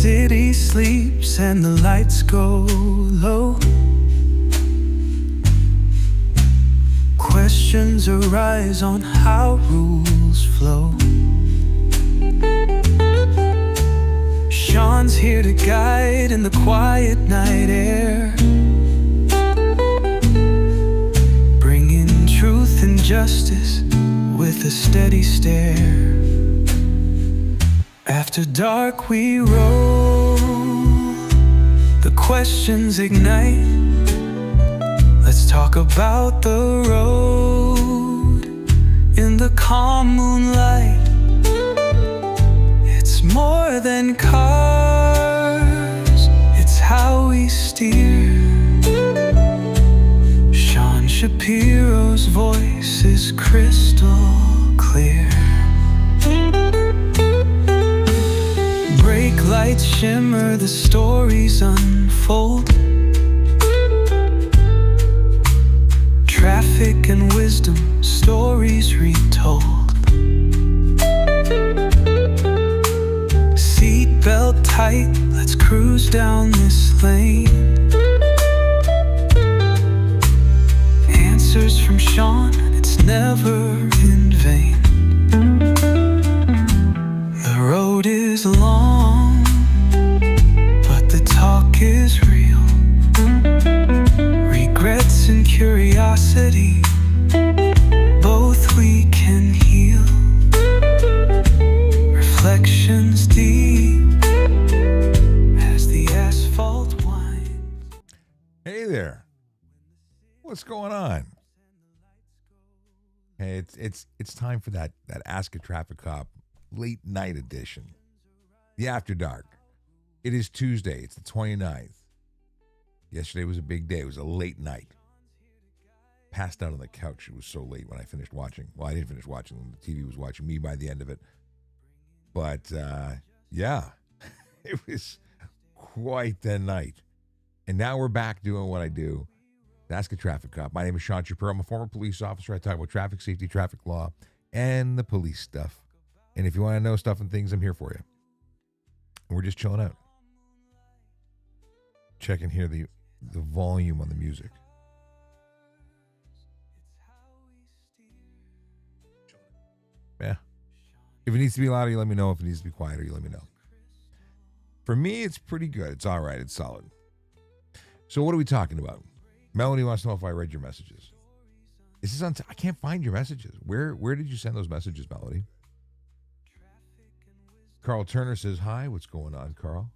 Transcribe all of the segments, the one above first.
city sleeps and the lights go low, questions arise on how rules flow. Sean's here to guide in the quiet night air, bringing truth and justice with a steady stare. After dark we roll, the questions ignite. Let's talk about the road in the calm moonlight. It's more than cars, it's how we steer. Sean Shapiro's voice is crystal clear. Brake lights shimmer, the stories unfold. Traffic and wisdom, stories retold. Seatbelt tight, let's cruise down this lane. Answers from Sean, it's never in vain. The road is long, but the talk is real. Regrets and curiosity, both we can heal. Reflections deep as the asphalt winds. Hey there. What's going on? Hey, it's time for that Ask a Traffic Cop late night edition. The After Dark. It is Tuesday. It's the 29th. Yesterday was a big day. It was a late night. Passed out on the couch. It was so late when I finished watching. Well, I didn't finish watching. The TV was watching me by the end of it. But, yeah, it was quite the night. And now we're back doing what I do. Ask a Traffic Cop. My name is Sean Shapiro. I'm a former police officer. I talk about traffic safety, traffic law, and the police stuff. And if you want to know stuff and things, I'm here for you. And we're just chilling out. Checking here the volume on the music. Yeah. If it needs to be louder, you let me know. If it needs to be quieter, you let me know. For me, it's pretty good. It's all right. It's solid. So what are we talking about? Melanie wants to know if I read your messages. Is this I can't find your messages. Where did you send those messages, Melody? Carl Turner says, hi. What's going on, Carl?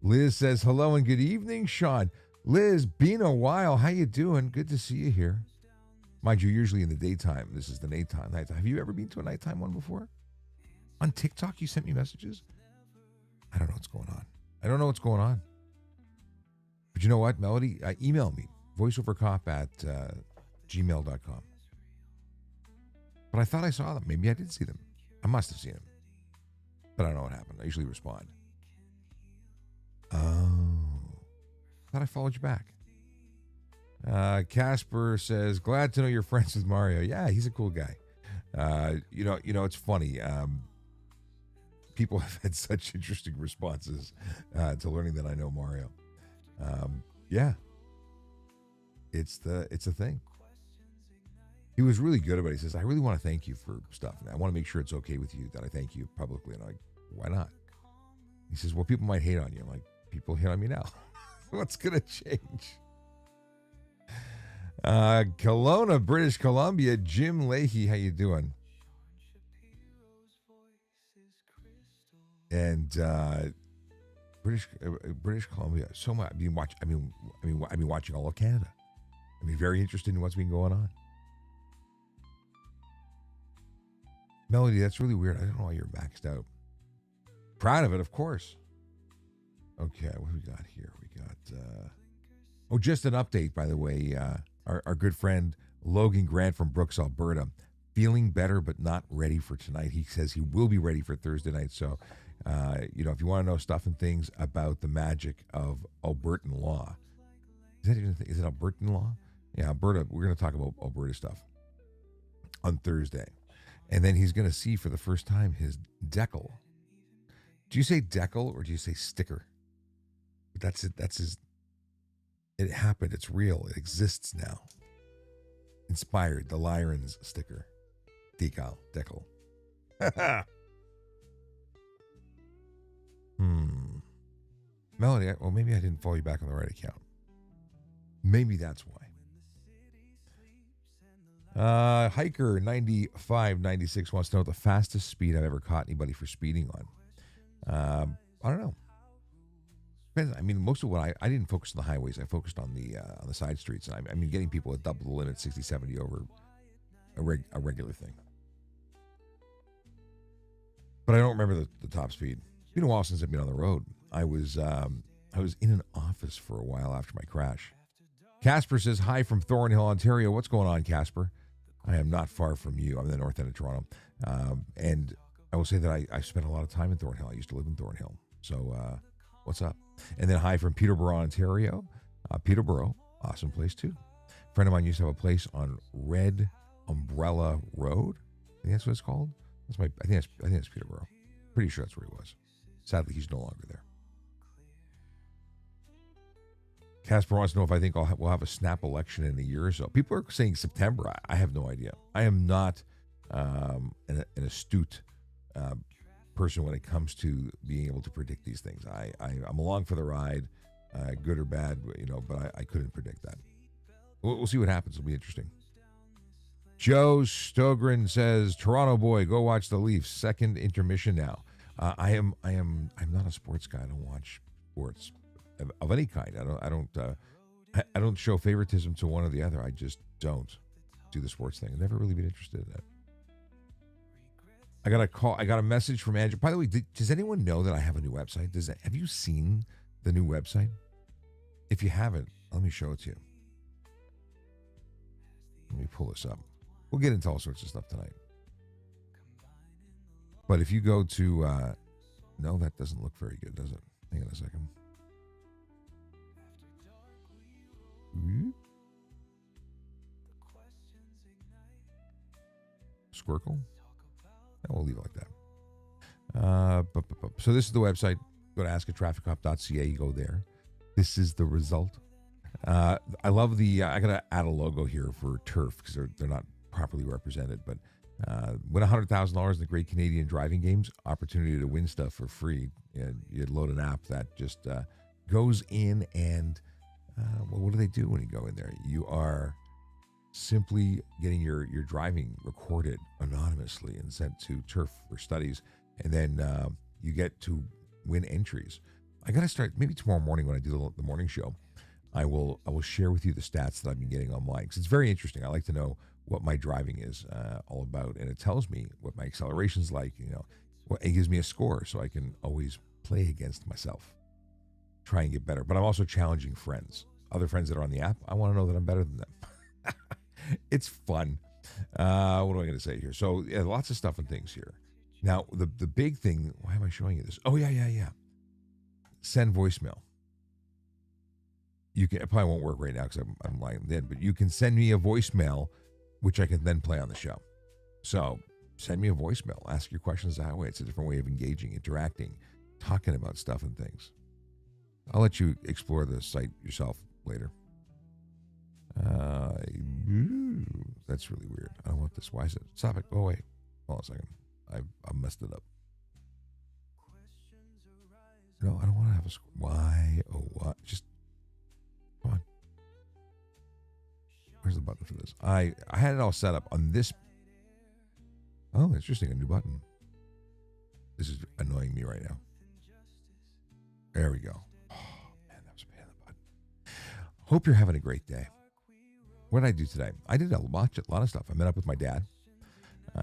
Liz says, hello and good evening, Sean. Liz, been a while. How you doing? Good to see you here. Mind you, usually in the daytime. This is the nighttime. Have you ever been to a nighttime one before? On TikTok, you sent me messages? I don't know what's going on. But you know what, Melody? Email me, voiceovercop@gmail.com. But I thought I saw them. Maybe I did see them. I must have seen them. But I don't know what happened. I usually respond. Oh. Thought I followed you back. Casper says, glad to know you're friends with Mario. Yeah, he's a cool guy. You know, it's funny. People have had such interesting responses to learning that I know Mario. Yeah. It's a thing. He was really good about it. He says, I really want to thank you for stuff. And I want to make sure it's okay with you that I thank you publicly. And I'm like, why not? He says, well, people might hate on you. I'm like, people hate on me now. What's going to change? Kelowna, British Columbia, Jim Leahy, how you doing? And British Columbia, so much. I've been watching all of Canada. I've been very interested in what's been going on. Melody, that's really weird. I don't know why you're maxed out. Proud of it, of course. Okay, what do we got here? We got, just an update, by the way. Our good friend Logan Grant from Brooks, Alberta, feeling better but not ready for tonight. He says he will be ready for Thursday night. So, if you want to know stuff and things about the magic of Albertan law, is it Albertan law? Yeah, Alberta. We're going to talk about Alberta stuff on Thursday. And then he's going to see for the first time his decal. Do you say decal or do you say sticker? But that's it. That's his. It happened. It's real. It exists now. Inspired. The Lyrens sticker. Decal. Decal. Melody, well, maybe I didn't follow you back on the right account. Maybe that's why. Hiker 9596 wants to know the fastest speed I've ever caught anybody for speeding on. I don't know. I mean, most of what I didn't focus on the highways. I focused on the side streets. And I mean, getting people at double the limit, 60, 70 over a regular thing. But I don't remember the top speed. It's been a while since I've been on the road. I was in an office for a while after my crash. Casper says, hi from Thornhill, Ontario. What's going on, Casper? I am not far from you. I'm in the north end of Toronto. And I will say that I spent a lot of time in Thornhill. I used to live in Thornhill. So what's up? And then hi from Peterborough, Ontario. Peterborough, awesome place too. A friend of mine used to have a place on Red Umbrella Road. I think that's what it's called. I think that's Peterborough. Pretty sure that's where he was. Sadly, he's no longer there. Casper wants to know if I think we'll have a snap election in a year or so. People are saying September. I have no idea. I am not an astute person when it comes to being able to predict these things. I'm along for the ride, good or bad, but I couldn't predict that. We'll see what happens. It'll be interesting. Joe Stogren says, Toronto boy, go watch the Leafs. Second intermission now. I'm not a sports guy. I don't watch sports of any kind. I don't show favoritism to one or the other. I just don't do the sports thing. I've never really been interested in that. I got a message from Andrew. By the way, does anyone know that I have a new website? Have you seen the new website? If you haven't, let me show it to you. Let me pull this up. We'll get into all sorts of stuff tonight. But if you go to, no, that doesn't look very good, does it? Hang on a second. Squircle? No, we'll leave it like that. So this is the website. Go to askatrafficcop.ca. You go there. This is the result. I love the. I gotta add a logo here for Turf because they're not properly represented. But win $100,000 in the Great Canadian Driving Games. Opportunity to win stuff for free. And you load an app that just goes in and what do they do when you go in there? You are simply getting your driving recorded anonymously and sent to Turf for studies, and then you get to win entries. I got to start maybe tomorrow morning when I do the morning show. I will share with you the stats that I've been getting online because it's very interesting. I like to know what my driving is all about, and it tells me what my acceleration's like. It gives me a score, so I can always play against myself, try and get better. But I'm also challenging other friends that are on the app. I want to know that I'm better than them. It's fun. What am I going to say here? So yeah, lots of stuff and things here. Now, the big thing, why am I showing you this? Oh, yeah. Send voicemail. You can, it probably won't work right now because I'm lying in, but you can send me a voicemail, which I can then play on the show. So send me a voicemail. Ask your questions that way. It's a different way of engaging, interacting, talking about stuff and things. I'll let you explore the site yourself later. That's really weird. I don't want this. Why is it? Stop it. Go away. Hold on a second. I messed it up. No, I don't want to have a score. Why? Oh, what? Just come on. Where's the button for this? I had it all set up on this. Oh, interesting. A new button. This is annoying me right now. There we go. Oh, man, that was a pain in the butt. Hope you're having a great day. What did I do today? I did a lot of stuff. I met up with my dad.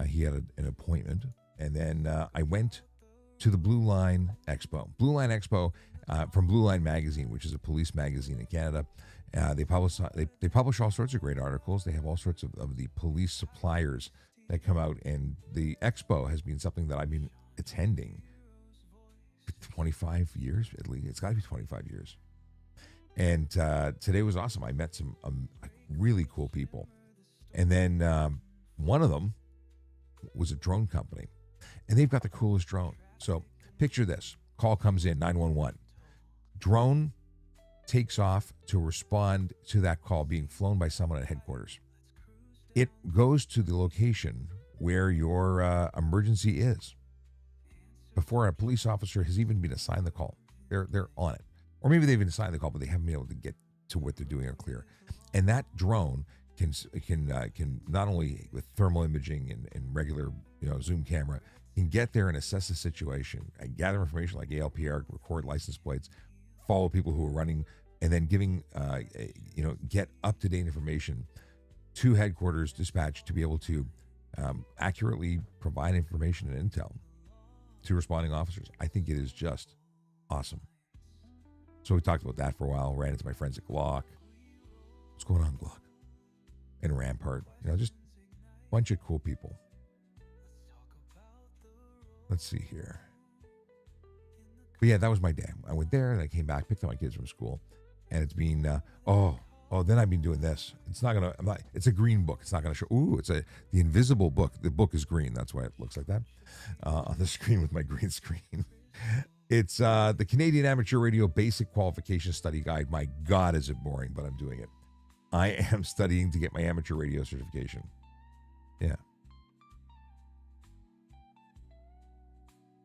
He had an appointment. And then I went to the Blue Line Expo. Blue Line Expo from Blue Line Magazine, which is a police magazine in Canada. They publish all sorts of great articles. They have all sorts of the police suppliers that come out. And the expo has been something that I've been attending for 25 years at least. It's got to be 25 years. And today was awesome. I met some really cool people. And then one of them was a drone company. And they've got the coolest drone. So Picture this. Call comes in, 911. Drone takes off to respond to that call being flown by someone at headquarters. It goes to the location where your emergency is before a police officer has even been assigned the call. They're on it. Or maybe they've been assigned the call, but they haven't been able to get to what they're doing or clear. And that drone can not only with thermal imaging and regular zoom camera, can get there and assess the situation and gather information like ALPR, record license plates, follow people who are running, and then giving get up-to-date information to headquarters dispatch to be able to accurately provide information and intel to responding officers. I think it is just awesome. So we talked about that for a while. Ran into my friends at Glock. What's going on, Glock? And Rampart. Just a bunch of cool people. Let's see here. But yeah, that was my day. I went there and I came back, picked up my kids from school, and it's been then I've been doing this. It's a green book. It's not gonna show. It's the invisible book. The book is green. That's why it looks like that on the screen with my green screen. It's the Canadian Amateur Radio Basic Qualification Study Guide. My God, is it boring, but I'm doing it. I am studying to get my amateur radio certification. Yeah.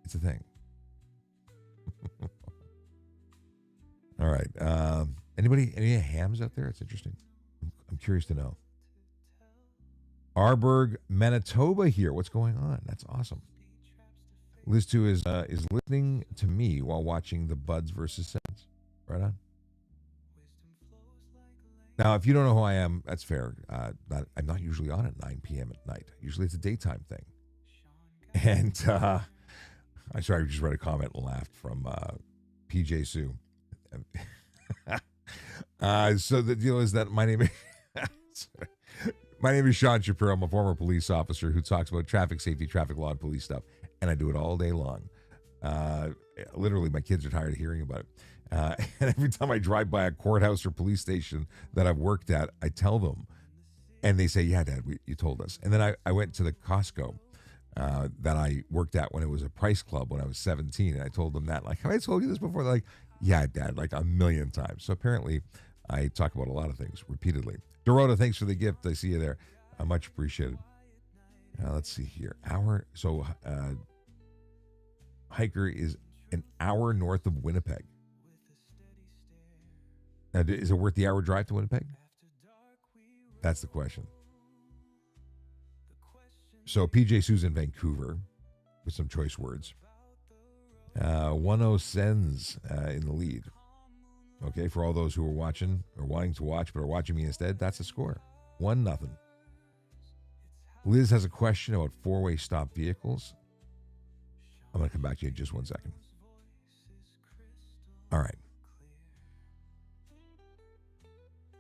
It's a thing. All right. Any hams out there? It's interesting. I'm curious to know. Arborg, Manitoba here. What's going on? That's awesome. Liz 2 is listening to me while watching the Buds versus Sens. Right on. Now, if you don't know who I am, that's fair. I'm not usually on at 9 p.m. at night. Usually it's a daytime thing. And I'm sorry, I just read a comment and laughed from PJ Sue. So the deal is that my name is Sean Shapiro. I'm a former police officer who talks about traffic safety, traffic law, and police stuff. And I do it all day long. Literally, my kids are tired of hearing about it. And every time I drive by a courthouse or police station that I've worked at, I tell them. And they say, yeah, Dad, you told us. And then I went to the Costco that I worked at when it was a Price Club when I was 17. And I told them that, like, have I told you this before? They're like, yeah, Dad, like a million times. So apparently I talk about a lot of things repeatedly. Dorota, thanks for the gift. I see you there. Much appreciated. Let's see here. Hiker is an hour north of Winnipeg. Now, is it worth the hour drive to Winnipeg? That's the question. So PJ Sue's in Vancouver with some choice words. 1-0 Sens in the lead. Okay, for all those who are watching or wanting to watch but are watching me instead, that's the score. 1-0. Liz has a question about four-way stop vehicles. I'm going to come back to you in just 1 second. All right.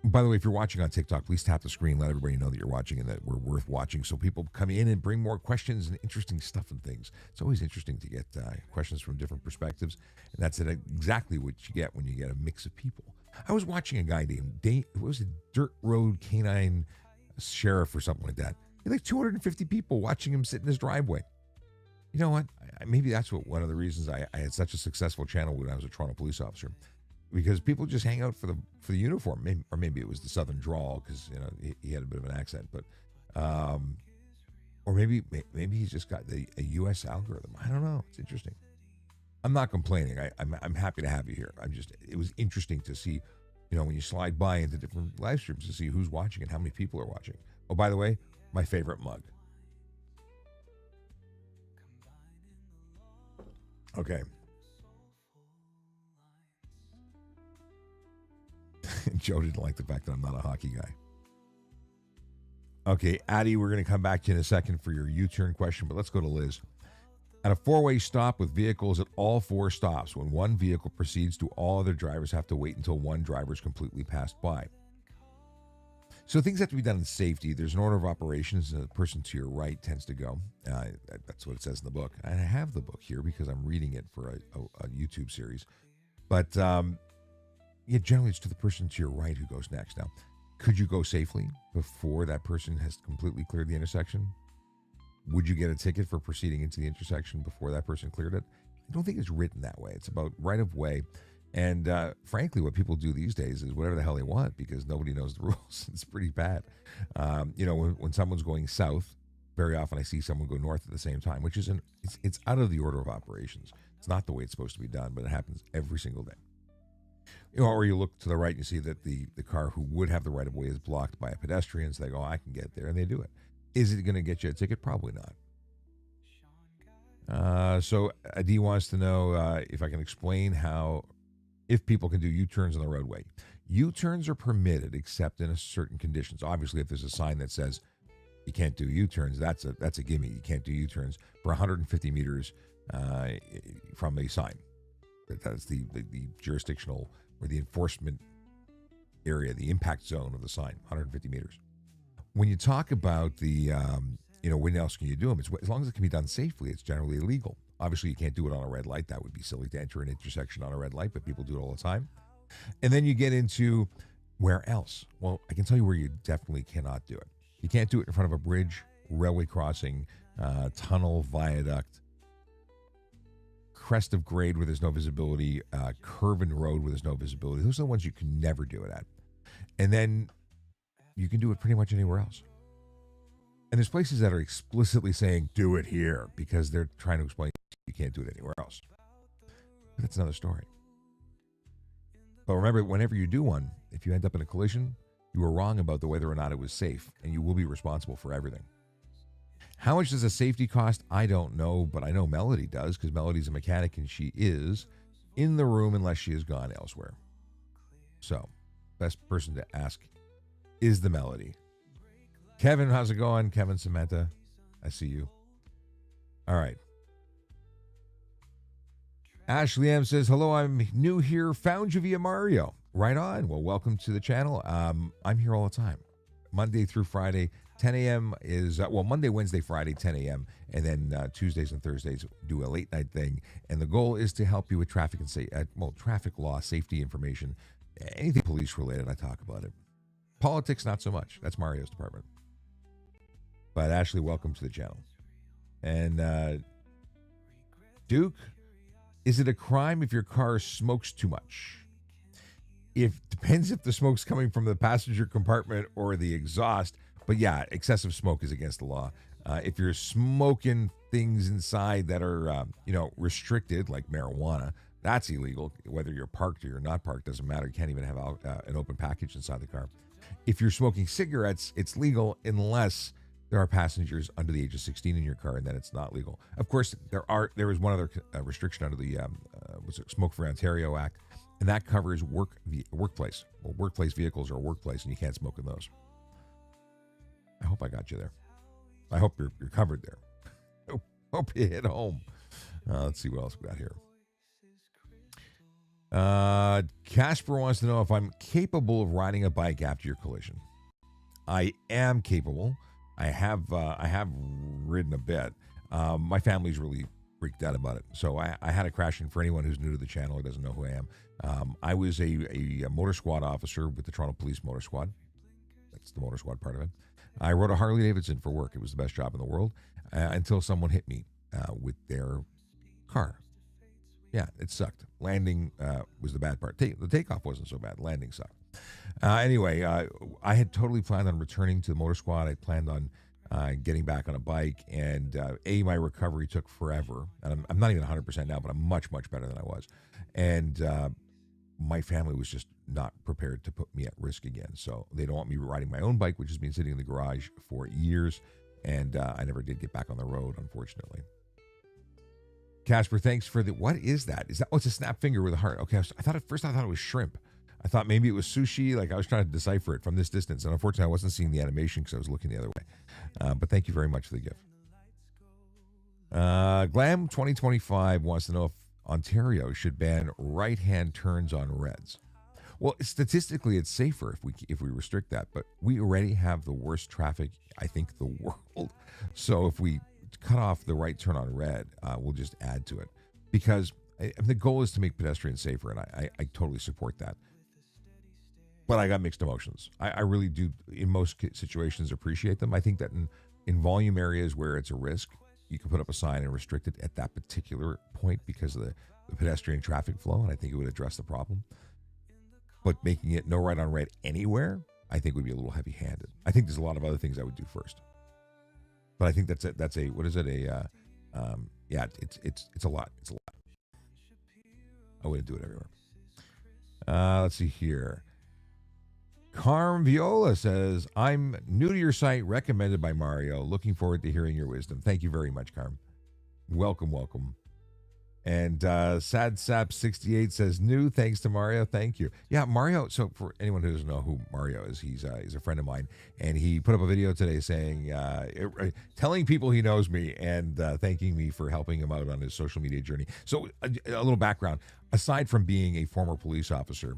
By the way, if you're watching on TikTok, please tap the screen, let everybody know that you're watching and that we're worth watching so people come in and bring more questions and interesting stuff and things. It's always interesting to get questions from different perspectives, and that's exactly what you get when you get a mix of people. I was watching a guy named what was it, Dirt Road Canine Sheriff or something like that. He had like 250 people watching him sit in his driveway. You know what? Maybe that's one of the reasons I had such a successful channel when I was a Toronto police officer. Because people just hang out for the uniform, maybe it was the Southern drawl because he had a bit of an accent, but or maybe he's just got a U.S. algorithm. I don't know. It's interesting. I'm not complaining. I'm happy to have you here. It was interesting to see, when you slide by into different live streams to see who's watching and how many people are watching. Oh, by the way, my favorite mug. Okay. Joe didn't like the fact that I'm not a hockey guy. Okay, Addie, we're going to come back to you in a second for your U-turn question, but let's go to Liz. At a four-way stop with vehicles at all four stops, when one vehicle proceeds to, all other drivers have to wait until one driver is completely passed by. So things have to be done in safety. There's an order of operations, and the person to your right tends to go. That's what it says in the book. And I have the book here because I'm reading it for a YouTube series. But generally it's to the person to your right who goes next. Now, could you go safely before that person has completely cleared the intersection? Would you get a ticket for proceeding into the intersection before that person cleared it? don't think it's written that way. It's about right of way. And frankly, what people do these days is whatever the hell they want because nobody knows the rules. It's pretty bad. When someone's going south, very often I see someone go north at the same time, which is it's out of the order of operations. It's not the way it's supposed to be done, but it happens every single day. Or you look to the right and you see that the car who would have the right of way is blocked by a pedestrian. So they go, I can get there, and they do it. Is it going to get you a ticket? Probably not. So Adi wants to know if I can explain if people can do U-turns on the roadway. U-turns are permitted except in certain conditions. Obviously, if there's a sign that says you can't do U-turns, that's a gimme. You can't do U-turns for 150 meters from a sign. That's the jurisdictional or the enforcement area, the impact zone of the sign, 150 meters. When you talk about the, when else can you do them? It's, as long as it can be done safely, it's generally illegal. Obviously, you can't do it on a red light. That would be silly to enter an intersection on a red light, but people do it all the time. And then you get into where else? Well, I can tell you where you definitely cannot do it. You can't do it in front of a bridge, railway crossing, tunnel, viaduct, crest of grade where there's no visibility, curve in road where there's no visibility. Those are the ones you can never do it at. And then you can do it pretty much anywhere else. And there's places that are explicitly saying, do it here, because they're trying to explain you can't do it anywhere else. But that's another story. But remember, whenever you do one, if you end up in a collision, you were wrong about whether or not it was safe, and you will be responsible for everything. How much does a safety cost? I don't know, but I know Melody does, because Melody's a mechanic, and she is in the room unless she has gone elsewhere. So, best person to ask is the Melody. Kevin, how's it going? Kevin Samantha, I see you. All right. Ashley M says, hello, I'm new here. Found you via Mario. Right on. Well, welcome to the channel. I'm here all the time. Monday through Friday, 10 a.m. is, Monday, Wednesday, Friday, 10 a.m. And then Tuesdays and Thursdays do a late night thing. And the goal is to help you with traffic law, safety information, anything police related. I talk about it. Politics, not so much. That's Mario's department. But Ashley, welcome to the channel. And Duke, is it a crime if your car smokes too much? Depends if the smoke's coming from the passenger compartment or the exhaust. But yeah, excessive smoke is against the law. If you're smoking things inside that are, restricted, like marijuana, that's illegal. Whether you're parked or you're not parked, doesn't matter. You can't even have an open package inside the car. If you're smoking cigarettes, it's legal unless there are passengers under the age of 16 in your car, and then it's not legal. Of course, there is one other restriction under the Smoke Free Ontario Act, and that covers workplace. Well, workplace vehicles are workplace, and you can't smoke in those. I hope I got you there. I hope you're covered there. Hope you hit home. Let's see what else we got here. Casper wants to know if I'm capable of riding a bike after your collision. I am capable. I have ridden a bit. My family's really freaked out about it. So I had a crash in. For anyone who's new to the channel or doesn't know who I am, I was a motor squad officer with the Toronto Police Motor Squad. That's the motor squad part of it. I rode a Harley Davidson for work. It was the best job in the world until someone hit me with their car. Yeah, it sucked. Landing was the bad part. The takeoff wasn't so bad. Landing sucked. Anyway, I had totally planned on returning to the motor squad. I planned on getting back on a bike, and my recovery took forever. And I'm not even 100% now, but I'm much, much better than I was. And my family was just not prepared to put me at risk again. So they don't want me riding my own bike, which has been sitting in the garage for years. And I never did get back on the road, unfortunately. Casper, thanks for what is that? It's a snap finger with a heart. Okay, I thought it was shrimp. I thought maybe it was sushi. Like, I was trying to decipher it from this distance. And unfortunately, I wasn't seeing the animation because I was looking the other way. But thank you very much for the gift. Glam 2025 wants to know if Ontario should ban right-hand turns on reds. Well, statistically, it's safer if we restrict that. But we already have the worst traffic, I think, the world. So if we cut off the right turn on red, we'll just add to it. Because the goal is to make pedestrians safer, and I totally support that. But I got mixed emotions. I really do, in most situations, appreciate them. I think that in volume areas where it's a risk, you can put up a sign and restrict it at that particular point because of the pedestrian traffic flow, and I think it would address the problem. But making it no right on red anywhere, I think would be a little heavy-handed. I think there's a lot of other things I would do first. But I think that's a what is it? Yeah, it's a lot. It's a lot. I wouldn't do it everywhere. Let's see here. Carm Viola says, I'm new to your site, recommended by Mario. Looking forward to hearing your wisdom. Thank you very much, Carm. Welcome, welcome. And Sad Sap 68 says, new, thanks to Mario. Thank you. Yeah, Mario. So for anyone who doesn't know who Mario is, he's a friend of mine. And he put up a video today saying, telling people he knows me and thanking me for helping him out on his social media journey. So a little background. Aside from being a former police officer,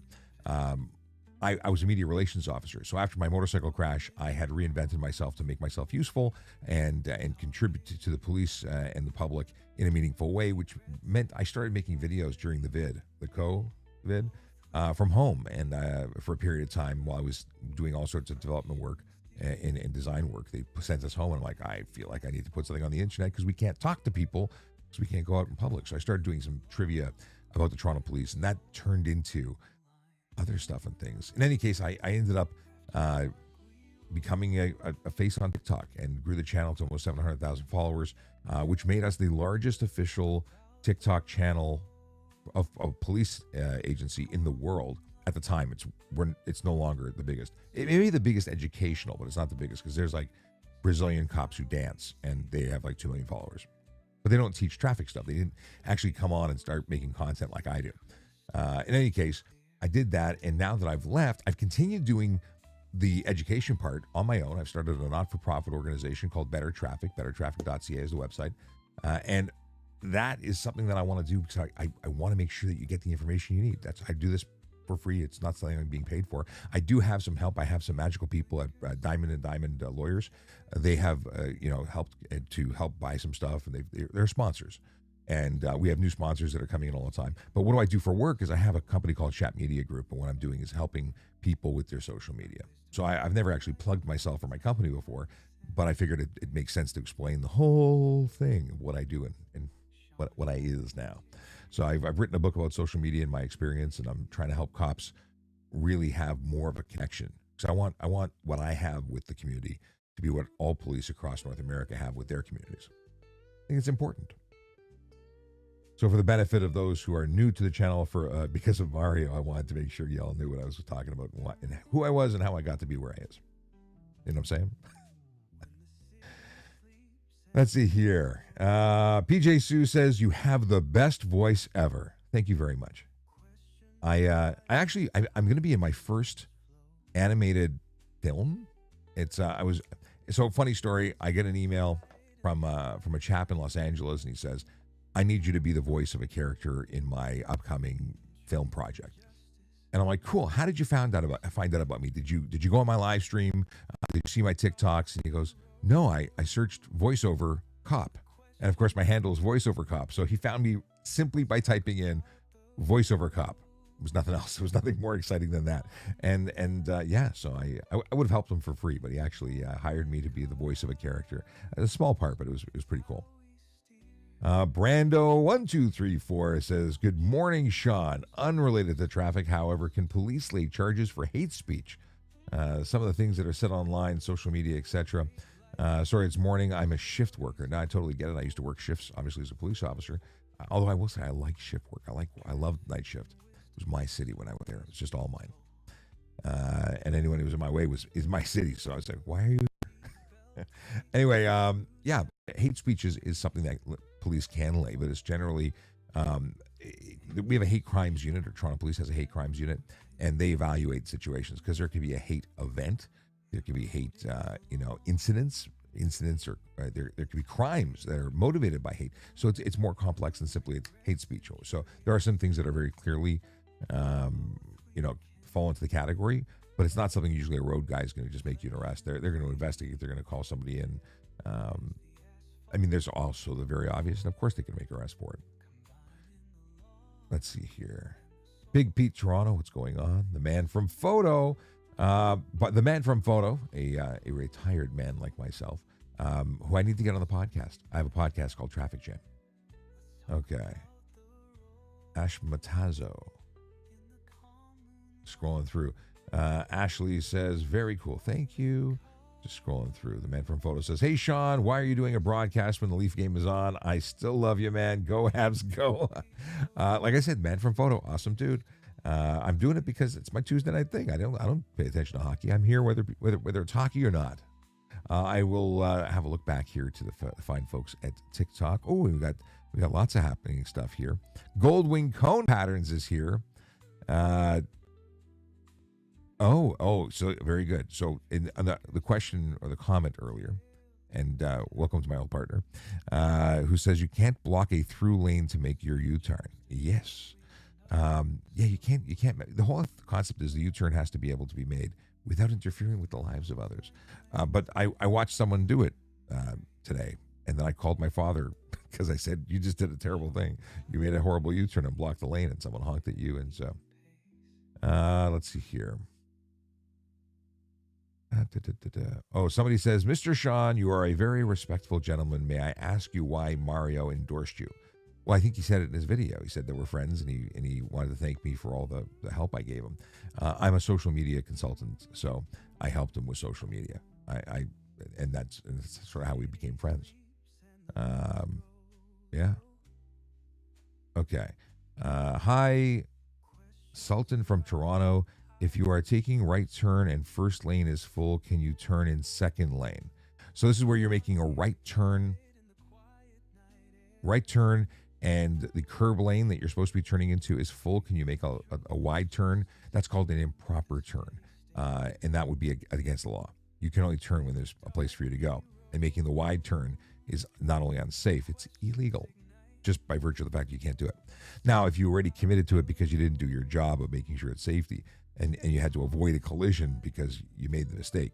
I was a media relations officer. So after my motorcycle crash, I had reinvented myself to make myself useful and contribute to the police and the public in a meaningful way, which meant I started making videos during the COVID from home and for a period of time while I was doing all sorts of development work and design work. They sent us home and I'm like, I feel like I need to put something on the internet because we can't talk to people because we can't go out in public. So I started doing some trivia about the Toronto police, and that turned into other stuff and things. In any case, I ended up becoming a face on TikTok and grew the channel to almost 700,000 followers, which made us the largest official TikTok channel of police agency in the world. At the time, it's no longer the biggest. It may be the biggest educational, but it's not the biggest because there's like Brazilian cops who dance and they have like 2 million followers. But they don't teach traffic stuff. They didn't actually come on and start making content like I do. In any case, I did that, and now that I've left, I've continued doing the education part on my own. I've started a not-for-profit organization called Better Traffic. BetterTraffic.ca is the website. And that is something that I want to do because I want to make sure that you get the information you need. I do this for free. It's not something I'm being paid for. I do have some help. I have some magical people at Diamond and Diamond Lawyers. They have helped to help buy some stuff, and they're sponsors. And we have new sponsors that are coming in all the time. But what do I do for work is I have a company called Chat Media Group, and what I'm doing is helping people with their social media. So I've never actually plugged myself or my company before, but I figured it makes sense to explain the whole thing of what I do and what I is now. So I've written a book about social media and my experience, and I'm trying to help cops really have more of a connection. So I want what I have with the community to be what all police across North America have with their communities. I think it's important. So for the benefit of those who are new to the channel because of Mario, I wanted to make sure y'all knew what I was talking about and who I was and how I got to be where I is. You know what I'm saying? Let's see here. PJ Sue says, you have the best voice ever. Thank you very much. I'm going to be in my first animated film. So funny story. I get an email from a chap in Los Angeles, and he says, I need you to be the voice of a character in my upcoming film project. And I'm like, cool. How did you find out about me? Did you go on my live stream? Did you see my TikToks? And he goes, no, I searched voiceover cop. And of course my handle is voiceover cop. So he found me simply by typing in voiceover cop. It was nothing else. It was nothing more exciting than that. So I would have helped him for free, but he actually hired me to be the voice of a character. A small part, but it was pretty cool. Brando1234 says, good morning, Sean. Unrelated to traffic, however, can police lay charges for hate speech? Some of the things that are said online, social media, etc. Sorry, it's morning. I'm a shift worker. Now, I totally get it. I used to work shifts, obviously, as a police officer. Although I will say I like shift work. I love night shift. It was my city when I went there. It was just all mine. And anyone who was in my way is my city. So I was like, why are you here? Anyway, hate speech is something that police can lay, but it's generally we have a hate crimes unit, or Toronto Police has a hate crimes unit, and they evaluate situations because there could be a hate event, there could be hate incidents, or there could be crimes that are motivated by hate. So it's more complex than simply hate speech. So there are some things that are very clearly fall into the category, but it's not something usually a road guy is going to just make you an arrest. They're going to investigate. They're going to call somebody in. There's also the very obvious, and of course they can make arrests for it. Let's see here. Big Pete Toronto, what's going on? The man from Photo. But the man from Photo, a retired man like myself, who I need to get on the podcast. I have a podcast called Traffic Jam. Okay. Ash Matazzo. Scrolling through. Ashley says, very cool. Thank you. Just scrolling through. The man from Photo says, hey, Sean, why are you doing a broadcast when the Leaf game is on? I still love you, man. Go Habs, go. Like I said, man from Photo, awesome dude. I'm doing it because it's my Tuesday night thing. I don't pay attention to hockey. I'm here whether it's hockey or not. I will have a look back here to the fine folks at TikTok. Oh, we got lots of happening stuff here. Goldwing Cone Patterns is here. So very good. So in the question or the comment earlier, and welcome to my old partner, who says you can't block a through lane to make your U-turn. Yes. You can't. The whole concept is the U-turn has to be able to be made without interfering with the lives of others. But I watched someone do it today, and then I called my father because I said, you just did a terrible thing. You made a horrible U-turn and blocked the lane, and someone honked at you. And so, let's see here. Oh, somebody says, Mr. Sean, you are a very respectful gentleman. May I ask you why Mario endorsed you? Well, I think he said it in his video. He said they were friends, and he wanted to thank me for all the help I gave him. I'm a social media consultant, so I helped him with social media. And that's sort of how we became friends. Yeah. Okay. Hi, Sultan from Toronto. If you are taking right turn and first lane is full, can you turn in second lane? So this is where you're making a right turn, and the curb lane that you're supposed to be turning into is full. Can you make a wide turn? That's called an improper turn, and that would be against the law. You can only turn when there's a place for you to go, and making the wide turn is not only unsafe, it's illegal, just by virtue of the fact you can't do it. Now, if you already committed to it because you didn't do your job of making sure it's safety, and you had to avoid a collision because you made the mistake,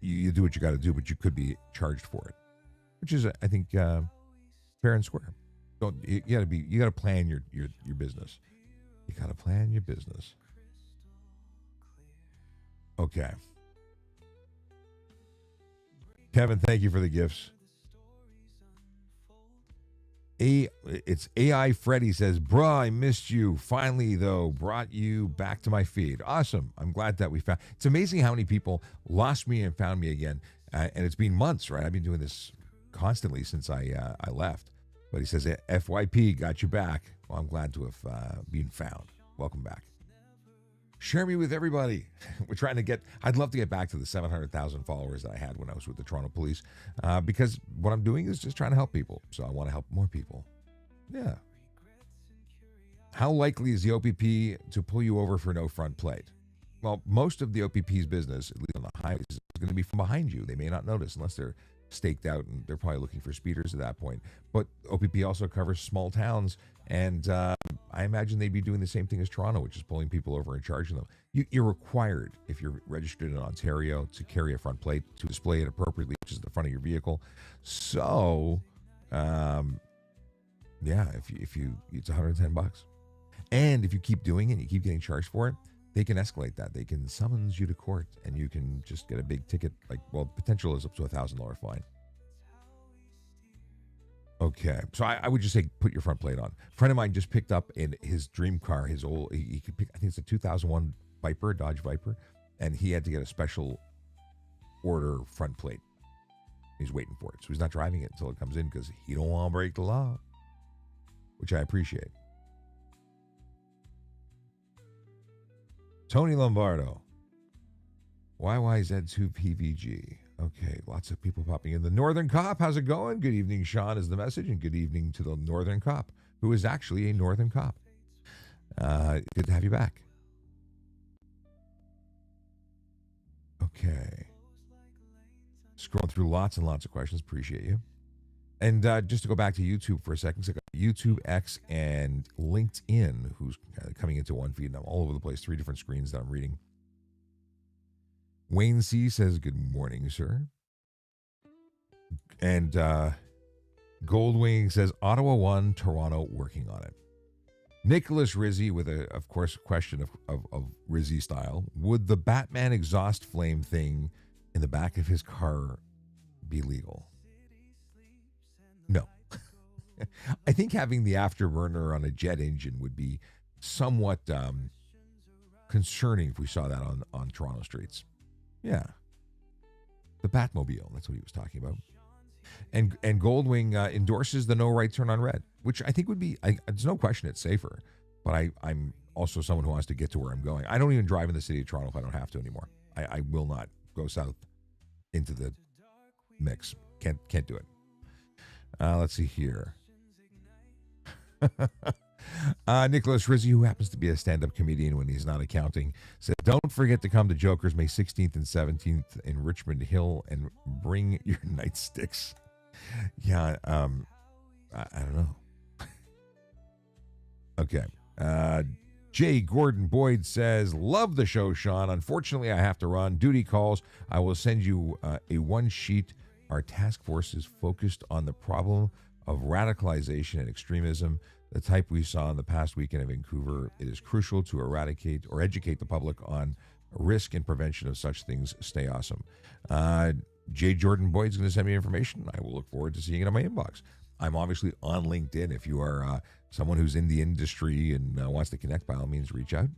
you do what you got to do, but you could be charged for it, which is, I think, fair and square. You got to plan your business. You got to plan your business. Okay. Kevin, thank you for the gifts. It's AI Freddy says, bruh, I missed you. Finally, though, brought you back to my feed. Awesome. I'm glad that we found. It's amazing how many people lost me and found me again. And it's been months, right? I've been doing this constantly since I left. But he says, FYP, got you back. Well, I'm glad to have been found. Welcome back. Share me with everybody. I'd love to get back to the 700,000 followers that I had when I was with the Toronto Police, because what I'm doing is just trying to help people. So I want to help more people. Yeah. How likely is the OPP to pull you over for no front plate? Well, most of the OPP's business, at least on the highways, is going to be from behind you. They may not notice unless they're staked out, and they're probably looking for speeders at that point. But OPP also covers small towns, and I imagine they'd be doing the same thing as Toronto, which is pulling people over and charging them. You're required, if you're registered in Ontario, to carry a front plate, to display it appropriately, which is the front of your vehicle. So, if you it's $110, and if you keep doing it, and you keep getting charged for it, they can escalate that. They can summons you to court, and you can just get a big ticket. Potential is up to $1,000 fine. Okay, so I would just say put your front plate on. A friend of mine just picked up in his dream car, his old, he could pick, I think it's a 2001 Viper, Dodge Viper, and he had to get a special order front plate. He's waiting for it, so he's not driving it until it comes in because he don't want to break the law, which I appreciate. Tony Lombardo, YYZ2PVG. Okay, lots of people popping in. The Northern Cop, how's it going? Good evening, Sean, is the message, and good evening to the Northern Cop, who is actually a Northern Cop. Good to have you back. Okay. Scrolling through lots and lots of questions. Appreciate you. And just to go back to YouTube for a second, so I got YouTube, X, and LinkedIn, who's coming into one feed, and I'm all over the place, 3 different screens that I'm reading. Wayne C. says, good morning, sir. And Goldwing says, Ottawa 1, Toronto working on it. Nicholas Rizzi with, of course, a question of Rizzi style. Would the Batman exhaust flame thing in the back of his car be legal. No. I think having the afterburner on a jet engine would be somewhat concerning if we saw that on Toronto streets. Yeah. The Batmobile, that's what he was talking about. And Goldwing endorses the no right turn on red, which I think would be, there's no question it's safer. But I'm also someone who wants to get to where I'm going. I don't even drive in the city of Toronto if I don't have to anymore. I will not go south into the mix. Can't do it. Let's see here. Nicholas Rizzi, who happens to be a stand-up comedian when he's not accounting, said, "Don't forget to come to Joker's May 16th and 17th in Richmond Hill and bring your nightsticks." Yeah, I don't know. Okay. Jay Gordon Boyd says, "Love the show, Sean. Unfortunately, I have to run. Duty calls. I will send you a one sheet. Our task force is focused on the problem of radicalization and extremism, the type we saw in the past weekend in Vancouver. It is crucial to eradicate or educate the public on risk and prevention of such things. Stay awesome." Jay Jordan Boyd's going to send me information. I will look forward to seeing it in my inbox. I'm obviously on LinkedIn. If you are someone who's in the industry and wants to connect, by all means, reach out.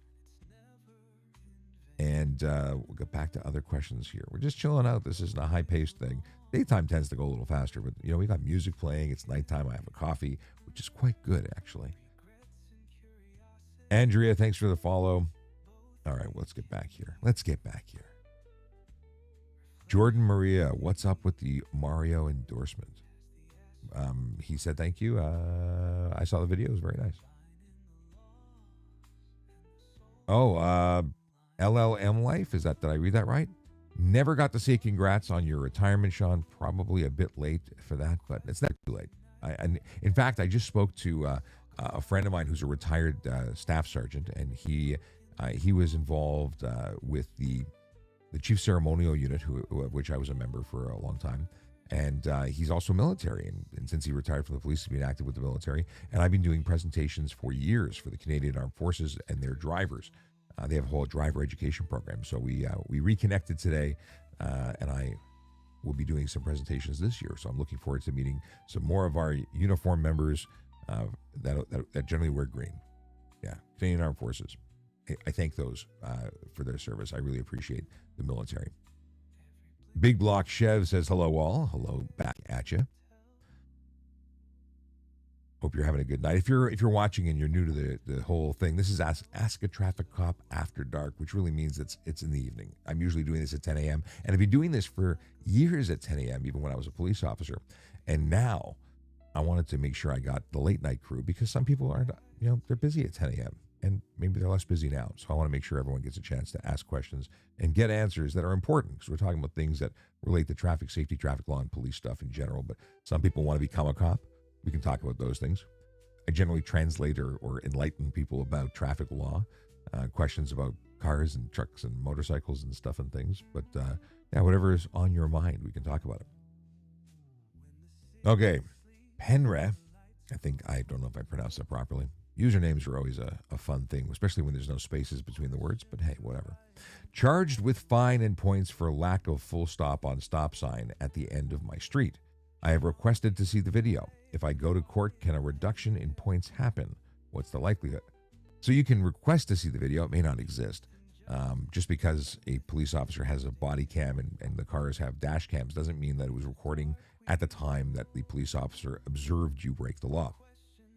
And we'll get back to other questions here. We're just chilling out. This isn't a high-paced thing. Daytime tends to go a little faster, but, we got music playing. It's nighttime. I have a coffee, which is quite good, actually. Andrea, thanks for the follow. All right, let's get back here. Jordan Maria, what's up with the Mario endorsement? He said thank you. I saw the video. It was very nice. Oh, LLM Life, did I read that right? Never got to say congrats on your retirement, Sean. Probably a bit late for that, but it's not too late. In fact, I just spoke to a friend of mine who's a retired staff sergeant, and he was involved with the chief ceremonial unit, of which I was a member for a long time. And he's also military. And since he retired from the police, he's been active with the military. And I've been doing presentations for years for the Canadian Armed Forces and their drivers. They have a whole driver education program. So we reconnected today, and I will be doing some presentations this year. So I'm looking forward to meeting some more of our uniform members that generally wear green. Yeah, Canadian Armed Forces. I thank those for their service. I really appreciate the military. Big Block Chev says, "Hello all." Hello back at you. Hope you're having a good night. If you're watching and you're new to the whole thing, this is Ask a Traffic Cop After Dark, which really means it's in the evening. I'm usually doing this at 10 a.m. and I've been doing this for years at 10 a.m. even when I was a police officer. And now I wanted to make sure I got the late night crew, because some people aren't, they're busy at 10 a.m. and maybe they're less busy now. So I want to make sure everyone gets a chance to ask questions and get answers that are important, because we're talking about things that relate to traffic safety, traffic law, and police stuff in general. But some people want to become a cop. We can talk about those things. I generally translate or enlighten people about traffic law, questions about cars and trucks and motorcycles and stuff and things. But yeah, whatever is on your mind, we can talk about it. Okay, Penre, I don't know if I pronounced that properly. Usernames are always a fun thing, especially when there's no spaces between the words, but hey, whatever. Charged with fine and points for lack of full stop on stop sign at the end of my street. I have requested to see the video. If I go to court, can a reduction in points happen? What's the likelihood? So you can request to see the video. It may not exist. Just because a police officer has a body cam and the cars have dash cams doesn't mean that it was recording at the time that the police officer observed you break the law.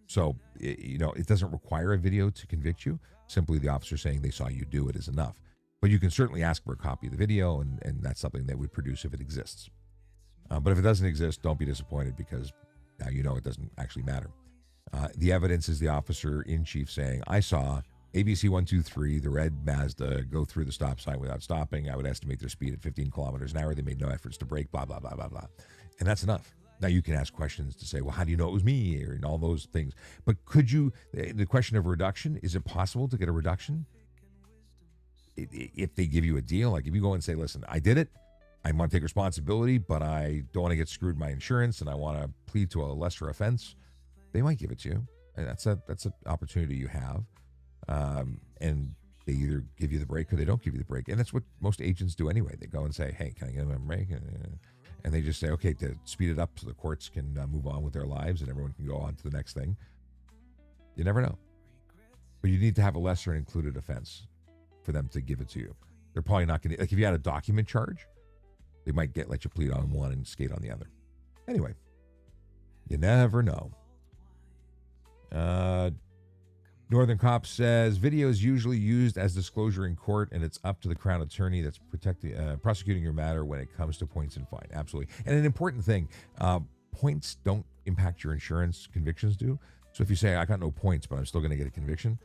So, it doesn't require a video to convict you. Simply the officer saying they saw you do it is enough. But you can certainly ask for a copy of the video, and that's something they would produce if it exists. But if it doesn't exist, don't be disappointed, because now it doesn't actually matter. The evidence is the officer in chief saying, "I saw ABC 123, the red Mazda, go through the stop sign without stopping. I would estimate their speed at 15 kilometers an hour. They made no efforts to brake, blah, blah, blah, blah, blah." And that's enough. Now you can ask questions to say, well, how do you know it was me? And all those things. But the question of reduction, is it possible to get a reduction? If they give you a deal, like if you go and say, "Listen, I did it. I want to take responsibility, but I don't want to get screwed my insurance, and I want to plead to a lesser offense," they might give it to you. And that's an opportunity you have. And they either give you the break or they don't give you the break. And that's what most agents do anyway. They go and say, "Hey, can I get a break?" and they just say, okay, to speed it up so the courts can move on with their lives and everyone can go on to the next thing. You never know. But you need to have a lesser included offense for them to give it to you. They're probably not going to, like if you had a document charge, they might let you plead on one and skate on the other. Anyway, you never know. Northern Cop says video is usually used as disclosure in court, and it's up to the Crown Attorney that's prosecuting your matter when it comes to points and fine. Absolutely. And an important thing, points don't impact your insurance, convictions do. So if you say, I got no points, but I'm still going to get a conviction,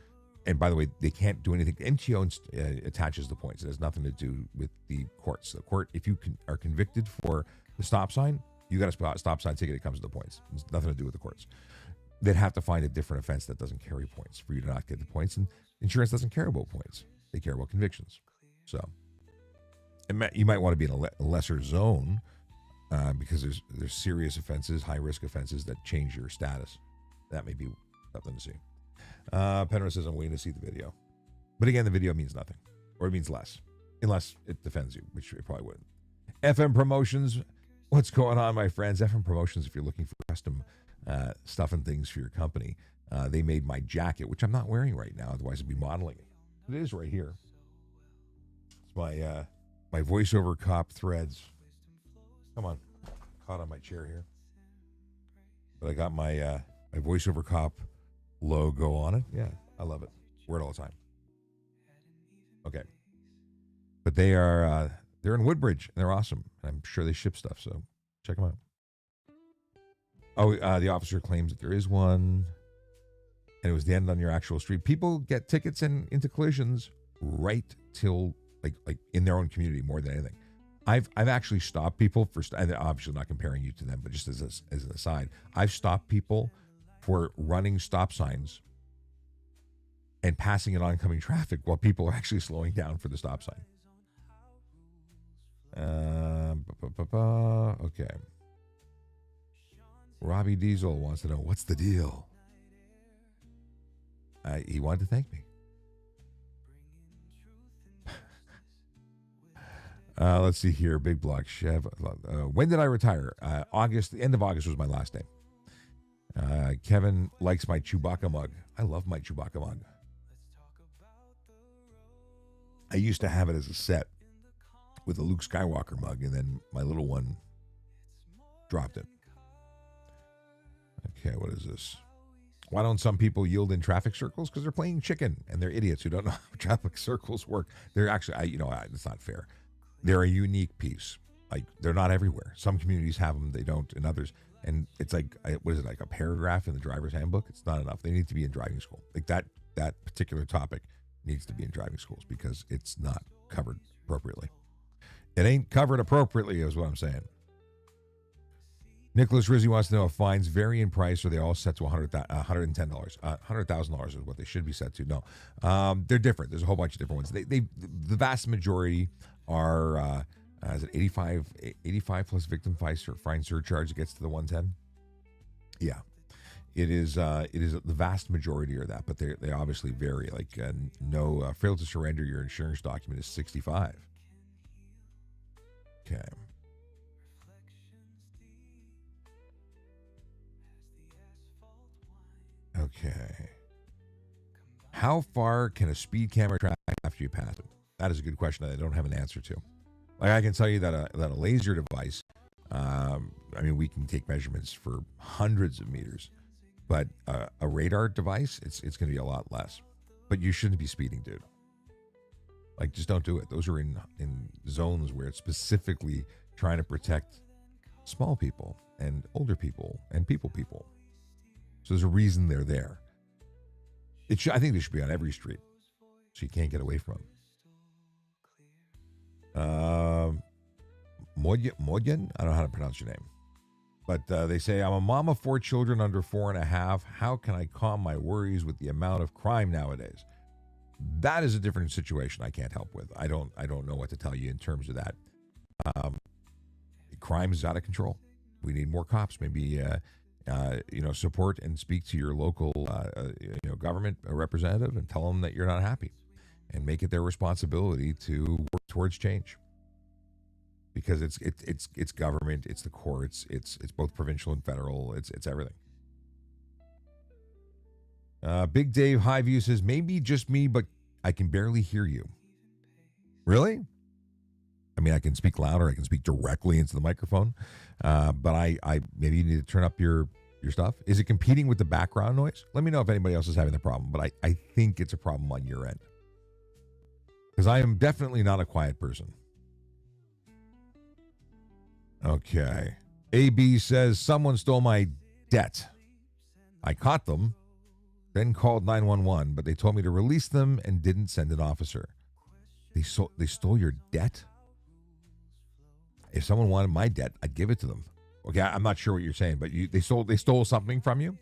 and by the way, they can't do anything. MTO attaches the points. It has nothing to do with the courts. The court, if you are convicted for the stop sign, you got a stop sign ticket, it comes to the points. It's nothing to do with the courts. They'd have to find a different offense that doesn't carry points for you to not get the points. And insurance doesn't care about points. They care about convictions. So you might want to be in a lesser zone because there's serious offenses, high-risk offenses that change your status. That may be something to see. Penrose says, I'm waiting to see the video. But again, the video means nothing. Or it means less. Unless it defends you, which it probably wouldn't. FM Promotions. What's going on, my friends? FM Promotions, if you're looking for custom stuff and things for your company, they made my jacket, which I'm not wearing right now. Otherwise, I'd be modeling it. It is right here. It's my voiceover cop threads. Come on. Caught on my chair here. But I got my voiceover cop logo on it. Yeah, I love it. Wear it all the time. Okay. But they're in Woodbridge, and they're awesome. I'm sure they ship stuff, so check them out. Oh, the officer claims that there is one, and it was the end on your actual street. People get tickets into collisions right till like in their own community more than anything. I've actually stopped people for, and obviously not comparing you to them, but just as an aside, I've stopped people for running stop signs and passing in oncoming traffic while people are actually slowing down for the stop sign. Okay. Robbie Diesel wants to know, what's the deal? He wanted to thank me. Let's see here. Big Block Chev. When did I retire? August. The end of August was my last day. Kevin likes my Chewbacca mug. I love my Chewbacca mug. I used to have it as a set with a Luke Skywalker mug, and then my little one dropped it. Okay, what is this? Why don't some people yield in traffic circles? Because they're playing chicken, and they're idiots who don't know how traffic circles work. They're actually, it's not fair. They're a unique piece. Like, they're not everywhere. Some communities have them, they don't in others. And it's like, what is it, like a paragraph in the driver's handbook? It's not enough. They need to be in driving school. Like that particular topic needs to be in driving schools because it's not covered appropriately. It ain't covered appropriately is what I'm saying. Nicholas Rizzi wants to know if fines vary in price or they all set to $110. $100,000 is what they should be set to. No, they're different. There's a whole bunch of different ones. The vast majority are, is it 85 plus victim fine surcharge gets to the 110? Yeah, it is the vast majority are that, but they obviously vary. Like fail to surrender your insurance document is 65. Okay. Okay. How far can a speed camera track after you pass it? That is a good question that I don't have an answer to. Like I can tell you that a laser device, we can take measurements for hundreds of meters, but a radar device, it's going to be a lot less. But you shouldn't be speeding, dude. Like, just don't do it. Those are in zones where it's specifically trying to protect small people and older people and people. So there's a reason they're there. I think they should be on every street, so you can't get away from them. Modyan? I don't know how to pronounce your name. But they say, I'm a mom of 4 children under 4.5. How can I calm my worries with the amount of crime nowadays? That is a different situation I can't help with. I don't know what to tell you in terms of that. Crime is out of control. We need more cops. Maybe support and speak to your local government representative and tell them that you're not happy and make it their responsibility to work towards change. because it's government, it's the courts, it's both provincial and federal, it's everything. Big Dave Highview says, maybe just me, but I can barely hear you. Really? I mean, I can speak louder. I can speak directly into the microphone, but I maybe you need to turn up your stuff. Is it competing with the background noise? Let me know if anybody else is having the problem, but I think it's a problem on your end, because I am definitely not a quiet person. Okay. AB says, someone stole my debt. I caught them, then called 911, but they told me to release them and didn't send an officer. They stole your debt? If someone wanted my debt, I'd give it to them. Okay, I'm not sure what you're saying, but they stole something from you.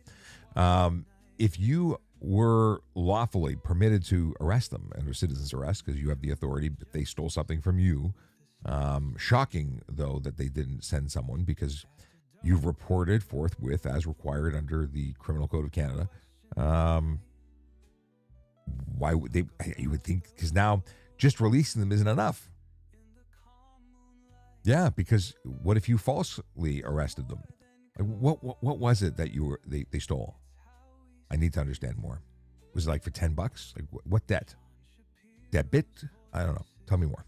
If you were lawfully permitted to arrest them under citizen's arrest because you have the authority, but they stole something from you. Shocking, though, that they didn't send someone, because you've reported forthwith as required under the Criminal Code of Canada. Why would they? You would think, because now just releasing them isn't enough. Yeah, because what if you falsely arrested them? What was it that they stole? I need to understand more. Was it like for $10? Like what debt? Debit? I don't know. Tell me more.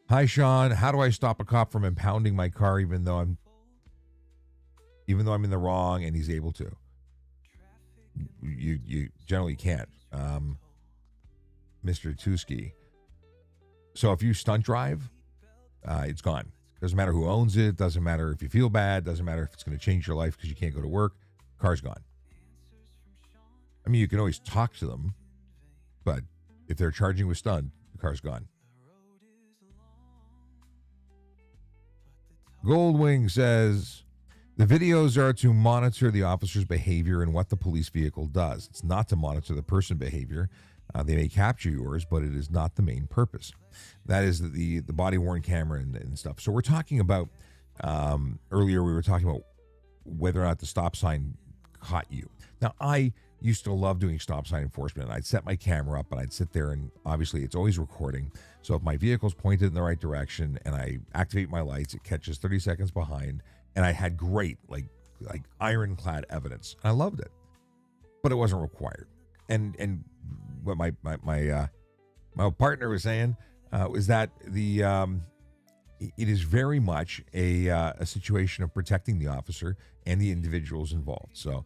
Hi Sean, how do I stop a cop from impounding my car even though I'm in the wrong and he's able to? You generally can't. Mr. Tuski. So if you stunt drive, it's gone. Doesn't matter who owns it. Doesn't matter if you feel bad. Doesn't matter if it's going to change your life because you can't go to work. Car's gone. I mean, you can always talk to them, but if they're charging with stunt, the car's gone. Goldwing says, the videos are to monitor the officer's behavior and what the police vehicle does. It's not to monitor the person behavior. They may capture yours, but it is not the main purpose. That is the body-worn camera and stuff. So we're talking about, earlier we were talking about whether or not the stop sign caught you. Now, I used to love doing stop sign enforcement. I'd set my camera up and I'd sit there, and obviously it's always recording. So if my vehicle's pointed in the right direction and I activate my lights, it catches 30 seconds behind, and I had great, like ironclad evidence. I loved it, but it wasn't required. And what my partner was saying was that it is very much a situation of protecting the officer and the individuals involved. So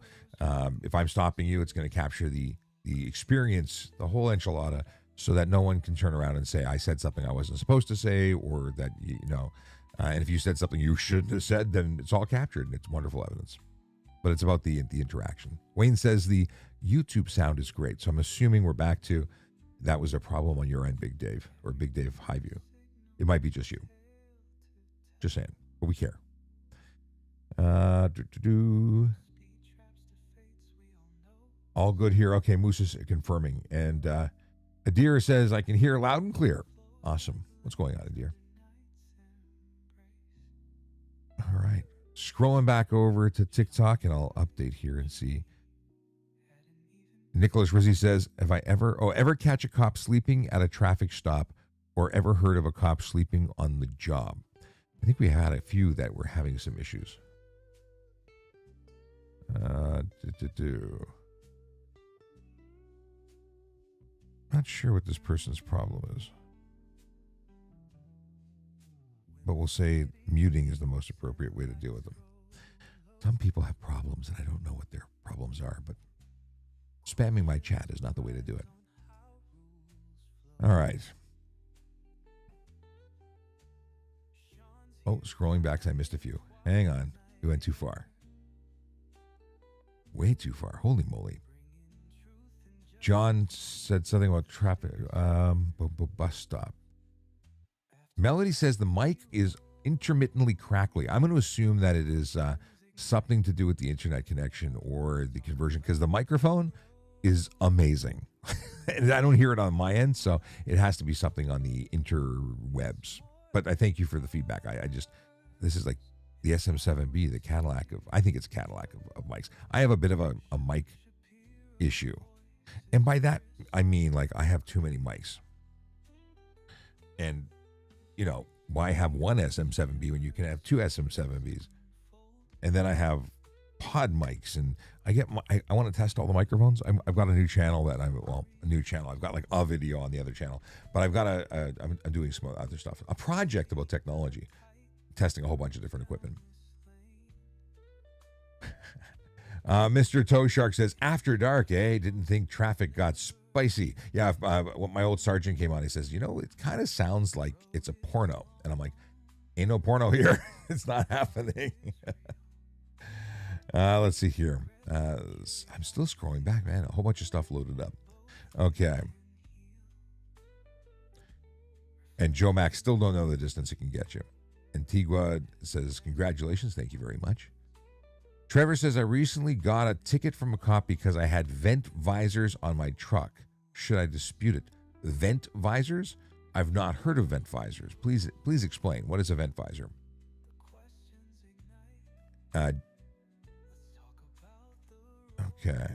if I'm stopping you, it's going to capture the experience, the whole enchilada, so that no one can turn around and say I said something I wasn't supposed to say, or that and if you said something you shouldn't have said, then it's all captured and it's wonderful evidence. But it's about the interaction. Wayne says the YouTube sound is great, so I'm assuming we're back to that was a problem on your end, Big Dave, or Big Dave Highview. It might be just you. Just saying, but we care. All good here. Okay, Moose is confirming. And Adir says, I can hear loud and clear. Awesome. What's going on, Adir? All right. Scrolling back over to TikTok, and I'll update here and see. Nicholas Rizzi says, have I ever catch a cop sleeping at a traffic stop, or ever heard of a cop sleeping on the job? I think we had a few that were having some issues. Not sure what this person's problem is, but we'll say muting is the most appropriate way to deal with them. Some people have problems and I don't know what their problems are, but spamming my chat is not the way to do it. All right. Oh, scrolling back, I missed a few. Hang on. We went too far. Way too far. Holy moly. John said something about traffic. Bus stop. Melody says the mic is intermittently crackly. I'm going to assume that it is something to do with the internet connection or the conversion, because the microphone is amazing. And I don't hear it on my end, so it has to be something on the interwebs. But I thank you for the feedback. This is like the SM7B, the Cadillac of, I think it's a Cadillac of mics. I have a bit of a mic issue. And by that, I mean, like, I have too many mics. And, you know, why have one SM7B when you can have two SM7Bs? And then I have pod mics, and I want to test all the microphones. I've got a new channel a new channel. I've got like a video on the other channel, but I've got I'm doing some other stuff, a project about technology, testing a whole bunch of different equipment. Mr. Toe Shark says, after dark, didn't think traffic got spicy. Yeah, when my old sergeant came on, he says, you know, it kind of sounds like it's a porno. And I'm like, ain't no porno here. It's not happening. Let's see here. I'm still scrolling back, man. A whole bunch of stuff loaded up. Okay. And Joe Max still don't know the distance it can get you. Antigua says, congratulations. Thank you very much. Trevor says, I recently got a ticket from a cop because I had vent visors on my truck. Should I dispute it? Vent visors? I've not heard of vent visors. Please explain. What is a vent visor? Okay.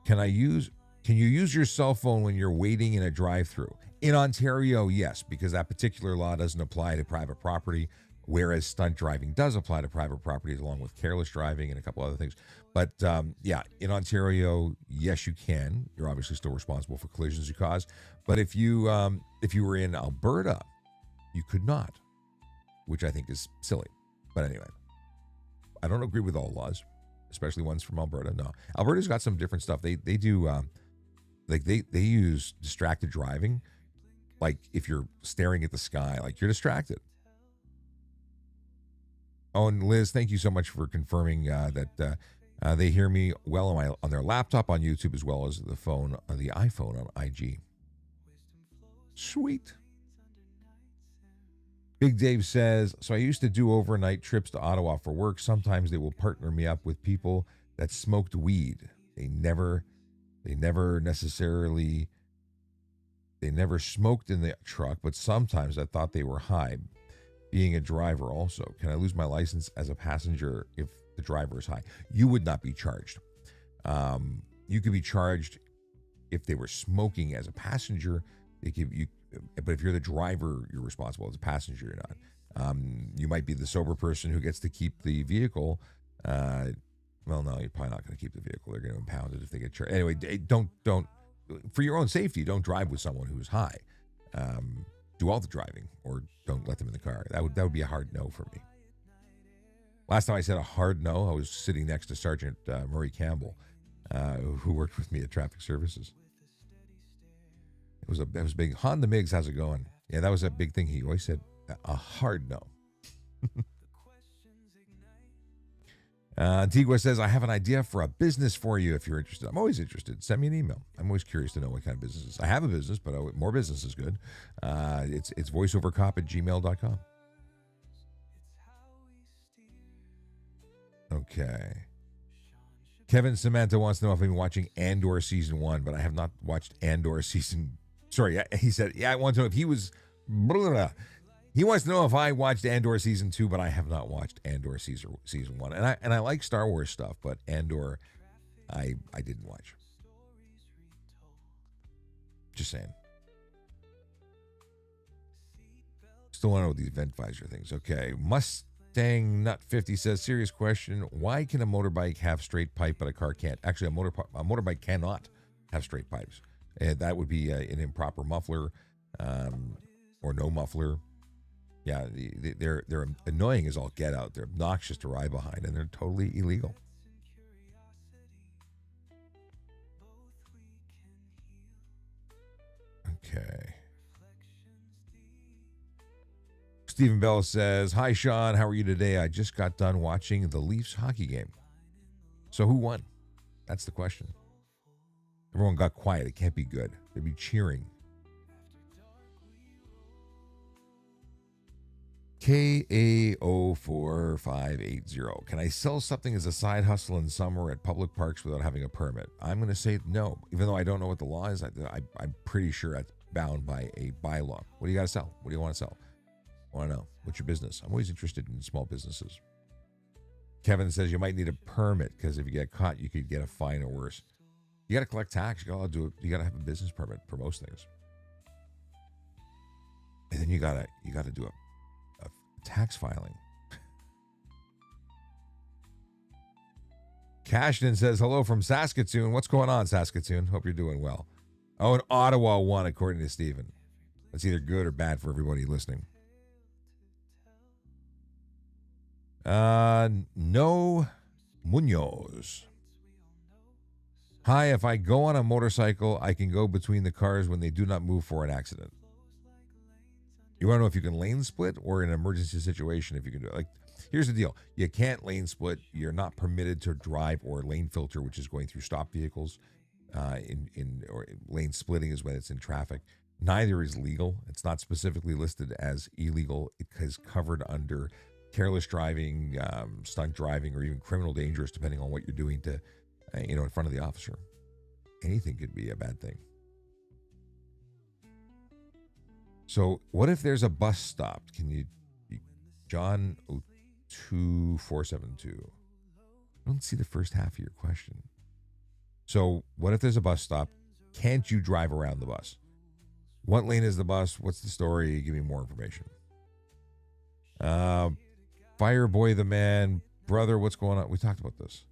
Can you use your cell phone when you're waiting in a drive-through? In Ontario, yes, because that particular law doesn't apply to private property, whereas stunt driving does apply to private property along with careless driving and a couple other things. But yeah, in Ontario, yes, you can. You're obviously still responsible for collisions you cause. But if you were in Alberta, you could not, which I think is silly. But anyway, I don't agree with all laws, especially ones from Alberta. No, Alberta's got some different stuff. They do like they use distracted driving. Like if you're staring at the sky, like you're distracted. Oh, and Liz, thank you so much for confirming that they hear me well on their laptop on YouTube as well as the iPhone on IG. Sweet. Big Dave says, so I used to do overnight trips to Ottawa for work. Sometimes they will partner me up with people that smoked weed. They never smoked in the truck, but sometimes I thought they were high. Being a driver also, can I lose my license as a passenger if the driver is high? You would not be charged. You could be charged if they were smoking as a passenger. They give you, but if you're the driver, you're responsible. As a passenger, you're not. You might be the sober person who gets to keep the vehicle. Well, no, you're probably not going to keep the vehicle. They're going to impound it if they get charged. Anyway, don't for your own safety, don't drive with someone who's high. Do all the driving, or don't let them in the car. That would be a hard no for me. Last time I said a hard no, I was sitting next to Sergeant Murray Campbell, who worked with me at Traffic Services. It was big. Honda Miggs, how's it going? Yeah, that was a big thing. He always said a hard no. Antigua says, I have an idea for a business for you if you're interested. I'm always interested. Send me an email. I'm always curious to know what kind of businesses. I have a business, but more business is good. It's voiceovercop@gmail.com. Okay. Kevin Samantha wants to know if I've been watching Andor Season 1, but I have not watched Andor Season... Sorry, he said, yeah, I want to know if he was... He wants to know if I watched Andor Season 2, but I have not watched Andor Season 1. And I like Star Wars stuff, but Andor, I didn't watch. Just saying. Still want to know these vent visor things. Okay. Mustang Nut 50 says, serious question. Why can a motorbike have straight pipe, but a car can't? Actually, a motorbike cannot have straight pipes. And that would be an improper muffler or no muffler. Yeah, they're annoying as all get out. They're obnoxious to ride behind, and they're totally illegal. Okay. Stephen Bell says, hi, Sean. How are you today? I just got done watching the Leafs hockey game. So who won? That's the question. Everyone got quiet. It can't be good. They'd be cheering. KA04580. Can I sell something as a side hustle in summer at public parks without having a permit? I'm going to say no. Even though I don't know what the law is, I'm pretty sure that's bound by a bylaw. What do you got to sell? What do you want to sell? I want to know. What's your business? I'm always interested in small businesses. Kevin says you might need a permit because if you get caught, you could get a fine or worse. You got to collect tax. You got to have a business permit for most things, and then you got to do a tax filing. Cashden says hello from Saskatoon. What's going on, Saskatoon? Hope you're doing well. Oh, and Ottawa won, according to Stephen. That's either good or bad for everybody listening. No Munoz. Hi, if I go on a motorcycle, I can go between the cars when they do not move for an accident. You want to know if you can lane split or in an emergency situation if you can do it. Like, here's the deal. You can't lane split. You're not permitted to drive or lane filter, which is going through stop vehicles. Or lane splitting is when it's in traffic. Neither is legal. It's not specifically listed as illegal. It is covered under careless driving, stunt driving, or even criminal dangerous, depending on what you're doing to, in front of the officer. Anything could be a bad thing. So what if there's a bus stop? Can you John 02472. I don't see the first half of your question. So what if there's a bus stop? Can't you drive around the bus? What lane is the bus? What's the story? Give me more information. Fireboy the man, brother, what's going on? We talked about this.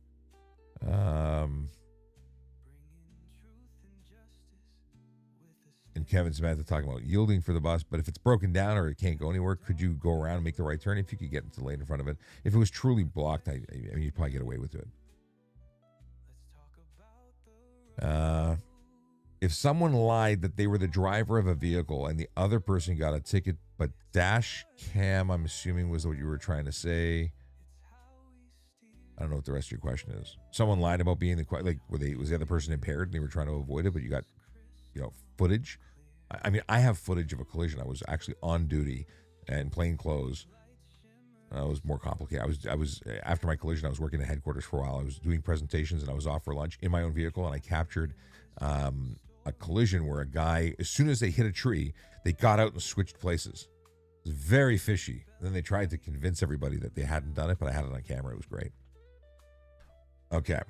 And Kevin Samantha talking about yielding for the bus, but if it's broken down or it can't go anywhere, could you go around and make the right turn if you could get into the lane in front of it? If it was truly blocked, I mean, you'd probably get away with it. If someone lied that they were the driver of a vehicle and the other person got a ticket, but dash cam, I'm assuming was what you were trying to say. I don't know what the rest of your question is. Someone lied about being was the other person impaired and they were trying to avoid it, but you got, footage. I mean, I have footage of a collision. I was actually on duty and plain clothes. It was more complicated. I was after my collision, I was working at headquarters for a while. I was doing presentations and I was off for lunch in my own vehicle, and I captured a collision where a guy, as soon as they hit a tree, they got out and switched places. It was very fishy. And then they tried to convince everybody that they hadn't done it, but I had it on camera. It was great. Okay.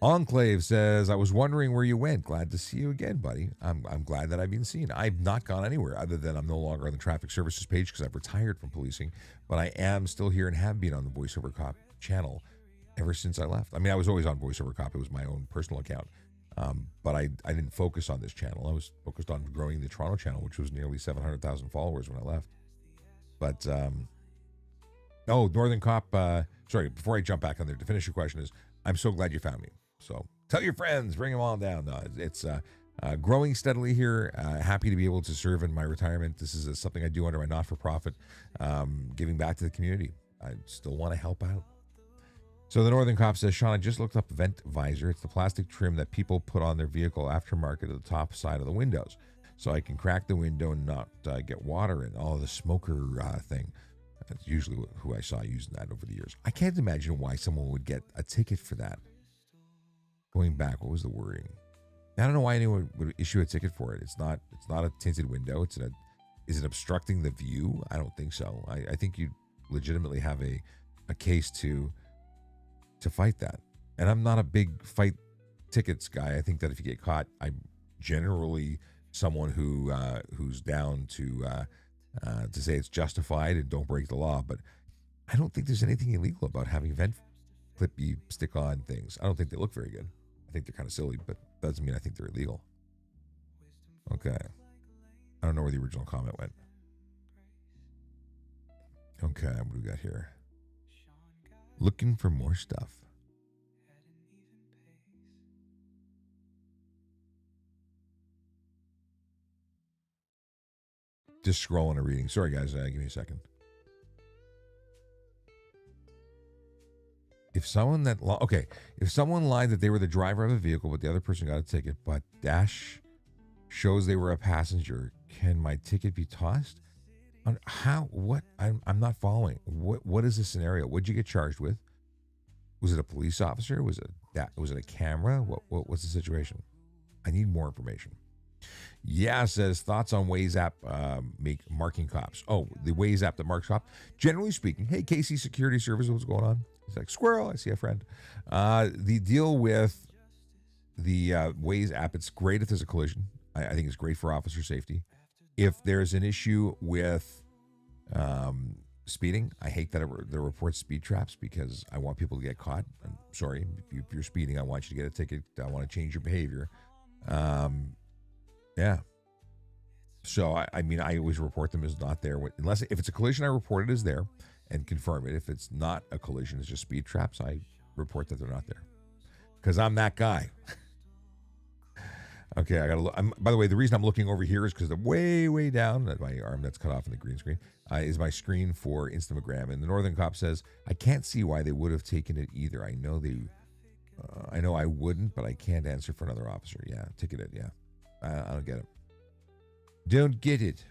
Enclave says, I was wondering where you went. Glad to see you again, buddy. I'm glad that I've been seen. I've not gone anywhere other than I'm no longer on the traffic services page because I've retired from policing, but I am still here and have been on the VoiceOver Cop channel ever since I left. I mean, I was always on VoiceOver Cop. It was my own personal account. But I didn't focus on this channel. I was focused on growing the Toronto channel, which was nearly 700,000 followers when I left. But, Northern Cop, sorry, before I jump back on there, to finish your question is, I'm so glad you found me. So tell your friends, bring them all down. No, it's growing steadily here. Happy to be able to serve in my retirement. This is something I do under my not-for-profit, giving back to the community. I still want to help out. So the Northern Cop says, Sean, I just looked up Vent Visor. It's the plastic trim that people put on their vehicle aftermarket at the top side of the windows. So I can crack the window and not get water in. All of the smoker thing. That's usually who I saw using that over the years. I can't imagine why someone would get a ticket for that. Going back, what was the wording? I don't know why anyone would issue a ticket for it. It's not a tinted window. Is it obstructing the view? I don't think so. I think you legitimately have a case to fight that. And I'm not a big fight tickets guy. I think that if you get caught, I'm generally someone who's down to say it's justified and don't break the law. But I don't think there's anything illegal about having vent clippy stick-on things. I don't think they look very good. I think they're kind of silly, but doesn't mean I think they're illegal. Okay. I don't know where the original comment went. Okay, what do we got here? Looking for more stuff. Just scrolling and reading. Sorry, guys. Give me a second. If someone lied that they were the driver of a vehicle, but the other person got a ticket, but dash shows they were a passenger, can my ticket be tossed? How? What? I'm not following. What is the scenario? What'd you get charged with? Was it a police officer? Was it a camera? What's the situation? I need more information. Yeah, says thoughts on Waze app make marking cops. Oh, the Waze app that marks cop. Generally speaking, hey Casey Security Service, what's going on? He's like squirrel. I see a friend. The deal with the Waze app, it's great if there's a collision. I think it's great for officer safety. If there's an issue with speeding, I hate that it reports speed traps because I want people to get caught. I'm sorry, if you're speeding, I want you to get a ticket. I want to change your behavior. Yeah. So I mean, I always report them as not there unless if it's a collision, I report it as there and confirm it. If it's not a collision, it's just speed traps, I report that they're not there because I'm that guy. Okay, I gotta look. By the way, the reason I'm looking over here is because the way down, my arm that's cut off in the green screen, is my screen for Instagram. And the Northern Cop says, I can't see why they would have taken it either. I know I wouldn't, but I can't answer for another officer. Yeah, ticketed. Yeah, I don't get it. Don't get it.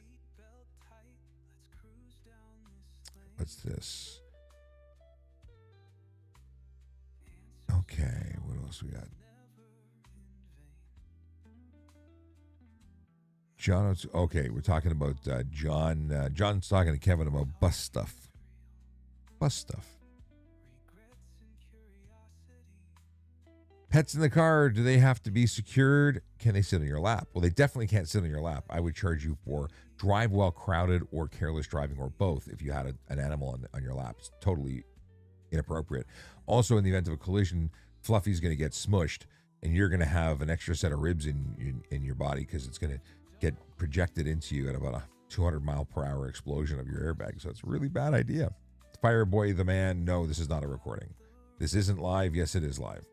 What's this? Okay, what else we got? John, okay, we're talking about John. John's talking to Kevin about bus stuff. Bus stuff. Pets in the car, do they have to be secured? Can they sit on your lap? Well, they definitely can't sit on your lap. I would charge you for drive while crowded or careless driving or both if you had an animal on your lap. It's totally inappropriate. Also, in the event of a collision, Fluffy's going to get smushed and you're going to have an extra set of ribs in your body because it's going to get projected into you at about a 200 mile per hour explosion of your airbag. So it's a really bad idea. Fireboy the man, no, this is not a recording. This isn't live. Yes, it is live.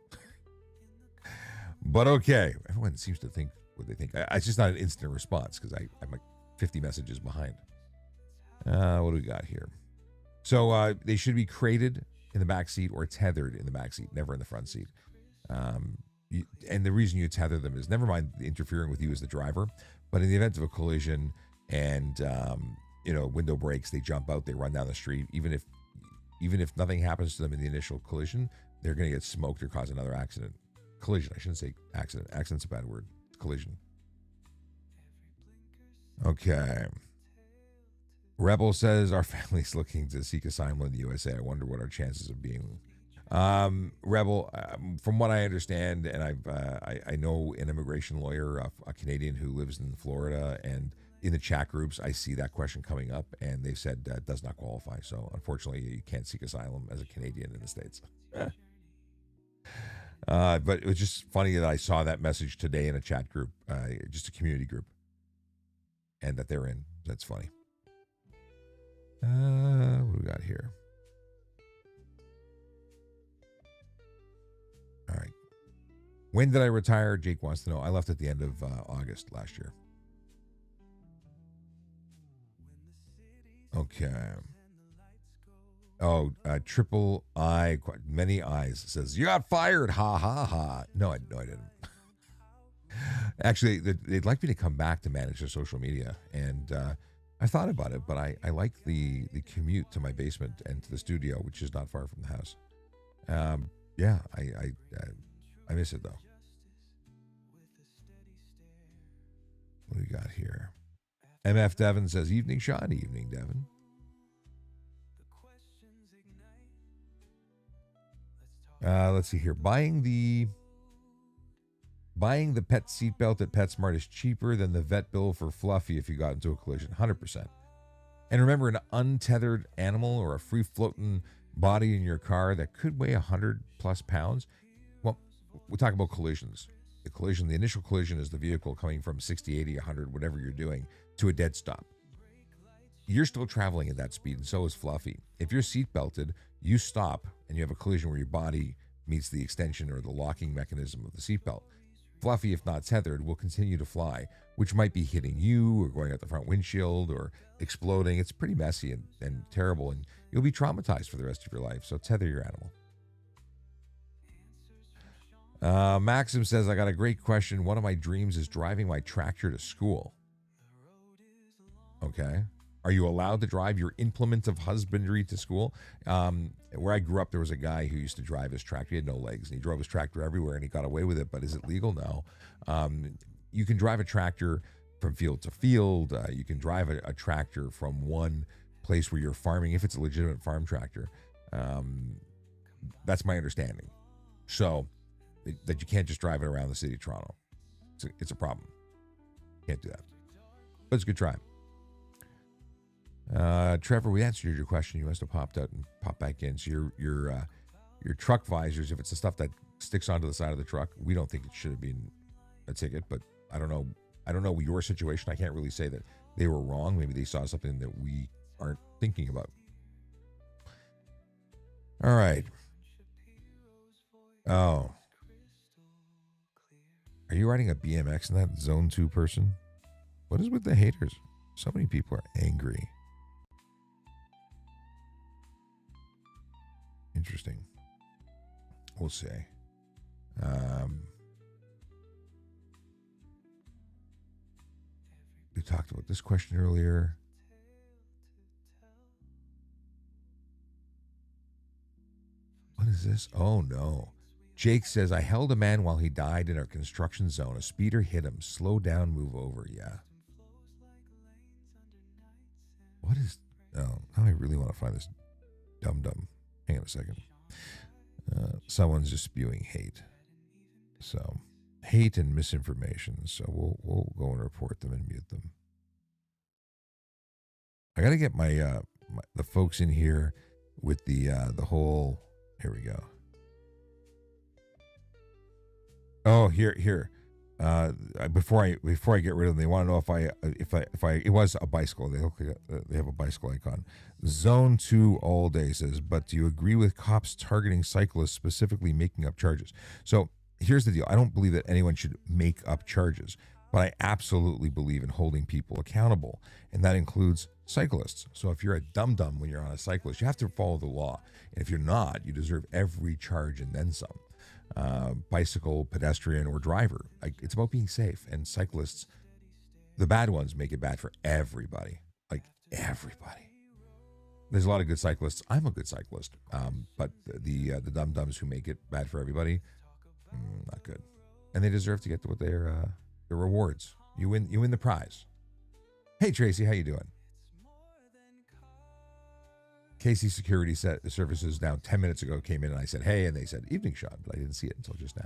But okay, everyone seems to think what they think. It's just not an instant response because I'm like 50 messages behind. What do we got here? So they should be crated in the back seat or tethered in the back seat, never in the front seat. And the reason you tether them is never mind interfering with you as the driver, but in the event of a collision and window breaks, they jump out, they run down the street. Even if nothing happens to them in the initial collision, they're going to get smoked or cause another accident. Collision. I shouldn't say accident. Accident's a bad word. It's collision. Okay. Rebel says our family's looking to seek asylum in the USA. I wonder what our chances of being. Rebel, from what I understand, and I know an immigration lawyer, a Canadian who lives in Florida, and in the chat groups, I see that question coming up, and they've said does not qualify. So unfortunately, you can't seek asylum as a Canadian in the States. But it was just funny that I saw that message today in a chat group, just a community group, and that they're in. That's funny. What do we got here? All right. When did I retire? Jake wants to know. I left at the end of August last year. Okay. Oh, triple I, many eyes says, you got fired. Ha, ha, ha. No, I didn't. Actually, they'd like me to come back to manage their social media. And I thought about it, but I like the commute to my basement and to the studio, which is not far from the house. Yeah, I miss it, though. What do we got here? MF Devon says, evening, Sean. Evening, Devon. Let's see here. Buying the pet seatbelt at PetSmart is cheaper than the vet bill for Fluffy if you got into a collision. 100%. And remember, an untethered animal or a free floating body in your car that could weigh 100 plus pounds. Well, we're talking about collisions. The initial collision is the vehicle coming from 60, 80, 100, whatever you're doing, to a dead stop. You're still traveling at that speed, and so is Fluffy. If you're seat belted, you stop, and you have a collision where your body meets the extension or the locking mechanism of the seatbelt. Fluffy, if not tethered, will continue to fly, which might be hitting you or going out the front windshield or exploding. It's pretty messy and terrible, and you'll be traumatized for the rest of your life, so tether your animal. Maxim says, I got a great question. One of my dreams is driving my tractor to school. Okay. Are you allowed to drive your implement of husbandry to school? Where I grew up, there was a guy who used to drive his tractor. He had no legs, and he drove his tractor everywhere, and he got away with it. But is it legal? No. you can drive a tractor from field to field. You can drive a tractor from one place where you're farming, if it's a legitimate farm tractor. That's my understanding. So that you can't just drive it around the city of Toronto. It's a problem. Can't do that. But it's a good try. Trevor, we answered your question. You must have popped out and popped back in. So your truck visors, if it's the stuff that sticks onto the side of the truck, we don't think it should have been a ticket. But I don't know your situation. I can't really say that they were wrong. Maybe they saw something that we aren't thinking about. All right. Oh. Are you riding a BMX in that Zone 2 person? What is with the haters? So many people are angry. Interesting. We'll see. We talked about this question earlier. What is this? Oh, no. Jake says, I held a man while he died in our construction zone. A speeder hit him. Slow down, move over. Yeah. What is... Oh, now I really want to find this dum-dum. Hang on a second. Someone's just spewing hate. So, hate and misinformation. So we'll go and report them and mute them. I got to get my the folks in here with the whole... Here we go. Oh, here. Before I get rid of them, they want to know if it was a bicycle. They look like they have a bicycle icon. Zone 2 all day says, but do you agree with cops targeting cyclists, specifically making up charges? So here's the deal. I don't believe that anyone should make up charges, but I absolutely believe in holding people accountable, and that includes cyclists. So if you're a dum-dum when you're on a cyclist, you have to follow the law. And if you're not, you deserve every charge and then some. Bicycle, pedestrian, or driver. It's about being safe. And cyclists, the bad ones, make it bad for everybody. Like everybody. There's a lot of good cyclists. I'm a good cyclist. But the dum-dums who make it bad for everybody, not good. And they deserve to get what their rewards. You win the prize. Hey Tracy, how you doing? Casey Security Services now 10 minutes ago came in and I said, hey, and they said, evening, Sean, but I didn't see it until just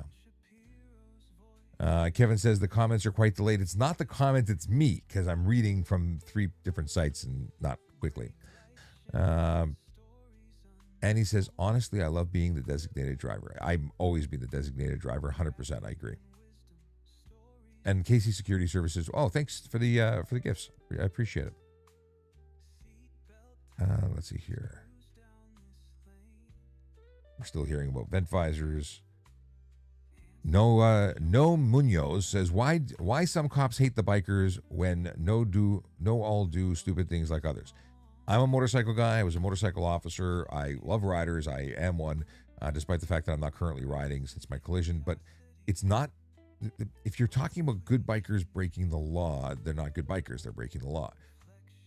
now. Kevin says the comments are quite delayed. It's not the comment, it's me, because I'm reading from 3 different sites and not quickly. And he says, honestly, I love being the designated driver. I'm always been the designated driver, 100%, I agree. And Casey Security Services, oh, thanks for the gifts. I appreciate it. Let's see here. We're still hearing about vent visors. No Munoz says, why some cops hate the bikers when no all do stupid things like others. I'm a motorcycle guy. I was a motorcycle officer. I love riders. I am one, despite the fact that I'm not currently riding since my collision. But it's not, if you're talking about good bikers breaking the law, they're not good bikers. They're breaking the law.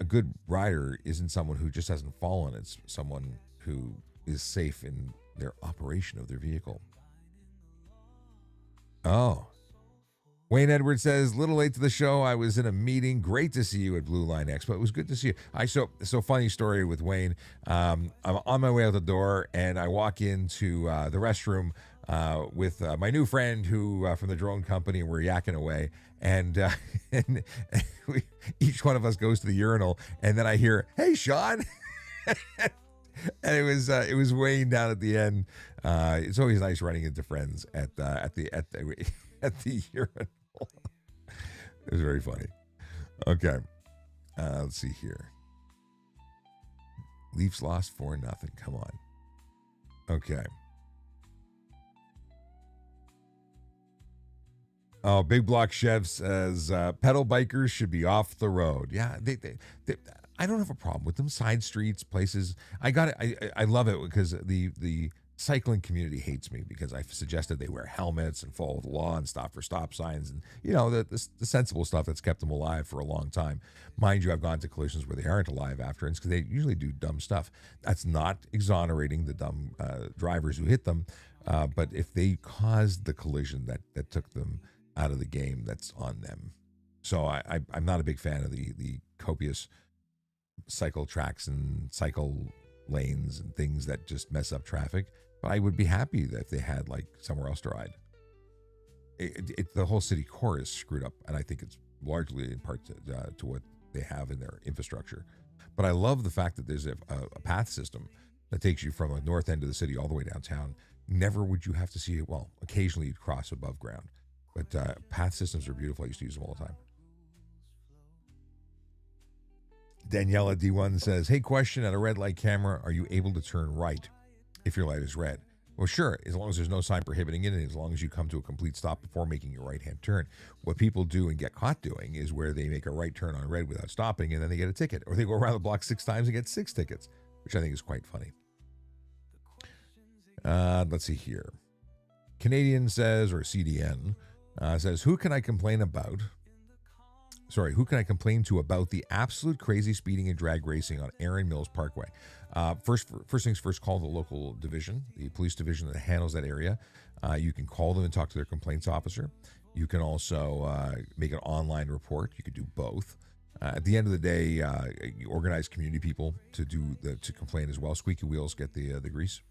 A good rider isn't someone who just hasn't fallen. It's someone who is safe in their operation of their vehicle. Oh. Wayne Edwards says, little late to the show. I was in a meeting. Great to see you at Blue Line Expo. It was good to see you. So funny story with Wayne. I'm on my way out the door and I walk into the restroom with my new friend who from the drone company. We're yakking away. And each one of us goes to the urinal, and then I hear, "Hey, Sean," and it was Wayne down at the end. It's always nice running into friends at the urinal. It was very funny. Okay, let's see here. Leafs lost 4-0. Come on. Okay. Oh, Big Block Chef says pedal bikers should be off the road. Yeah, they I don't have a problem with them. Side streets, places. I love it because the cycling community hates me because I've suggested they wear helmets and follow the law and stop for stop signs and the sensible stuff that's kept them alive for a long time. Mind you, I've gone to collisions where they aren't alive after, and it's because they usually do dumb stuff. That's not exonerating the dumb drivers who hit them, but if they caused the collision that took them out of the game that's on them. So I'm not a big fan of the copious cycle tracks and cycle lanes and things that just mess up traffic. But I would be happy that if they had like somewhere else to ride. The whole city core is screwed up, and I think it's largely in part to what they have in their infrastructure. But I love the fact that there's a path system that takes you from the north end of the city all the way downtown. Never would you have to see it. Well, occasionally you'd cross above ground, but path systems are beautiful. I used to use them all the time. Daniela D1 says, hey, question, at a red light camera, are you able to turn right if your light is red? Well, sure, as long as there's no sign prohibiting it, and as long as you come to a complete stop before making your right-hand turn. What people do and get caught doing is where they make a right turn on red without stopping, and then they get a ticket. Or they go around the block 6 times and get 6 tickets, which I think is quite funny. Let's see here. Canadian says, or CDN, says, who can I complain to about the absolute crazy speeding and drag racing on Erin Mills Parkway? First things first, call the local division, the police division that handles that area. You can call them and talk to their complaints officer. You can also make an online report. You could do both. At the end of the day, you organize community people to complain as well. Squeaky wheels get the grease.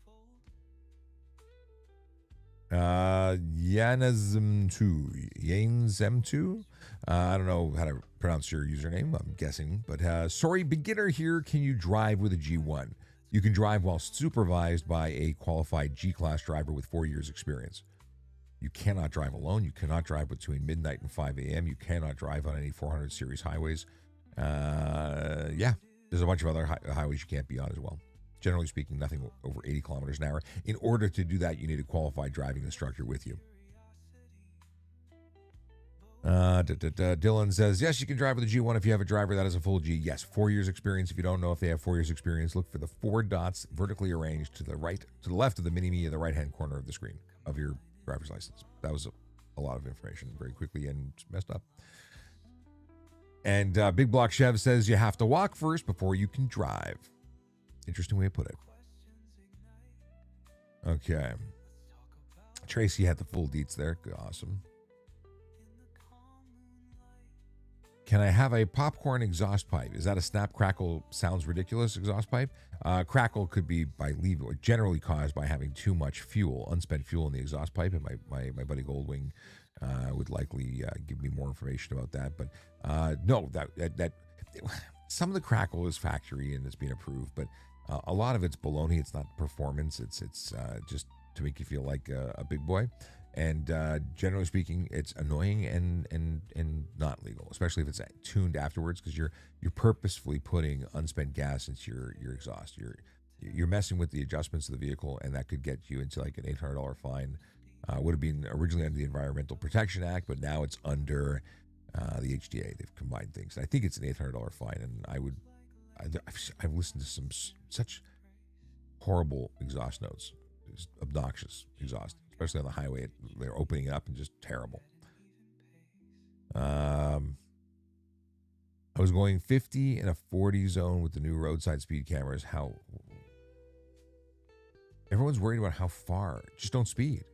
Yanazem2. I don't know how to pronounce your username, I'm guessing, but sorry, beginner here. Can you drive with a G1? You can drive while supervised by a qualified G-class driver with 4 years experience. You cannot drive alone. You cannot drive between midnight and 5 a.m. You cannot drive on any 400 series highways. There's a bunch of other highways you can't be on as well. Generally speaking, nothing over 80 kilometers an hour. In order to do that, you need a qualified driving instructor with you. Dylan says, yes, you can drive with a G1 if you have a driver that has a full G. Yes, 4 years experience. If you don't know if they have 4 years experience, look for the 4 dots vertically arranged to the left of the mini-me in the right-hand corner of the screen of your driver's license. That was a lot of information very quickly and messed up. And Big Block Chev says you have to walk first before you can drive. Interesting way to put it. Okay. Tracy had the full deets there. Awesome. Can I have a popcorn exhaust pipe? Is that a snap, crackle, sounds ridiculous exhaust pipe? Crackle could be generally caused by having too much fuel, unspent fuel in the exhaust pipe. And my buddy Goldwing would likely give me more information about that. But no, that some of the crackle is factory and it's been approved, but a lot of it's baloney. It's not performance. It's just to make you feel like a big boy. And generally speaking, it's annoying and not legal, especially if it's tuned afterwards, because you're purposefully putting unspent gas into your exhaust. You're messing with the adjustments of the vehicle, and that could get you into like an $800 fine. Would have been originally under the Environmental Protection Act, but now it's under the HDA. They've combined things. And I think it's an $800 fine, and I've listened to some such horrible exhaust notes. It's obnoxious exhaust, especially on the highway. They're opening up and just terrible. I was going 50 in a 40 zone with the new roadside speed cameras. How everyone's worried about how far. Just don't speed.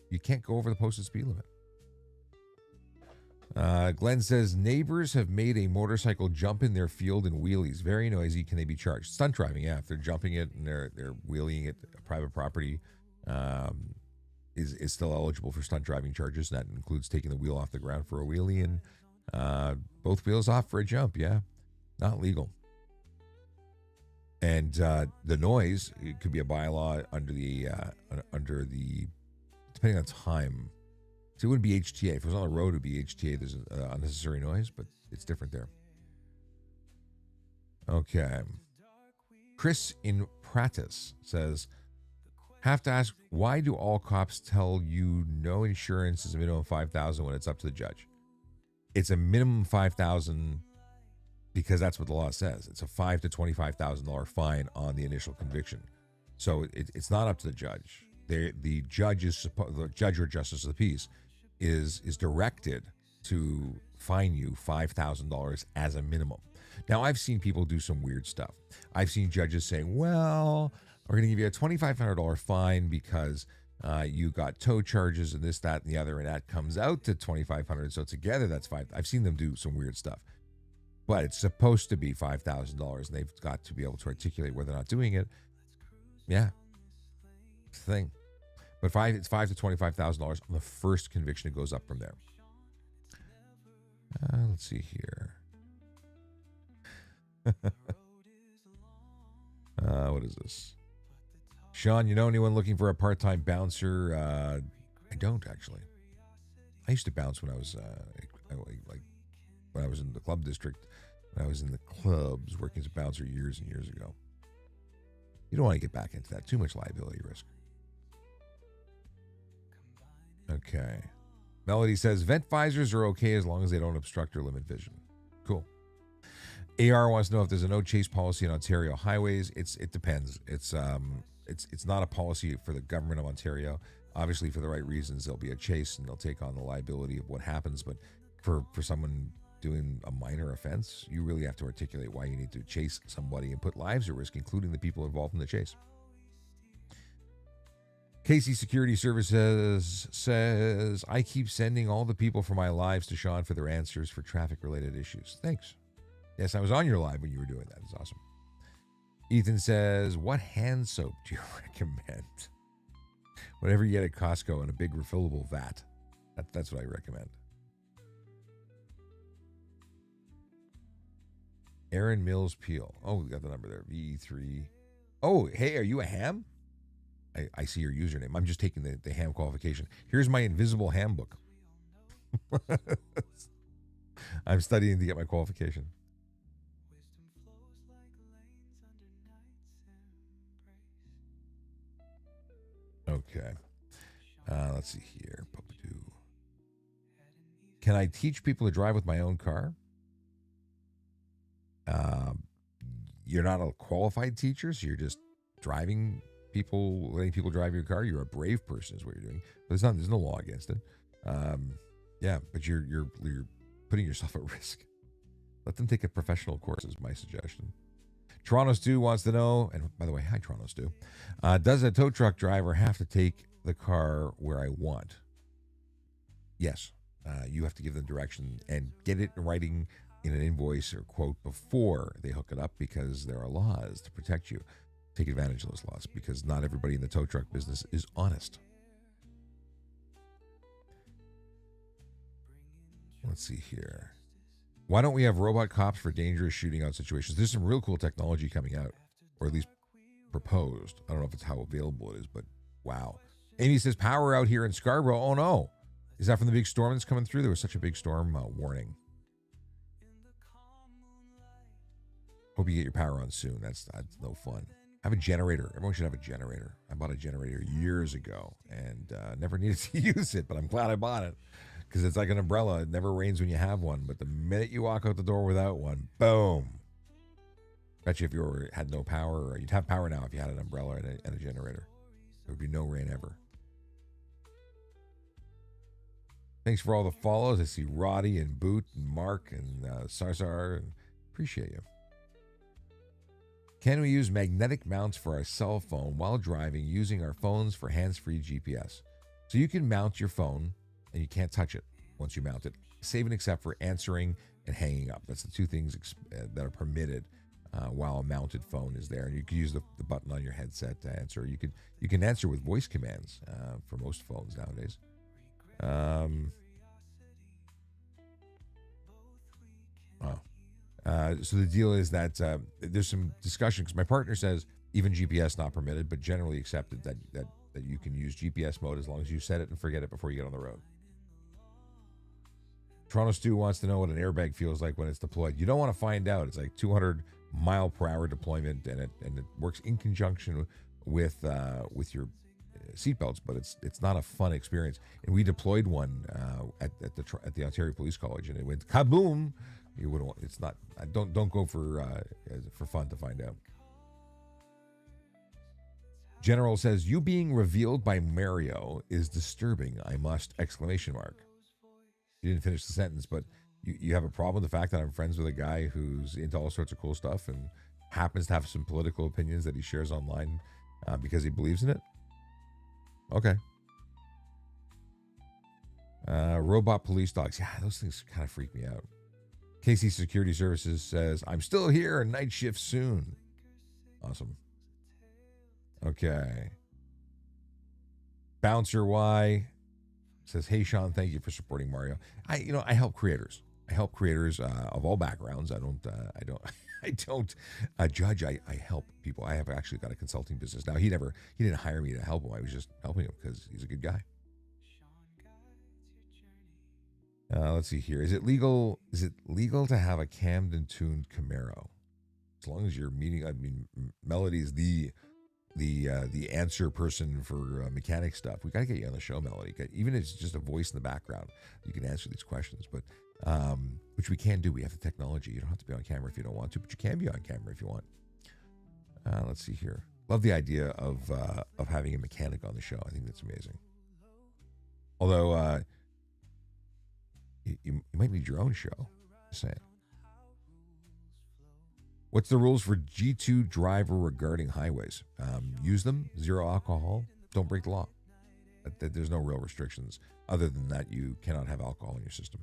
You can't go over the posted speed limit. Glenn says, neighbors have made a motorcycle jump in their field in wheelies. Very noisy. Can they be charged? Stunt driving, yeah. If they're jumping it and they're wheeling it, private property is still eligible for stunt driving charges. And that includes taking the wheel off the ground for a wheelie and both wheels off for a jump, yeah. Not legal. And the noise, it could be a bylaw under the depending on time. So it wouldn't be HTA. If it was on the road, it would be HTA. There's unnecessary noise, but it's different there. Okay. Chris in Pratis says, have to ask, why do all cops tell you no insurance is a minimum of $5,000 when it's up to the judge? It's a minimum $5,000 because that's what the law says. It's a $5,000 to $25,000 fine on the initial conviction. So it's not up to the judge. The judge or justice of the peace is directed to fine you $5,000 as a minimum. Now, I've seen people do some weird stuff. I've seen judges saying, well, we're going to give you a $2,500 fine because You got tow charges and this, that, and the other, and that comes out to $2,500. So together, that's $5,000. I've seen them do some weird stuff, but it's supposed to be $5,000, and they've got to be able to articulate whether they're not doing it. Yeah, it's the thing. But it's $5,000 to $25,000 on the first conviction. It goes up from there. Let's see here. What is this? Sean, you know anyone looking for a part-time bouncer? I don't actually. I used to bounce when I was when I was in the club district. When I was in the clubs working as a bouncer years and years ago. You don't want to get back into that. Too much liability risk. Okay. Melody says vent visors are okay as long as they don't obstruct or limit vision. Cool. AR wants to know if there's a no chase policy on Ontario highways. It depends. It's not a policy for the government of Ontario. Obviously, for the right reasons, there'll be a chase and they'll take on the liability of what happens. But for someone doing a minor offense, you really have to articulate why you need to chase somebody and put lives at risk, including the people involved in the chase. Casey Security Services says, I keep sending all the people from my lives to Sean for their answers for traffic-related issues. Thanks. Yes, I was on your live when you were doing that. It's awesome. Ethan says, what hand soap do you recommend? Whatever you get at Costco in a big refillable vat. That's what I recommend. Aaron Mills Peel. Oh, we got the number there. VE3. Oh, hey, are you a ham? I see your username. I'm just taking the ham qualification. Here's my invisible ham book. I'm studying to get my qualification. Okay. Let's see here. Can I teach people to drive with my own car? You're not a qualified teacher, so you're just driving people, letting people drive your car. You're a brave person is what you're doing. But there's no law against it. Yeah, but you're putting yourself at risk. Let them take a professional course is my suggestion. Toronto Stu wants to know, and by the way, hi Toronto Stu. Does a tow truck driver have to take the car where I want? Yes. You have to give them direction and get it in writing in an invoice or quote before they hook it up, because there are laws to protect you. Take advantage of those laws, because not everybody in the tow truck business is honest. Let's see here. Why don't we have robot cops for dangerous shooting out situations? There's some real cool technology coming out, or at least proposed. I don't know if it's how available it is, but wow. Amy says power out here in Scarborough. Oh no. Is that from the big storm that's coming through? There was such a big storm warning. Hope you get your power on soon. That's no fun. Have a generator. Everyone should have a generator. I bought a generator years ago and never needed to use it, but I'm glad I bought it because it's like an umbrella. It never rains when you have one, but the minute you walk out the door without one, boom. Bet you if you had no power, or you'd have power now if you had an umbrella and a generator. There would be no rain ever. Thanks for all the follows. I see Roddy and Boot and Mark and Sarsar. Appreciate you. Can we use magnetic mounts for our cell phone while driving using our phones for hands-free GPS? So you can mount your phone and you can't touch it once you mount it, save and except for answering and hanging up. That's the two things that are permitted while a mounted phone is there. And you can use the button on your headset to answer. You can answer with voice commands for most phones nowadays. So the deal is that there's some discussion because my partner says even GPS not permitted, but generally accepted that you can use GPS mode as long as you set it and forget it before you get on the road. Toronto Stu wants to know what an airbag feels like when it's deployed. You don't want to find out. It's like 200 mile per hour deployment, and it works in conjunction with your seatbelts, but it's not a fun experience. And we deployed one at the Ontario Police College, and it went kaboom. You wouldn't want, it's not. Don't go for fun to find out. General says you being revealed by Mario is disturbing. I must ! You didn't finish the sentence, but you have a problem with the fact that I'm friends with a guy who's into all sorts of cool stuff and happens to have some political opinions that he shares online because he believes in it. Okay, Robot police dogs. Yeah, those things kind of freak me out. KC Security Services says, I'm still here. Night shift soon. Awesome. Okay. Bouncer Y says, hey, Sean, thank you for supporting Mario. I help creators. I help creators of all backgrounds. I don't judge. I help people. I have actually got a consulting business. Now, he didn't hire me to help him. I was just helping him because he's a good guy. Let's see here. Is it legal to have a Camden tuned Camaro? As long as you're meeting, Melody is the answer person for mechanic stuff. We got to get you on the show, Melody. Even if it's just a voice in the background, you can answer these questions. But which we can do. We have the technology. You don't have to be on camera if you don't want to, but you can be on camera if you want. Let's see here. Love the idea of having a mechanic on the show. I think that's amazing. Although you might need your own show. Just saying. What's the rules for G2 driver regarding highways? Use them, zero alcohol, don't break the law. There's no real restrictions. Other than that, you cannot have alcohol in your system.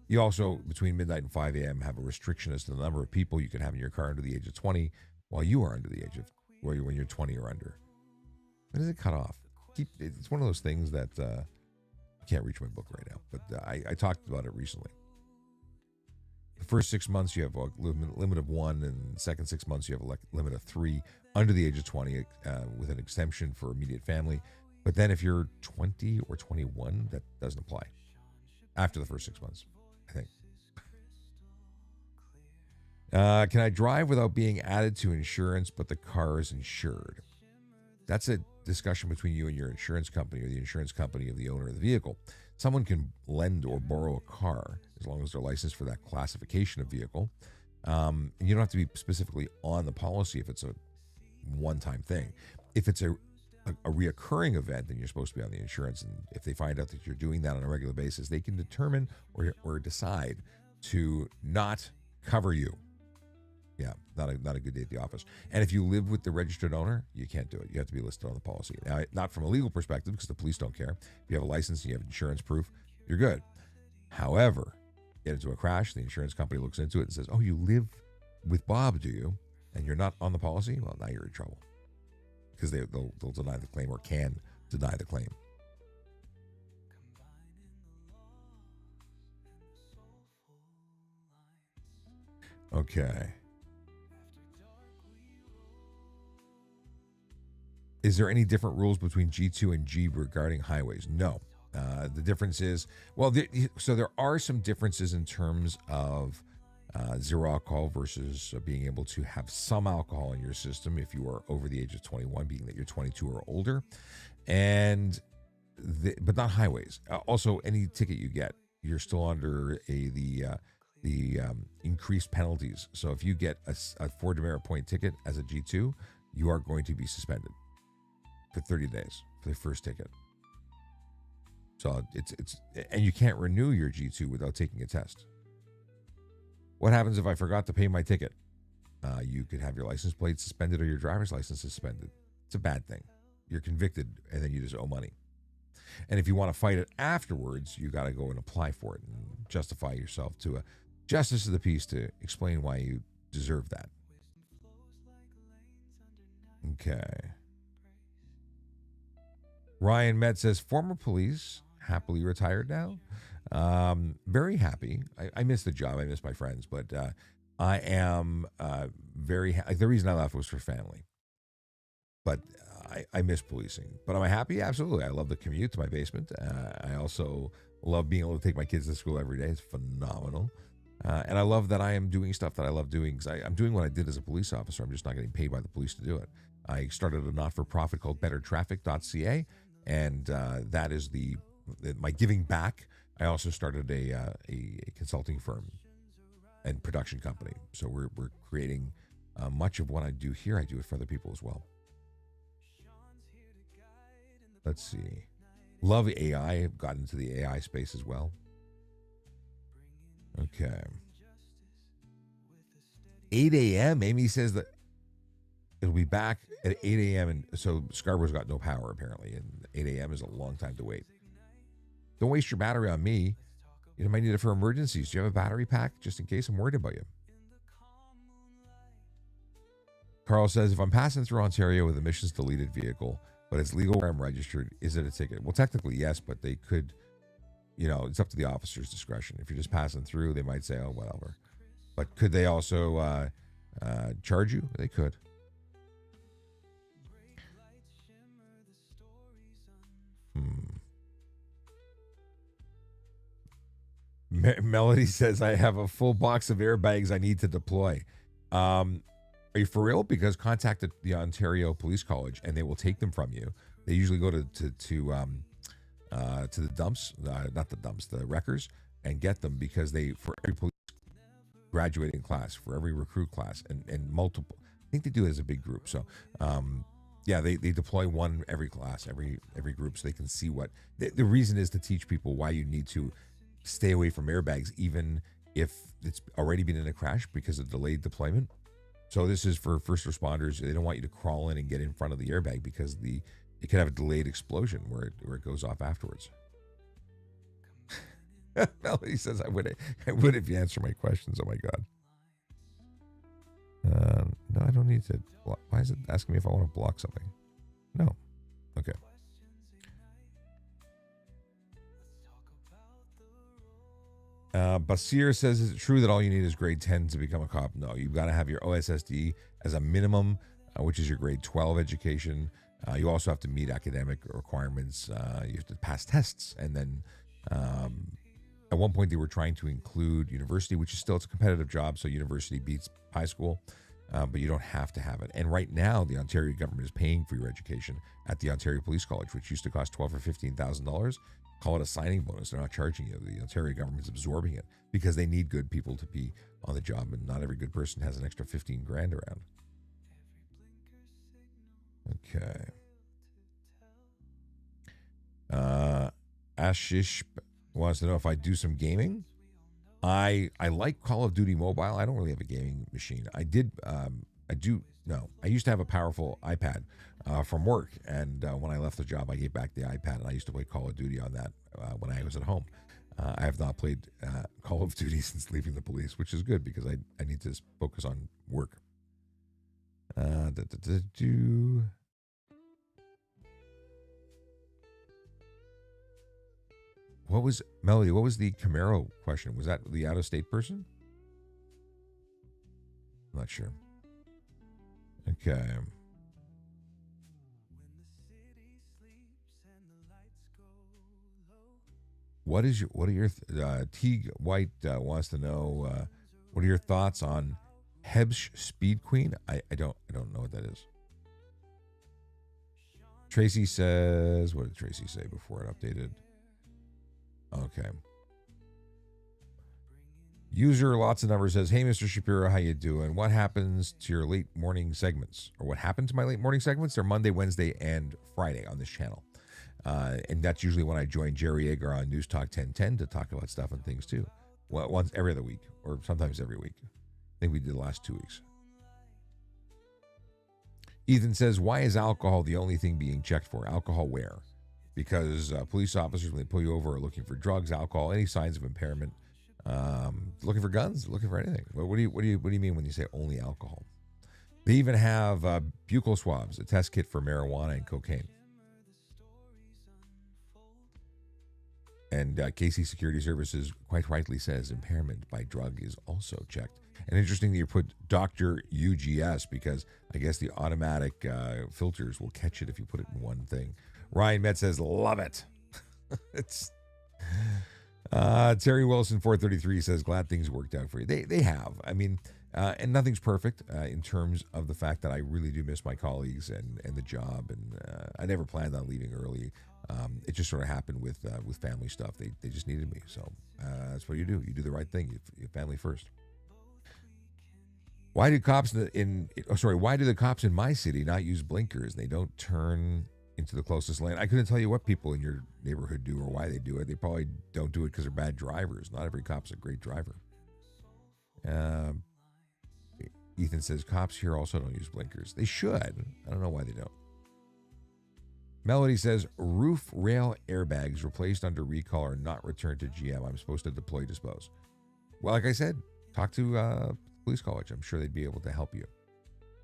You also, between midnight and 5 a.m., have a restriction as to the number of people you can have in your car under the age of 20, while you are under the age of, when you're 20 or under. When does it cut off? It's one of those things that I can't reach my book right now, but I talked about it recently. The first 6 months, you have a limit of 1, and the second 6 months, you have a limit of 3 under the age of 20 with an exemption for immediate family. But then if you're 20 or 21, that doesn't apply after the first 6 months, I think. Can I drive without being added to insurance, but the car is insured? That's a discussion between you and your insurance company or the insurance company of the owner of the vehicle. Someone can lend or borrow a car as long as they're licensed for that classification of vehicle. And you don't have to be specifically on the policy if it's a one-time thing. If it's a reoccurring event, then you're supposed to be on the insurance. And if they find out that you're doing that on a regular basis, they can determine or decide to not cover you. Yeah, not a good day at the office. And if you live with the registered owner, you can't do it. You have to be listed on the policy. Now, not from a legal perspective, because the police don't care. If you have a license and you have insurance proof, you're good. However, get into a crash, the insurance company looks into it and says, oh, you live with Bob, do you? And you're not on the policy? Well, now you're in trouble. Because they'll deny the claim or can deny the claim. Okay. Is there any different rules between G2 and G regarding highways? No. The difference is, so there are some differences in terms of zero alcohol versus being able to have some alcohol in your system if you are over the age of 21, being that you're 22 or older, but not highways. Also, any ticket you get, you're still under the increased penalties. So if you get a 4 demerit point ticket as a G2, you are going to be suspended for 30 days for the first ticket. So and you can't renew your G2 without taking a test. What happens if I forgot to pay my ticket? You could have your license plate suspended or your driver's license suspended. It's a bad thing. You're convicted and then you just owe money. And if you want to fight it afterwards, you got to go and apply for it and justify yourself to a justice of the peace to explain why you deserve that. Okay. Ryan Met says, former police, happily retired now. Very happy. I miss the job. I miss my friends, but I am very happy. The reason I left was for family. But I miss policing. But am I happy? Absolutely. I love the commute to my basement. I also love being able to take my kids to school every day. It's phenomenal. And I love that I am doing stuff that I love doing. Because I'm doing what I did as a police officer. I'm just not getting paid by the police to do it. I started a not-for-profit called bettertraffic.ca. And that is my giving back. I also started a consulting firm and production company. So we're creating much of what I do here. I do it for other people as well. Let's see. Love AI. I've gotten into the AI space as well. Okay. 8 a.m. Amy says that it'll be back at 8 a.m. And so Scarborough's got no power apparently. And 8 a.m. is a long time to wait. Don't waste your battery on me. You might need it for emergencies. Do you have a battery pack just in case? I'm worried about you. Carl says, if I'm passing through Ontario with emissions deleted vehicle, but it's legal where I'm registered, is it a ticket? Well, technically, yes, but they could, it's up to the officer's discretion. If you're just passing through, they might say, oh, whatever. But could they also charge you? They could. Melody says, I have a full box of airbags I need to deploy. Are you for real? Because contact the Ontario Police College and they will take them from you. They usually go to the dumps, not the dumps, the wreckers, and get them because for every police graduating class, for every recruit class, and multiple, I think they do it as a big group. So, they deploy one every class, every group, so they can see what the reason is to teach people why you need to stay away from airbags, even if it's already been in a crash because of delayed deployment. So this is for first responders. They don't want you to crawl in and get in front of the airbag because it could have a delayed explosion where it goes off afterwards. Melody says, I would if you answer my questions. Oh my God. No, I don't need to. Why is it asking me if I want to block something? No. Okay. Basir says, is it true that all you need is grade 10 to become a cop? No, you've got to have your OSSD as a minimum, which is your grade 12 education. You also have to meet academic requirements. You have to pass tests. And then at one point they were trying to include university, which is still, it's a competitive job. So university beats high school, but you don't have to have it. And right now the Ontario government is paying for your education at the Ontario Police College, which used to cost $12,000 or $15,000. Call it a signing bonus. They're not charging you. The Ontario government's absorbing it because they need good people to be on the job, and not every good person has an extra 15 grand around. Okay. Ashish wants to know if I do some gaming. I like Call of Duty Mobile. I don't really have a gaming machine. I used to have a powerful iPad from work, and when I left the job, I gave back the iPad, and I used to play Call of Duty on that when I was at home. I have not played Call of Duty since leaving the police, which is good because I need to focus on work. What was Melody? What was the Camaro question? Was that the out-of-state person? I'm not sure. Okay. What are your Teague White wants to know what are your thoughts on Hebsch Speed Queen? I don't know what that is. Tracy says, what did Tracy say before it updated? Okay. User lots of numbers says, hey, Mr. Shapiro, how you doing? What happens to your late morning segments? Or what happened to my late morning segments? They're Monday, Wednesday, and Friday on this channel. And that's usually when I join Jerry Agar on News Talk 1010 to talk about stuff and things too. Well, once every other week, or sometimes every week. I think we did the last 2 weeks. Ethan says, why is alcohol the only thing being checked for? Alcohol where? Because police officers, when they pull you over, are looking for drugs, alcohol, any signs of impairment, looking for guns, looking for anything. What do you mean when you say only alcohol? They even have buccal swabs, a test kit for marijuana and cocaine. And KC Security Services quite rightly says impairment by drug is also checked. And interesting that you put Dr. UGS because I guess the automatic filters will catch it if you put it in one thing. Ryan Metz says, love it. It's Terry Wilson 433 says, glad things worked out for you. They have. I mean, and nothing's perfect in terms of the fact that I really do miss my colleagues and the job. And I never planned on leaving early. It just sort of happened with family stuff. They just needed me. So that's what you do. You do the right thing. You family first. Why do why do the cops in my city not use blinkers? They don't turn into the closest lane. I couldn't tell you what people in your neighborhood do or why they do it. They probably don't do it because they're bad drivers. Not every cop's a great driver. Ethan says cops here also don't use blinkers. They should. I don't know why they don't. Melody says roof rail airbags replaced under recall are not returned to GM. I'm supposed to deploy dispose. Well, like I said, talk to police college. I'm sure they'd be able to help you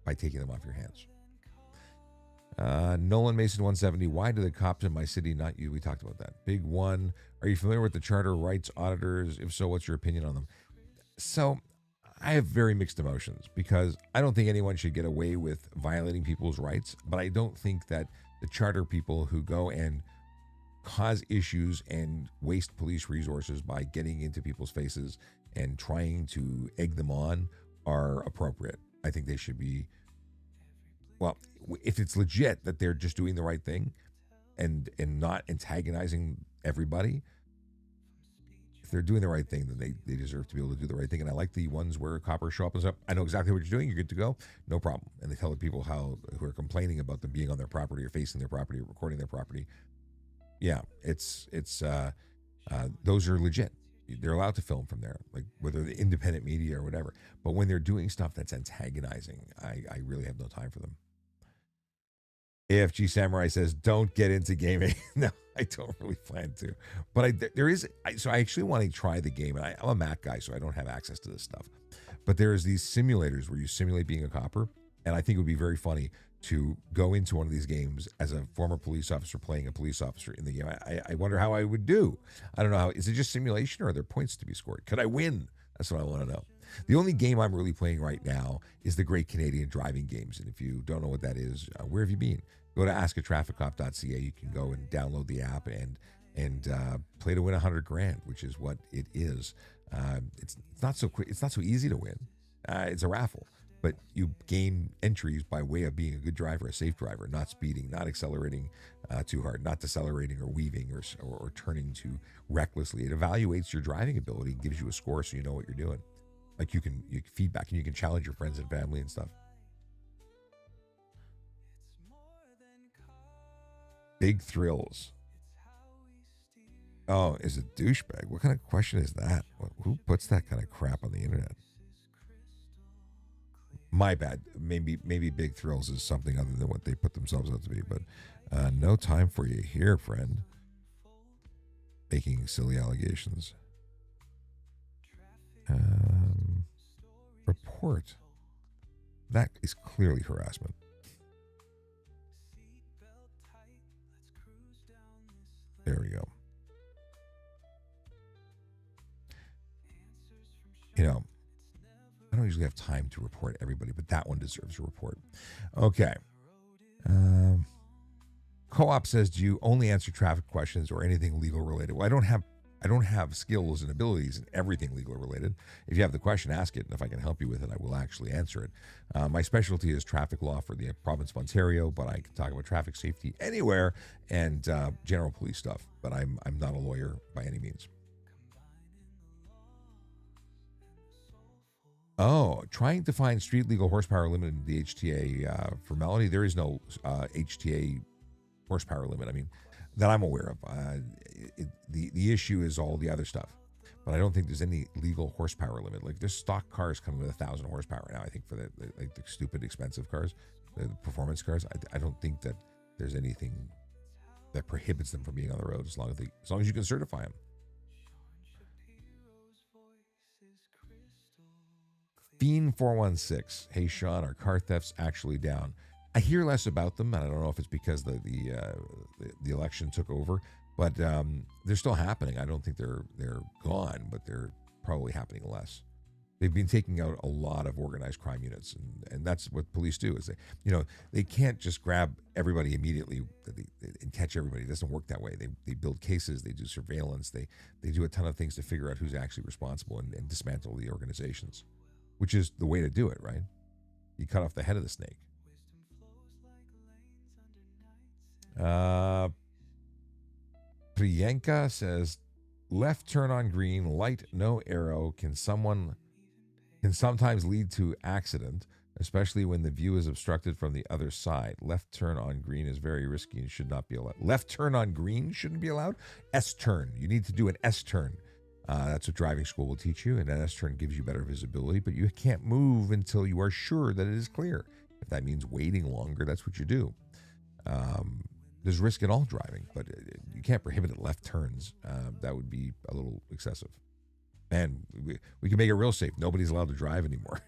by taking them off your hands. Nolan Mason 170. Why do the cops in my city not you? We talked about that. Big one. Are you familiar with the charter rights auditors? If so, what's your opinion on them? So I have very mixed emotions because I don't think anyone should get away with violating people's rights, but I don't think that the charter people who go and cause issues and waste police resources by getting into people's faces and trying to egg them on are appropriate. I think they should be, well, if it's legit that they're just doing the right thing and not antagonizing everybody, if they're doing the right thing, then they deserve to be able to do the right thing. And I like the ones where coppers show up and say, I know exactly what you're doing. You're good to go. No problem. And they tell the people who are complaining about them being on their property or facing their property or recording their property. Yeah, it's those are legit. They're allowed to film from there, like whether the independent media or whatever. But when they're doing stuff that's antagonizing, I really have no time for them. AFG Samurai says, don't get into gaming. No, I don't really plan to. But I actually want to try the game. And I'm a Mac guy, so I don't have access to this stuff. But there's these simulators where you simulate being a copper. And I think it would be very funny to go into one of these games as a former police officer playing a police officer in the game. I wonder how I would do. I don't know how. Is it just simulation or are there points to be scored? Could I win? That's what I want to know. The only game I'm really playing right now is the Great Canadian Driving Games. And if you don't know what that is, where have you been? Go to askatrafficcop.ca. You can go and download the app and play to win $100,000, which is what it is. It's not so quick. It's not so easy to win. It's a raffle, but you gain entries by way of being a good driver, a safe driver, not speeding, not accelerating too hard, not decelerating or weaving or turning too recklessly. It evaluates your driving ability and gives you a score so you know what you're doing. Like you can feedback and you can challenge your friends and family and stuff. Big thrills. Oh, is it douchebag? What kind of question is that? Who puts that kind of crap on the internet? My bad. Maybe big thrills is something other than what they put themselves out to be. But no time for you here, friend. Making silly allegations. Report. That is clearly harassment. There we go. You know, I don't usually have time to report everybody, but that one deserves a report. Okay. Co-op says, do you only answer traffic questions or anything legal related? Well, I don't have skills and abilities in everything legal related. If you have the question, ask it, and if I can help you with it, I will actually answer it. My specialty is traffic law for the province of Ontario, but I can talk about traffic safety anywhere and general police stuff. But I'm not a lawyer by any means. Oh, trying to find street legal horsepower limit in the HTA for Melody. There is no HTA horsepower limit. I mean, that I'm aware of. The issue is all the other stuff, but I don't think there's any legal horsepower limit. Like there's stock cars coming with 1,000 horsepower now. I think for the stupid expensive cars, the performance cars. I don't think that there's anything that prohibits them from being on the road as long as you can certify them. Fiend416. Hey Sean, are car thefts actually down? I hear less about them, and I don't know if it's because the election took over, but they're still happening. I don't think they're gone, but they're probably happening less. They've been taking out a lot of organized crime units, and that's what police do. Is they can't just grab everybody immediately and catch everybody. It doesn't work that way. They build cases, they do surveillance, they do a ton of things to figure out who's actually responsible and dismantle the organizations, which is the way to do it, right? You cut off the head of the snake. Priyanka says, left turn on green, light, no arrow, can sometimes lead to accident, especially when the view is obstructed from the other side. Left turn on green is very risky and should not be allowed. Left turn on green shouldn't be allowed? S-turn. You need to do an S-turn. That's what driving school will teach you, and an S-turn gives you better visibility, but you can't move until you are sure that it is clear. If that means waiting longer, that's what you do. there's risk in all driving, but you can't prohibit left turns. That would be a little excessive. And we can make it real safe. Nobody's allowed to drive anymore.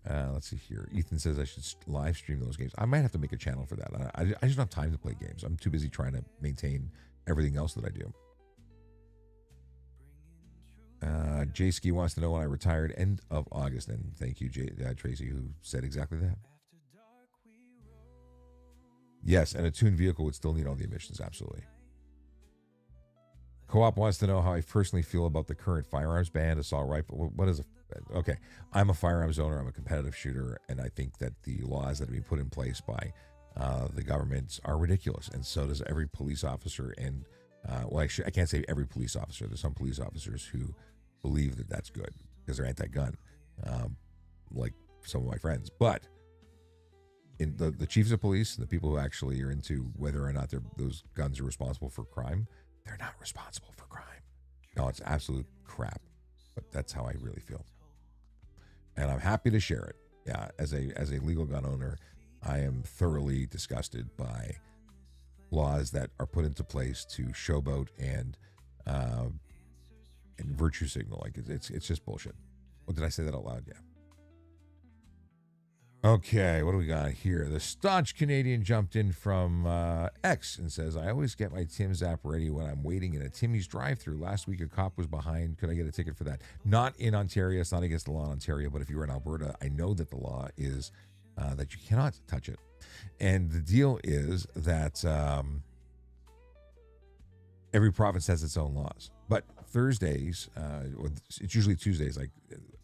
Let's see here. Ethan says I should live stream those games. I might have to make a channel for that. I just don't have time to play games. I'm too busy trying to maintain everything else that I do. Jay Ski wants to know when I retired. End of August. And thank you, Tracy, who said exactly that. Yes, and a tuned vehicle would still need all the emissions. Absolutely. Co-op wants to know how I personally feel about the current firearms ban, assault rifle. What is okay? I'm a firearms owner. I'm a competitive shooter, and I think that the laws that have been put in place by the governments are ridiculous, and so does every police officer. And I can't say every police officer. There's some police officers who believe that that's good because they're anti-gun, like some of my friends. But in the chiefs of police, the people who actually are into whether or not those guns are responsible for crime, they're not responsible for crime. No, it's absolute crap. But that's how I really feel, and I'm happy to share it. Yeah, as a legal gun owner, I am thoroughly disgusted by laws that are put into place to showboat and virtue signal. Like it's just bullshit. Well, did I say that out loud? Yeah. Okay, what do we got here? The staunch Canadian jumped in from X and says, I always get my Tim's app ready when I'm waiting in a Timmy's drive-thru. Last week, a cop was behind. Could I get a ticket for that? Not in Ontario. It's not against the law in Ontario, but if you were in Alberta, I know that the law is that you cannot touch it. And the deal is that every province has its own laws. But Thursdays, it's usually Tuesdays, like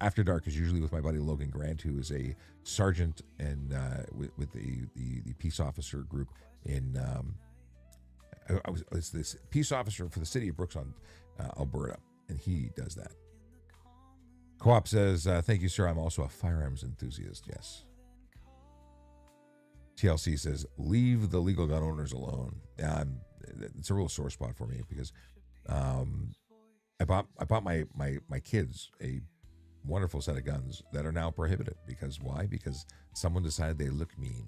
After Dark is usually with my buddy Logan Grant, who is a sergeant and with the peace officer group in I was this peace officer for the city of Brooks on Alberta, and he does that. Co-op says, thank you, sir. I'm also a firearms enthusiast. Yes. TLC says, leave the legal gun owners alone. It's a real sore spot for me because I bought my kids a wonderful set of guns that are now prohibited. Because why? Because someone decided they look mean.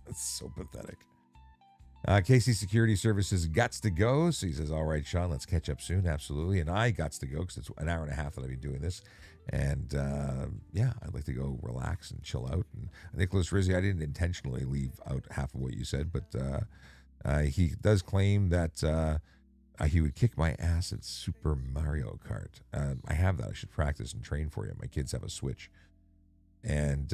It's so pathetic. KC Security Services gots to go. So he says, all right, Sean, let's catch up soon. Absolutely. And I gots to go because it's an hour and a half that I've been doing this. And yeah, I'd like to go relax and chill out. And Nicholas Rizzi, I didn't intentionally leave out half of what you said, but he does claim that he would kick my ass at Super Mario Kart. I have that. I should practice and train for you. My kids have a Switch. And,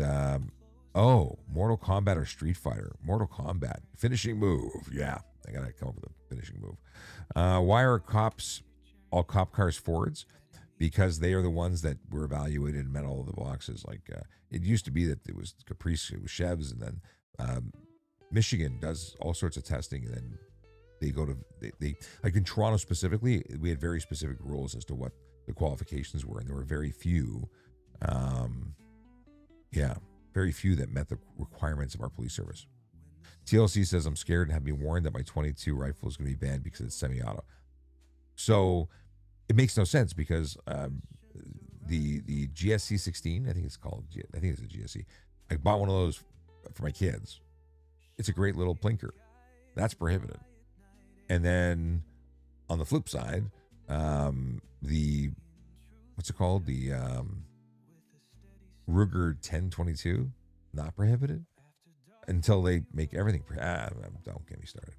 Mortal Kombat or Street Fighter? Mortal Kombat. Finishing move. Yeah, I got to come up with a finishing move. Why are all cop cars Fords? Because they are the ones that were evaluated and met all of the boxes. Like, it used to be that it was Caprice, it was Chevs, and then Michigan does all sorts of testing, and then they go to they like in Toronto specifically, we had very specific rules as to what the qualifications were, and there were very few very few that met the requirements of our police service. TLC says, I'm scared and have been warned that my 22 rifle is going to be banned because it's semi-auto. So it makes no sense because the GSC 16, I think it's a GSC. I bought one of those for my kids. It's a great little plinker. That's prohibited. And then on the flip side, what's it called? The Ruger 1022, not prohibited until they make everything. Don't get me started.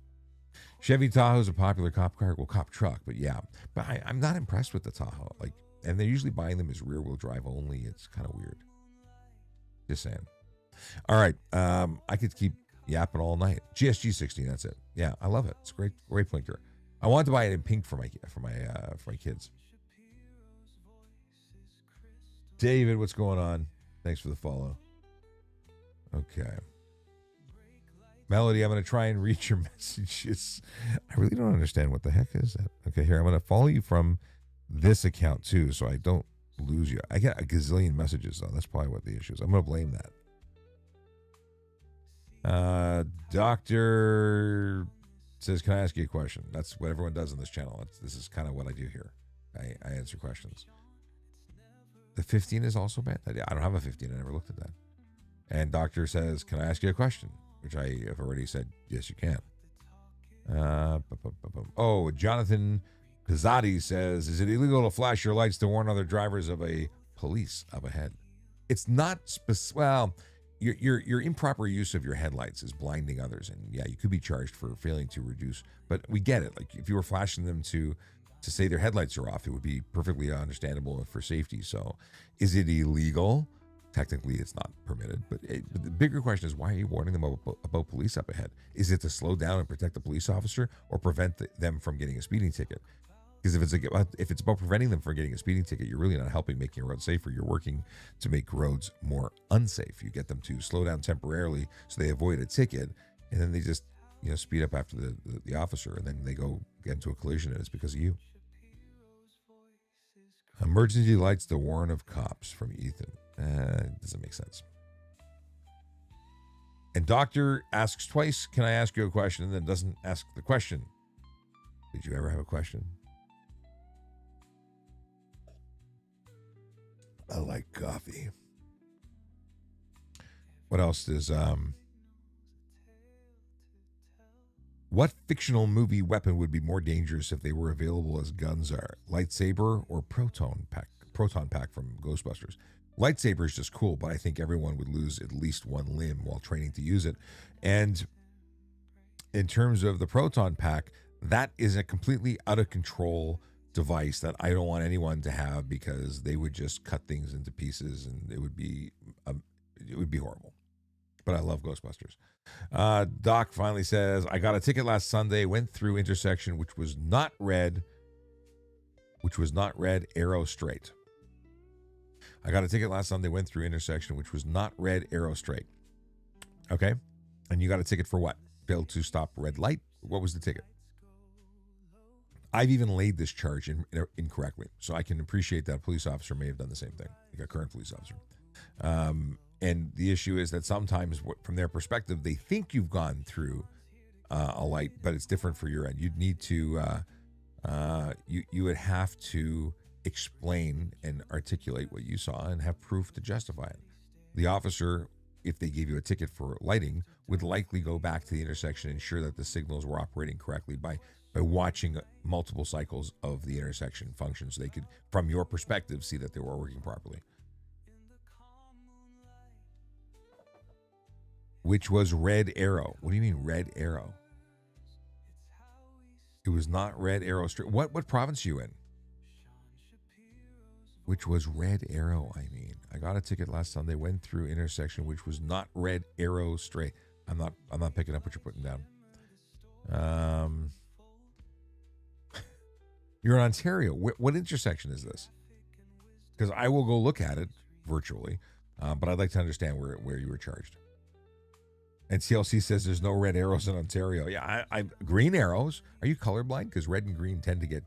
Chevy Tahoe is a popular cop car, cop truck, but yeah. But I'm not impressed with the Tahoe. And they're usually buying them as rear-wheel drive only. It's kind of weird. Just saying. All right, I could keep yapping all night. GSG 16, that's it. Yeah, I love it. It's a great blinker. I wanted to buy it in pink for my kids. David, what's going on? Thanks for the follow. Okay. Melody, I'm going to try and read your messages. I really don't understand what the heck is that. Okay, here, I'm going to follow you from this account too, so I don't lose you. I get a gazillion messages, though. That's probably what the issue is. I'm going to blame that. Doctor says, can I ask you a question? That's what everyone does on this channel. This is kind of what I do here. I answer questions. The 15 is also banned? I don't have a 15. I never looked at that. And Doctor says, can I ask you a question? which I have already said, yes, you can. Oh, Jonathan Pizzotti says, is it illegal to flash your lights to warn other drivers of a police up ahead? It's not well, your improper use of your headlights is blinding others, and yeah, you could be charged for failing to reduce. But we get it. Like if you were flashing them to say their headlights are off, it would be perfectly understandable for safety. So, is it illegal? Technically, it's not permitted. But the bigger question is, why are you warning them about police up ahead? Is it to slow down and protect the police officer, or prevent them from getting a speeding ticket? Because if it's about preventing them from getting a speeding ticket, you're really not helping making a road safer. You're working to make roads more unsafe. You get them to slow down temporarily so they avoid a ticket, and then they just speed up after the officer, and then they go get into a collision, and it's because of you. Emergency lights to warn of cops, from Ethan. Doesn't make sense. And doctor asks twice, can I ask you a question? And then doesn't ask the question. Did you ever have a question? I like coffee. What else is what fictional movie weapon would be more dangerous if they were available as guns are? Lightsaber or proton pack from Ghostbusters? Lightsaber is just cool, but I think everyone would lose at least one limb while training to use it. And in terms of the proton pack, that is a completely out of control device that I don't want anyone to have, because they would just cut things into pieces, and it would be horrible. But I love Ghostbusters. Doc finally says, I got a ticket last Sunday, went through intersection which was not red, arrow straight. I got a ticket last Sunday, went through intersection which was not red, arrow straight. Okay. And you got a ticket for what? Failed to stop red light? What was the ticket? I've even laid this charge incorrectly, so I can appreciate that a police officer may have done the same thing, like a current police officer. And the issue is that sometimes, from their perspective, they think you've gone through a light, but it's different for your end. You'd need to, you would have to explain and articulate what you saw and have proof to justify it. The officer, if they gave you a ticket for lighting, would likely go back to the intersection and ensure that the signals were operating correctly by watching multiple cycles of the intersection function, so they could, from your perspective, see that they were working properly. Which was red arrow. What do you mean red arrow? It was not red arrow straight. What province are you in? Which was red arrow, I mean. I got a ticket last Sunday, went through intersection which was not red arrow straight. I'm not picking up what you're putting down. You're in Ontario. What intersection is this? Because I will go look at it virtually, but I'd like to understand where you were charged. And TLC says there's no red arrows in Ontario. Yeah, I green arrows. Are you colorblind? Because red and green tend to get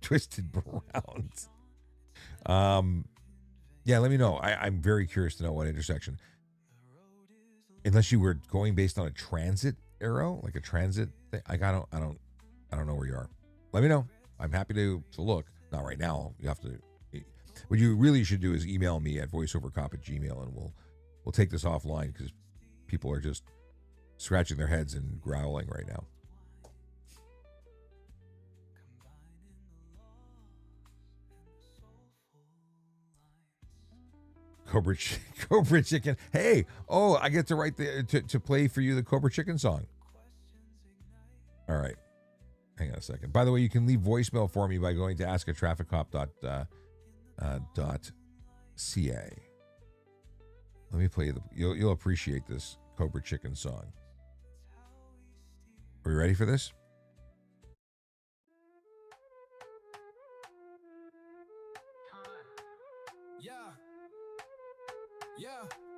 twisted around. Yeah, let me know. I'm very curious to know what intersection. Unless you were going based on a transit arrow, like a transit thing. I don't know where you are. Let me know. I'm happy to look. Not right now. You have to. What you really should do is email me at voiceovercop@gmail, and we'll take this offline, because people are just scratching their heads and growling right now. Cobra Chicken. Hey, I get to write to play for you the Cobra Chicken song. All right. Hang on a second. By the way, you can leave voicemail for me by going to askatrafficcop.ca. Let me play you'll appreciate this Cobra Chicken song. Are you ready for this?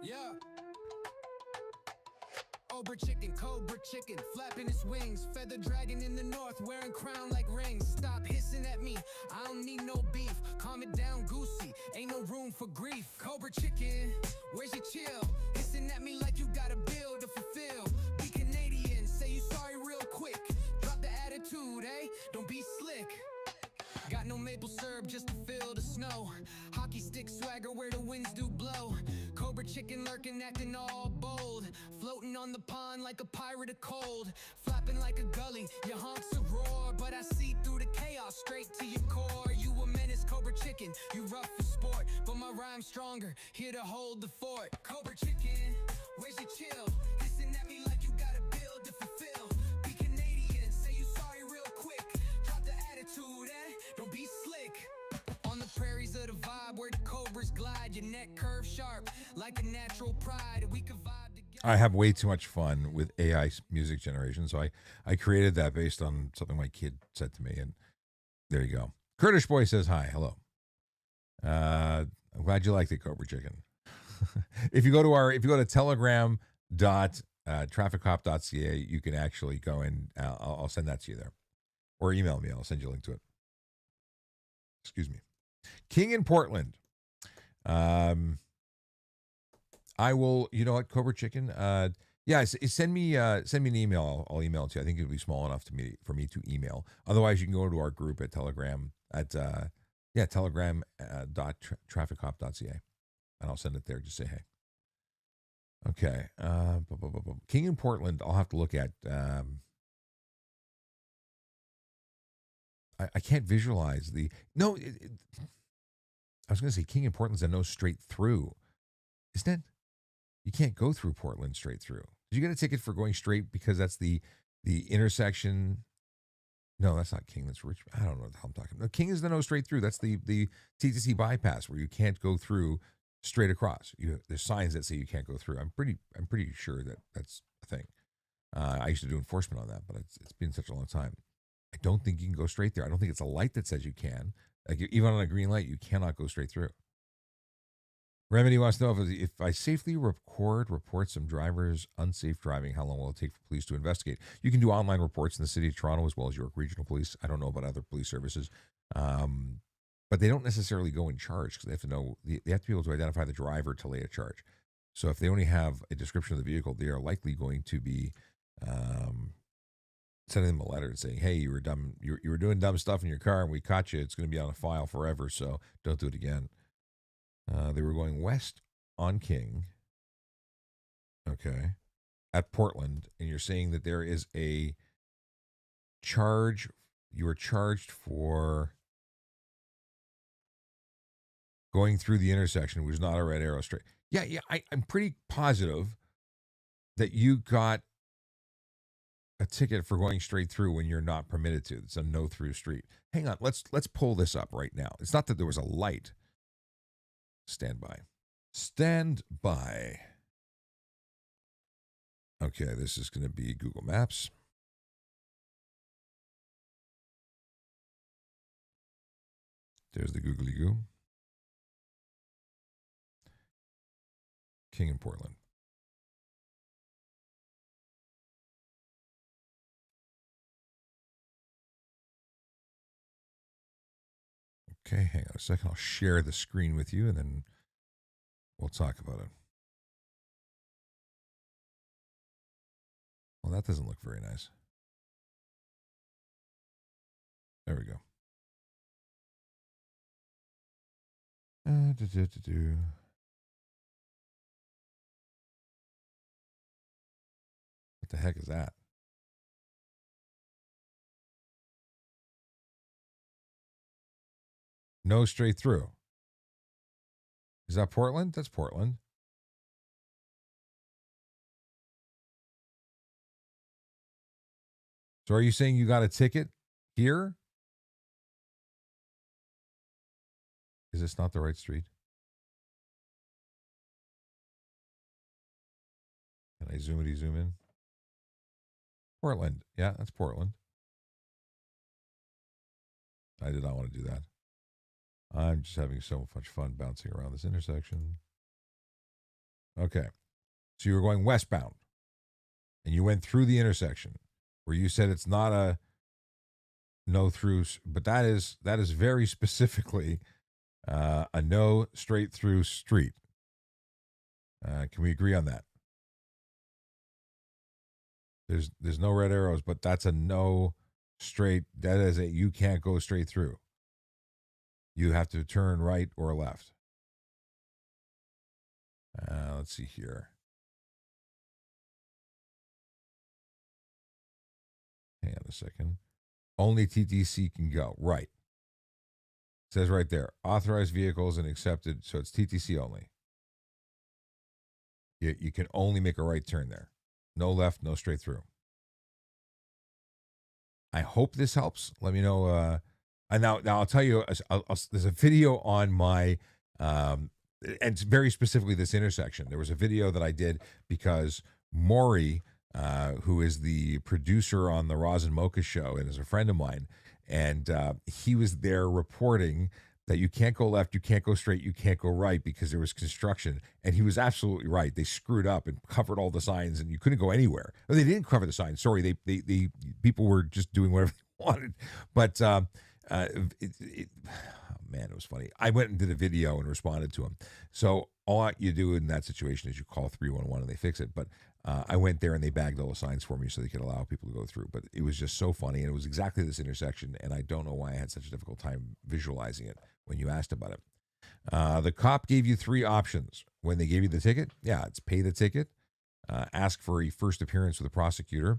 Yeah. Cobra chicken, flapping its wings. Feather dragon in the north, wearing crown like rings. Stop hissing at me, I don't need no beef. Calm it down, goosey, ain't no room for grief. Cobra chicken, where's your chill? Hissing at me like you got a bill to fulfill. Be Canadian, say you sorry real quick. Drop the attitude, don't be slick. Got no maple syrup just to fill the snow. Hockey stick swagger where the winds do blow. Cobra chicken lurking, acting all bold. Floating on the pond like a pirate of cold. Flapping like a gully, your honks a roar. But I see through the chaos, straight to your core. You a menace, Cobra Chicken, you rough for sport. But my rhyme's stronger, here to hold the fort. Cobra Chicken, where's your chill? Hissing at me like you got a bill to fulfill. Be Canadian, say you sorry real quick. Drop the attitude, don't be slick. On the prairies of the vibe where the cobras glide, your neck curves sharp like a natural pride. We could vibe together. I have way too much fun with AI music generation, so I created that based on something my kid said to me, and there you go. Kurdish Boy says hi, hello. I'm glad you liked it, Cobra Chicken. if you go to telegram.trafficcop.ca, you can actually go and I'll send that to you there, or email me. I'll send you a link to it. Excuse me. King in Portland. I will. You know what, Cobra Chicken? Send me an email. I'll email it to you. I think it'll be small enough for me to email. Otherwise, you can go to our group at Telegram at telegram.trafficcop.ca, and I'll send it there. Just say hey. Okay. King in Portland. I'll have to look at. I can't visualize the no. I was going to say King in Portland's a no straight through, isn't it? You can't go through Portland straight through. Did you get a ticket for going straight because that's the intersection? No, that's not King. That's Rich. I don't know what the hell I'm talking about. No, King is the no straight through. That's the TTC bypass where you can't go through straight across. There's signs that say you can't go through. I'm pretty sure that that's a thing. I used to do enforcement on that, but it's been such a long time. I don't think you can go straight there. I don't think it's a light that says you can. Like even on a green light, you cannot go straight through. Remedy wants to know if I safely report some drivers unsafe driving, how long will it take for police to investigate? You can do online reports in the city of Toronto as well as York Regional Police. I don't know about other police services, but they don't necessarily go in charge because they have to know. They have to be able to identify the driver to lay a charge. So if they only have a description of the vehicle, they are likely going to be sending them a letter and saying, "Hey, you were dumb. You were doing dumb stuff in your car, and we caught you. It's going to be on a file forever. So don't do it again." They were going west on King, okay, at Portland, and you're saying that there is a charge. You were charged for going through the intersection, which was not a red arrow straight. Yeah, I'm pretty positive that you got a ticket for going straight through when you're not permitted to. It's a no through street. Hang on, let's pull this up right now. It's not that there was a light. Stand by. Okay, this is going to be Google Maps. There's the googly goo. King in Portland. Okay, hang on a second. I'll share the screen with you, and then we'll talk about it. Well, that doesn't look very nice. There we go. What the heck is that? No straight through. Is that Portland? That's Portland. So are you saying you got a ticket here? Is this not the right street? Can I zoom in? Portland. Yeah, that's Portland. I did not want to do that. I'm just having so much fun bouncing around this intersection. Okay. So you were going westbound and you went through the intersection where you said it's not a no through, but that is very specifically a no straight through street. Can we agree on that? There's no red arrows, but that's a no straight. That is it. You can't go straight through. You have to turn right or left. Let's see here. Hang on a second. Only TTC can go. Right. It says right there, authorized vehicles and accepted. So it's TTC only. You can only make a right turn there. No left, no straight through. I hope this helps. Let me know. And now I'll tell you, there's a video on my, and it's very specifically this intersection. There was a video that I did because Maury, who is the producer on the Roz and Mocha show and is a friend of mine, and he was there reporting that you can't go left, you can't go straight, you can't go right because there was construction. And he was absolutely right. They screwed up and covered all the signs, and you couldn't go anywhere. Well, they didn't cover the signs. Sorry, they people were just doing whatever they wanted. But oh man, it was funny. I went and did a video and responded to him. So all you do in that situation is you call 311 and they fix it. But I went there and they bagged all the signs for me so they could allow people to go through. But it was just so funny, and it was exactly this intersection. And I don't know why I had such a difficult time visualizing it when you asked about it. The cop gave you 3 options when they gave you the ticket. Yeah, it's pay the ticket, ask for a first appearance with a prosecutor,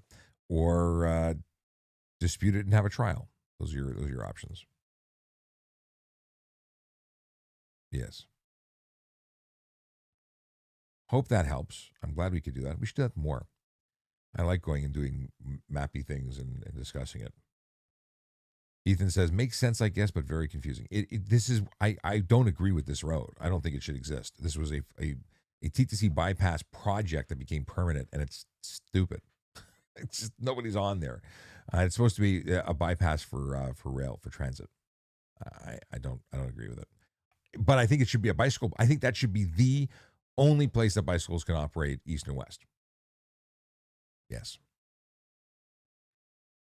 or dispute it and have a trial. Those are your options. Yes. Hope that helps. I'm glad we could do that. We should do that more. I like going and doing mappy things and discussing it. Ethan says, makes sense, I guess, but very confusing. I don't agree with this road. I don't think it should exist. This was a TTC bypass project that became permanent, and it's stupid. It's just nobody's on there. It's supposed to be a bypass for rail, for transit. I don't agree with it. But I think it should be a bicycle. I think that should be the only place that bicycles can operate east and west. Yes.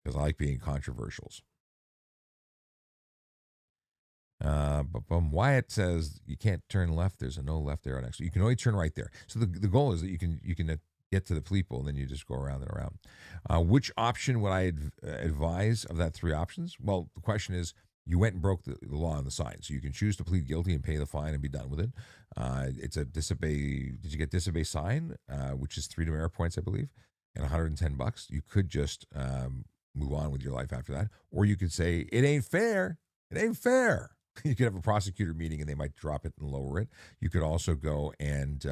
Because I like being controversials. But Wyatt says you can't turn left. There's a no left arrow next. You can only turn right there. So the goal is that you can get to the people and then you just go around and around. Which option would I advise of that 3 options? Well, the question is, you went and broke the law on the sign. So you can choose to plead guilty and pay the fine and be done with it. It's a disobey. Did you get disobey sign, which is 3 demerit points, I believe, and $110? You could just move on with your life after that. Or you could say, it ain't fair. It ain't fair. You could have a prosecutor meeting and they might drop it and lower it. You could also go and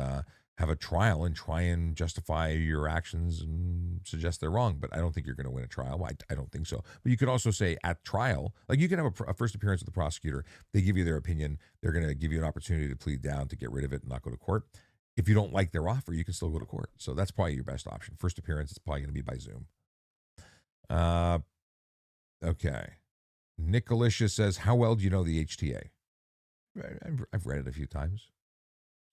have a trial and try and justify your actions and suggest they're wrong. But I don't think you're going to win a trial. I don't think so. But you could also say at trial, like you can have a first appearance with the prosecutor. They give you their opinion. They're going to give you an opportunity to plead down, to get rid of it and not go to court. If you don't like their offer, you can still go to court. So that's probably your best option. First appearance is probably going to be by Zoom. Okay. Nick Alicia says, how well do you know the HTA? I've read it a few times.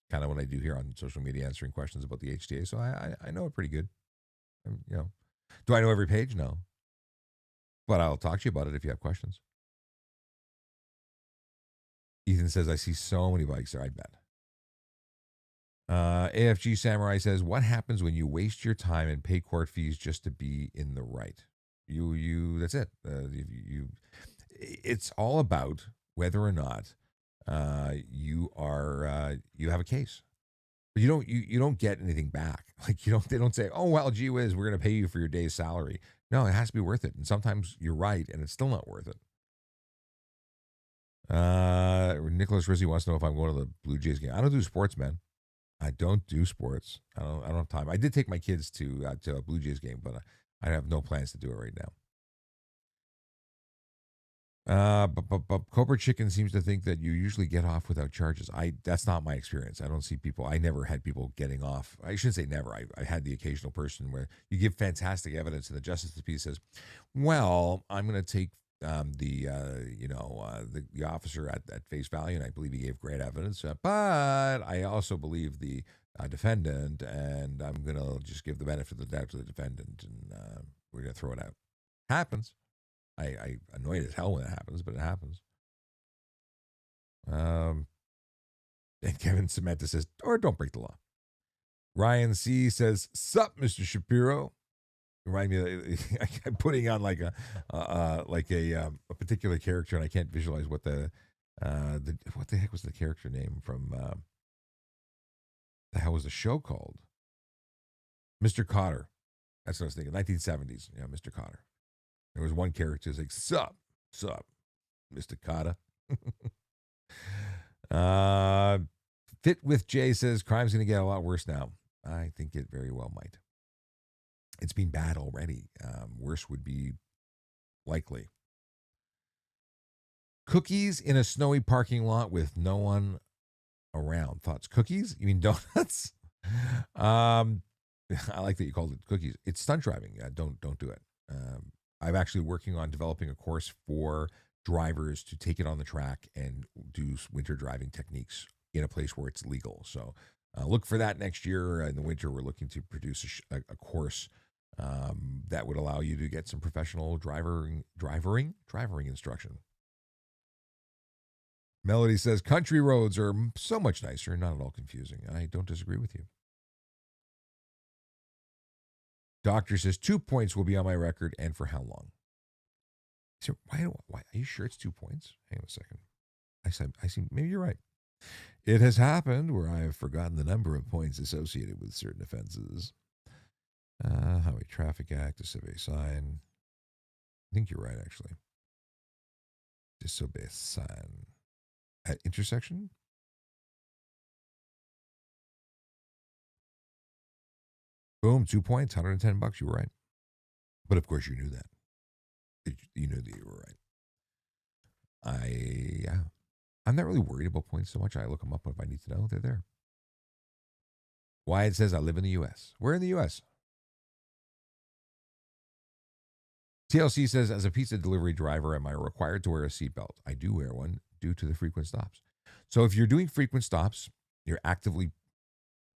Kind of what I do here on social media, answering questions about the HTA. So I know it pretty good. Do I know every page? No. But I'll talk to you about it if you have questions. Ethan says, I see so many bikes there. I bet. AFG Samurai says, what happens when you waste your time and pay court fees just to be in the right? That's it. It's all about whether or not you have a case. But you don't get anything back. Like they don't say, oh well, gee whiz, we're going to pay you for your day's salary. No, it has to be worth it. And sometimes you're right, and it's still not worth it. Nicholas Rizzi wants to know if I'm going to the Blue Jays game. I don't do sports, man. I don't do sports. I don't have time. I did take my kids to a Blue Jays game, but I have no plans to do it right now. But Cobra Chicken seems to think that you usually get off without charges. That's not my experience. I don't see people. I never had people getting off. I shouldn't say never. I had the occasional person where you give fantastic evidence and the justice of the peace says, well, I'm going to take the officer at face value, and I believe he gave great evidence, but I also believe the defendant, and I'm going to just give the benefit of the doubt to the defendant, and we're going to throw it out. Happens. I annoyed as hell when it happens, but it happens. And Kevin Samantha says, or don't break the law. Ryan C says, sup, Mr. Shapiro. Remind me, I'm putting on like a particular character, and I can't visualize what the heck was the character name from The hell was the show called? Mr. Cotter. That's what I was thinking. 1970s. Yeah, Mr. Cotter. There was one character who's like, sup, Mr. Cotter. Fit with Jay says crime's going to get a lot worse now. I think it very well might. It's been bad already. Worse would be likely. Cookies in a snowy parking lot with no one around. Thoughts? Cookies? You mean donuts? I like that you called it cookies. It's stunt driving. Don't do it. I'm actually working on developing a course for drivers to take it on the track and do winter driving techniques in a place where it's legal. So look for that next year. In the winter, we're looking to produce a course that would allow you to get some professional drivering instruction. Melody says country roads are so much nicer and not at all confusing. I don't disagree with you. Doctor says 2 points will be on my record, and for how long? So why? Are you sure it's 2 points? Hang on a second. I see. Maybe you're right. It has happened where I have forgotten the number of points associated with certain offenses. Highway Traffic Act, disobey sign. I think you're right, actually. Disobey sign at intersection. Boom, 2 points, $110. You were right. But of course you knew that. You knew that you were right. I'm not really worried about points so much. I look them up if I need to know. They're there. Wyatt says I live in the U.S. Where in the U.S.? TLC says, as a pizza delivery driver, am I required to wear a seatbelt? I do wear one due to the frequent stops. So if you're doing frequent stops, you're actively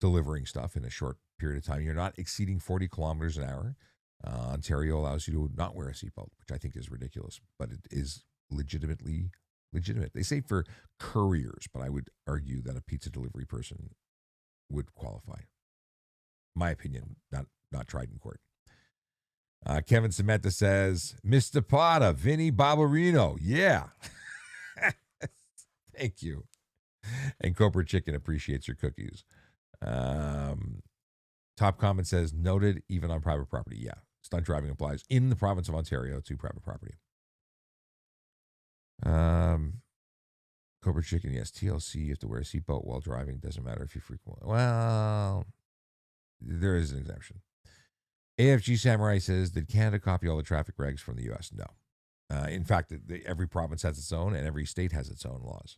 delivering stuff in a short period of time, you're not exceeding 40 kilometers an hour. Ontario allows you to not wear a seatbelt, which I think is ridiculous, but it is legitimate. They say for couriers, but I would argue that a pizza delivery person would qualify. My opinion, not tried in court. Kevin Samantha says, Mr. Potter, Vinny Barbarino. Yeah. Thank you. And Cobra Chicken appreciates your cookies. Top comment says, noted even on private property. Yeah. Stunt driving applies in the province of Ontario to private property. Cobra Chicken, yes. TLC, you have to wear a seatbelt while driving. Doesn't matter if you frequently. Well, there is an exemption. AFG Samurai says, did Canada copy all the traffic regs from the U.S.? No. In fact, every province has its own and every state has its own laws.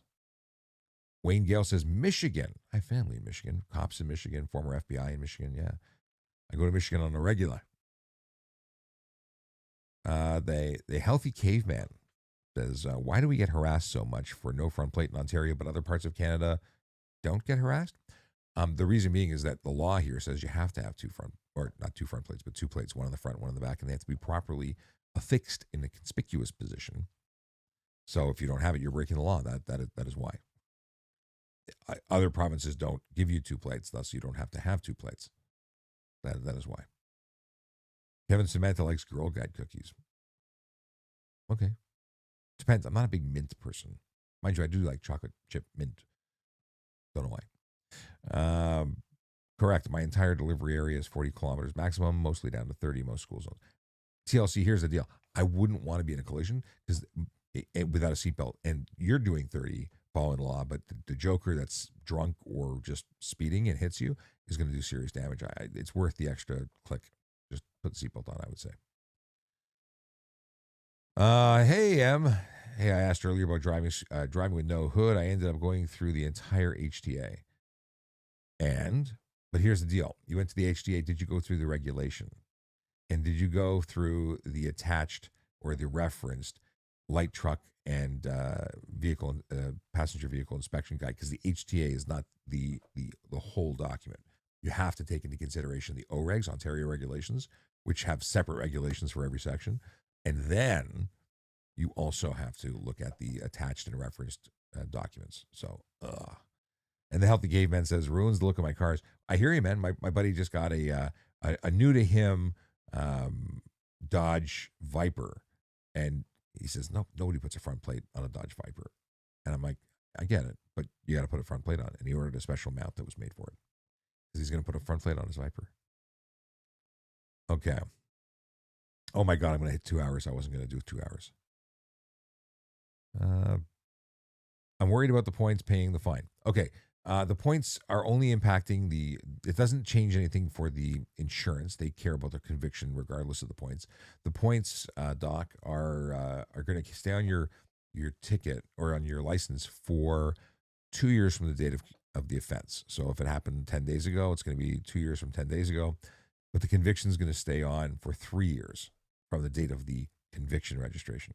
Wayne Gale says, Michigan. I have family in Michigan. Cops in Michigan, former FBI in Michigan. Yeah. I go to Michigan on a regular. The Healthy Caveman says, why do we get harassed so much for no front plate in Ontario, but other parts of Canada don't get harassed? The reason being is that the law here says you have to have not two front plates, but two plates, one on the front, one on the back, and they have to be properly affixed in a conspicuous position. So if you don't have it, you're breaking the law. That is why. Other provinces don't give you two plates, thus you don't have to have two plates. That is why. Kevin Samantha likes Girl Guide cookies. Okay. Depends. I'm not a big mint person. Mind you, I do like chocolate chip mint. Don't know why. Correct. My entire delivery area is 40 kilometers maximum, mostly down to 30 most school zones. TLC, here's the deal. I wouldn't want to be in a collision because without a seatbelt, and you're doing 30 following law, but the joker that's drunk or just speeding and hits you is going to do serious damage. It's worth the extra click. Just put the seatbelt on, I would say. Hey, Em. Hey, I asked earlier about driving with no hood. I ended up going through the entire HTA. But here's the deal. You went to the HTA. Did you go through the regulation? And did you go through the attached or the referenced light truck and passenger vehicle inspection guide? Because the HTA is not the whole document. You have to take into consideration the OREGs, Ontario regulations, which have separate regulations for every section. And then you also have to look at the attached and referenced documents. So, And the Healthy Caveman says, ruins the look of my cars. I hear you, man. My buddy just got a new to him Dodge Viper. And he says, no, nobody puts a front plate on a Dodge Viper. And I'm like, I get it, but you got to put a front plate on it. And he ordered a special mount that was made for it. because he's going to put a front plate on his Viper. Okay. Oh my God, I'm going to hit 2 hours. I wasn't going to do 2 hours. I'm worried about the points paying the fine. Okay. The points are only impacting it doesn't change anything for the insurance. They care about the conviction regardless of the points. The points, Doc, are going to stay on your ticket or on your license for 2 years from the date of the offense. So if it happened 10 days ago, it's going to be 2 years from 10 days ago. But the conviction is going to stay on for 3 years from the date of the conviction registration.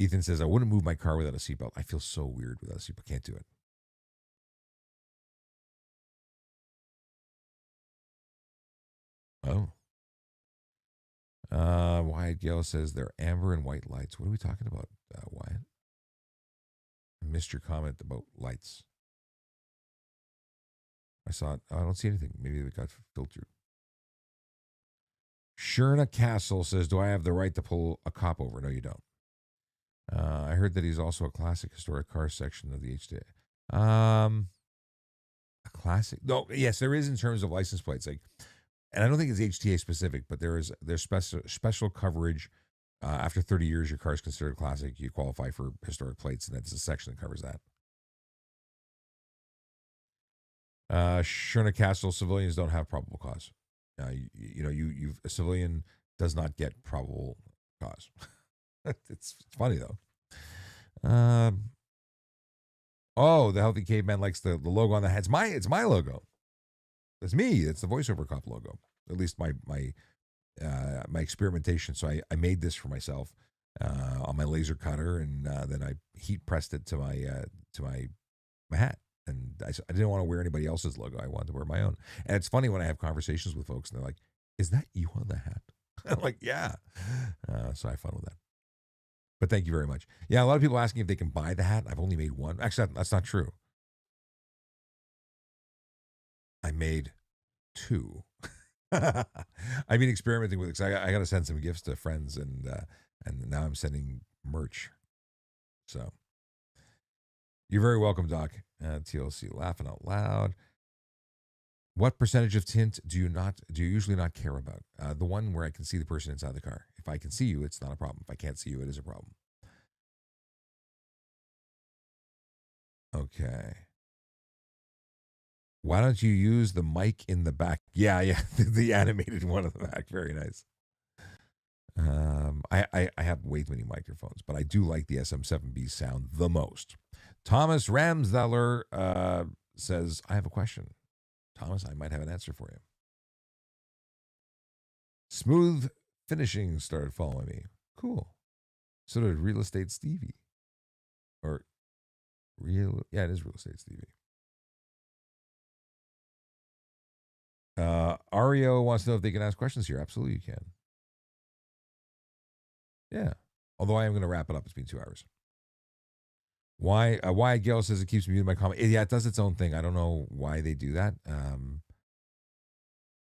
Ethan says, I wouldn't move my car without a seatbelt. I feel so weird without a seatbelt. Can't do it. Oh. Wyatt Gale says they're amber and white lights. What are we talking about, Wyatt? I missed your comment about lights. I saw it. I don't see anything. Maybe it got filtered. Sherna Castle says, do I have the right to pull a cop over? No, you don't. I heard that he's also a classic historic car section of the HTA. A classic? No, yes, there is in terms of license plates. Like, and I don't think it's HTA specific, but there's special coverage. After 30 years, your car is considered classic. You qualify for historic plates, and that's a section that covers that. Sherna Castle, civilians don't have probable cause. A civilian does not get probable cause. It's funny though. Oh, the healthy caveman likes the logo on the hat. It's my logo. It's me. It's the voiceover cop logo. At least my experimentation. So I made this for myself on my laser cutter, and then I heat pressed it to my hat. And I didn't want to wear anybody else's logo. I wanted to wear my own. And it's funny when I have conversations with folks, and they're like, "Is that you on the hat?" I'm like, "Yeah." So I have fun with that. But thank you very much. Yeah, a lot of people asking if they can buy the hat. I've only made one. Actually, that's not true. I made 2. I've been experimenting with it because I got to send some gifts to friends, and now I'm sending merch. So you're very welcome, Doc. TLC laughing out loud. What percentage of tint do you usually not care about? The one where I can see the person inside the car. If I can see you, it's not a problem. If I can't see you, it is a problem. Okay. Why don't you use the mic in the back? Yeah, the animated one in the back. Very nice. I have way too many microphones, but I do like the SM7B sound the most. Thomas Ramsdeller says, I have a question. Thomas, I might have an answer for you. Smooth Finishing started following me. Cool. So did Real Estate Stevie. It is Real Estate Stevie. Ario wants to know if they can ask questions here. Absolutely, you can. Yeah. Although I am going to wrap it up. It's been 2 hours. Why Gail says it keeps muting my comment. Yeah, it does its own thing. I don't know why they do that.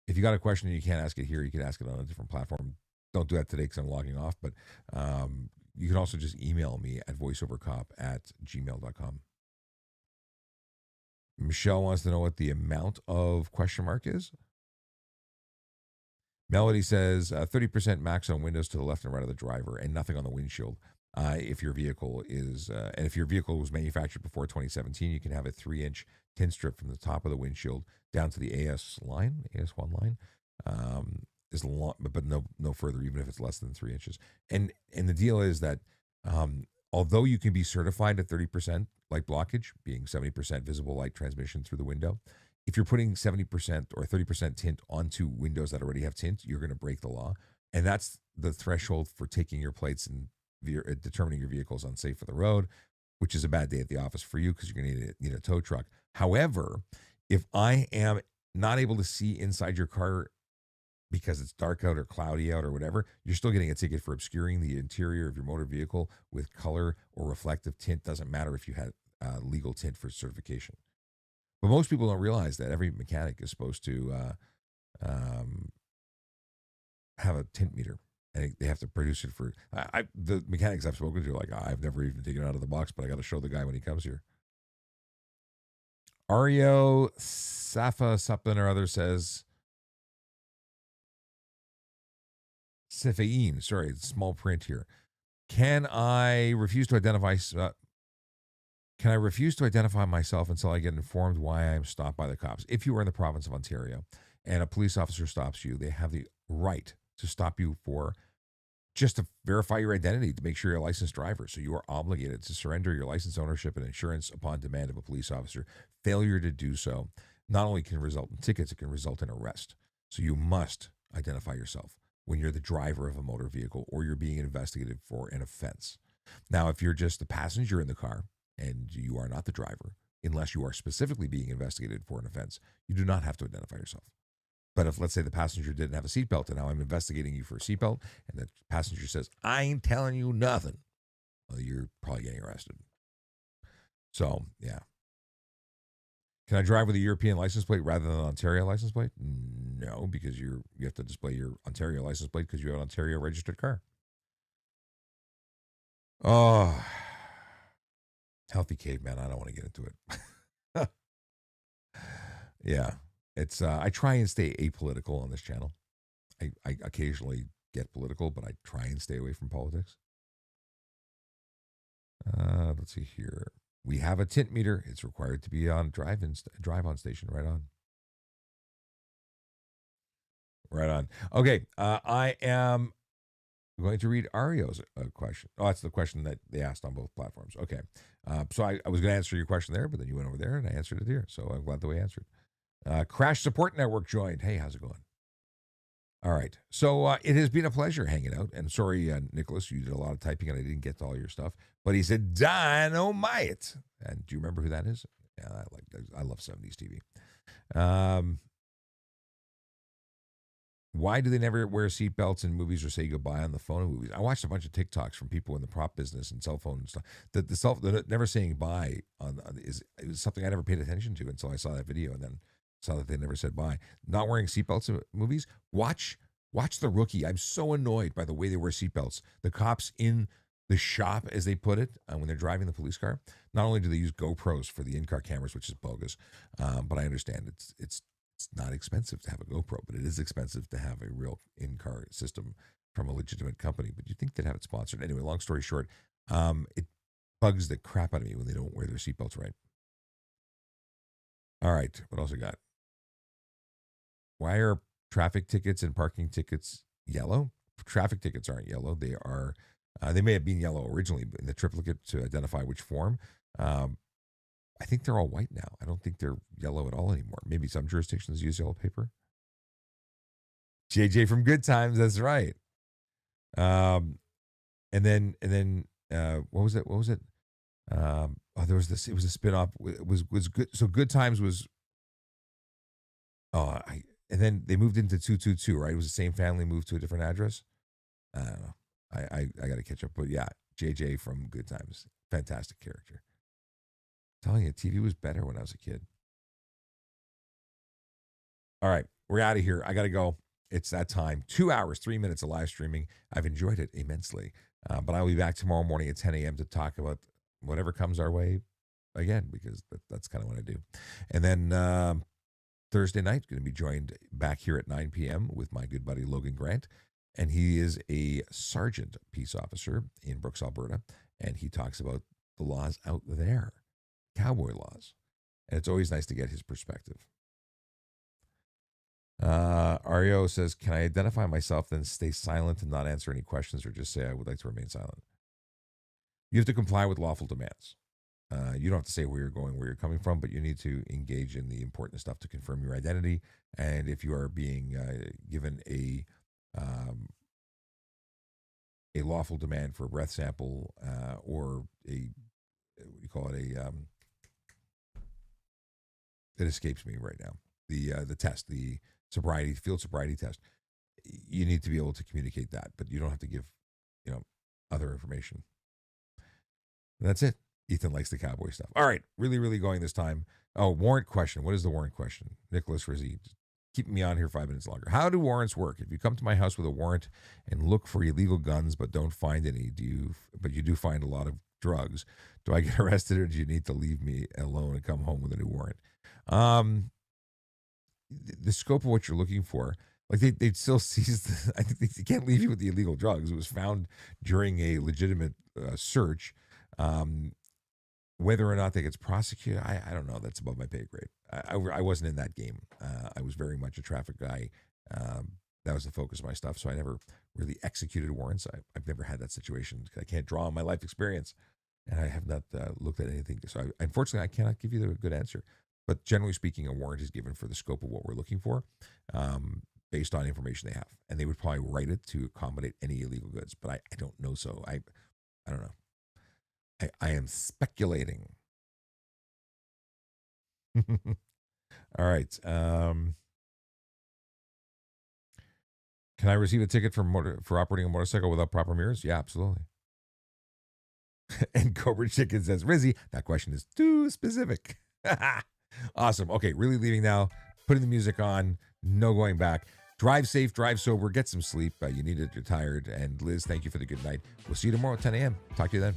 If you got a question and you can't ask it here, you can ask it on a different platform. Don't do that today because I'm logging off. But you can also just email me at voiceovercop@gmail.com. Michelle wants to know what the amount of question mark is. Melody says 30% max on windows to the left and right of the driver and nothing on the windshield. If your vehicle was manufactured before 2017, you can have a 3-inch tint strip from the top of the windshield down to the AS1 line, is long, but no further, even if it's less than 3 inches. And the deal is that although you can be certified at 30% light blockage, being 70% visible light transmission through the window, if you're putting 70% or 30% tint onto windows that already have tint, you're going to break the law. And that's the threshold for taking your plates and determining your vehicle is unsafe for the road, which is a bad day at the office for you because you're going to need a tow truck. However, if I am not able to see inside your car because it's dark out or cloudy out or whatever, you're still getting a ticket for obscuring the interior of your motor vehicle with color or reflective tint. Doesn't matter if you had legal tint for certification. But most people don't realize that every mechanic is supposed to have a tint meter. And they have to produce it for the mechanics I've spoken to. Like, I've never even taken it out of the box, but I got to show the guy when he comes here. Ario Safa something or other says, Sifein, sorry, it's small print here. Can I refuse to identify myself until I get informed why I am stopped by the cops? If you are in the province of Ontario and a police officer stops you, they have the right to stop you for just to verify your identity, to make sure you're a licensed driver. So you are obligated to surrender your license, ownership, and insurance upon demand of a police officer. Failure to do so not only can result in tickets, it can result in arrest. So you must identify yourself when you're the driver of a motor vehicle or you're being investigated for an offense. Now, if you're just the passenger in the car and you are not the driver, unless you are specifically being investigated for an offense, you do not have to identify yourself. But if, let's say, the passenger didn't have a seatbelt and now I'm investigating you for a seatbelt, and the passenger says, I ain't telling you nothing, well, you're probably getting arrested. So, yeah. Can I drive with a European license plate rather than an Ontario license plate? No, because you have to display your Ontario license plate because you have an Ontario registered car. Oh, healthy caveman. I don't want to get into it. Yeah. It's I try and stay apolitical on this channel. I occasionally get political, but I try and stay away from politics. Let's see here. We have a tint meter. It's required to be on drive-on station. Right on. Right on. Okay. I am going to read Ario's question. Oh, that's the question that they asked on both platforms. Okay. So I was going to answer your question there, but then you went over there and I answered it here. So I'm glad the way I answered. Crash Support Network joined. Hey, how's it going? All right. So it has been a pleasure hanging out. And sorry, Nicholas, you did a lot of typing and I didn't get to all your stuff. But he said Dynamite. And do you remember who that is? Yeah, I love 70s TV. Why do they never wear seatbelts in movies or say goodbye on the phone in movies? I watched a bunch of TikToks from people in the prop business and cell phone and stuff. The never saying bye is something I never paid attention to until I saw that video and then saw that they never said bye. Not wearing seatbelts in movies. Watch The Rookie. I'm so annoyed by the way they wear seatbelts. The cops in the shop, as they put it, when they're driving the police car. Not only do they use GoPros for the in-car cameras, which is bogus, but I understand it's not expensive to have a GoPro, but it is expensive to have a real in-car system from a legitimate company. But you think they'd have it sponsored. Anyway, long story short, it bugs the crap out of me when they don't wear their seatbelts right. All right, what else I got? Why are traffic tickets and parking tickets yellow? Traffic tickets aren't yellow. They are. They may have been yellow originally in the triplicate to identify which form. I think they're all white now. I don't think they're yellow at all anymore. Maybe some jurisdictions use yellow paper. JJ from Good Times, that's right. And then what was it? There was this. It was a spinoff. It was good. So Good Times was. And then they moved into 222, right? It was the same family moved to a different address. I don't know. I got to catch up, but yeah, JJ from Good Times, fantastic character. I'm telling you, TV was better when I was a kid. All right, we're out of here. I got to go. It's that time. 2 hours, 3 minutes of live streaming. I've enjoyed it immensely. But I'll be back tomorrow morning at 10 a.m. to talk about whatever comes our way again, because that's kind of what I do. And then Thursday night, going to be joined back here at 9 p.m. with my good buddy Logan Grant. And he is a sergeant peace officer in Brooks, Alberta. And he talks about the laws out there, cowboy laws. And it's always nice to get his perspective. Ario says, can I identify myself, then stay silent and not answer any questions, or just say I would like to remain silent? You have to comply with lawful demands. You don't have to say where you're going, where you're coming from, but you need to engage in the important stuff to confirm your identity. And if you are being given a lawful demand for a breath sample or a, what do you call it, it escapes me right now, the test, the field sobriety test, you need to be able to communicate that, but you don't have to give, other information. And that's it. Ethan likes the cowboy stuff. All right. Really, really going this time. Oh, warrant question. What is the warrant question? Nicholas Rizzi, keeping me on here 5 minutes longer. How do warrants work? If you come to my house with a warrant and look for illegal guns but don't find any, but you do find a lot of drugs, do I get arrested or do you need to leave me alone and come home with a new warrant? The scope of what you're looking for, like they'd still seize. I think they can't leave you with the illegal drugs. It was found during a legitimate search. Whether or not they gets prosecuted, I don't know. That's above my pay grade. I wasn't in that game. I was very much a traffic guy. That was the focus of my stuff. So I never really executed warrants. I've never had that situation. I can't draw on my life experience, and I have not looked at anything. So unfortunately, I cannot give you the good answer. But generally speaking, a warrant is given for the scope of what we're looking for, based on information they have, and they would probably write it to accommodate any illegal goods. But I don't know. So I don't know. I am speculating. All right. Can I receive a ticket for operating a motorcycle without proper mirrors? Yeah, absolutely. And Cobra Chicken says, Rizzy, that question is too specific. Awesome. Okay, really leaving now. Putting the music on. No going back. Drive safe, drive sober, get some sleep. You need it, you're tired. And Liz, thank you for the good night. We'll see you tomorrow at 10 a.m. Talk to you then.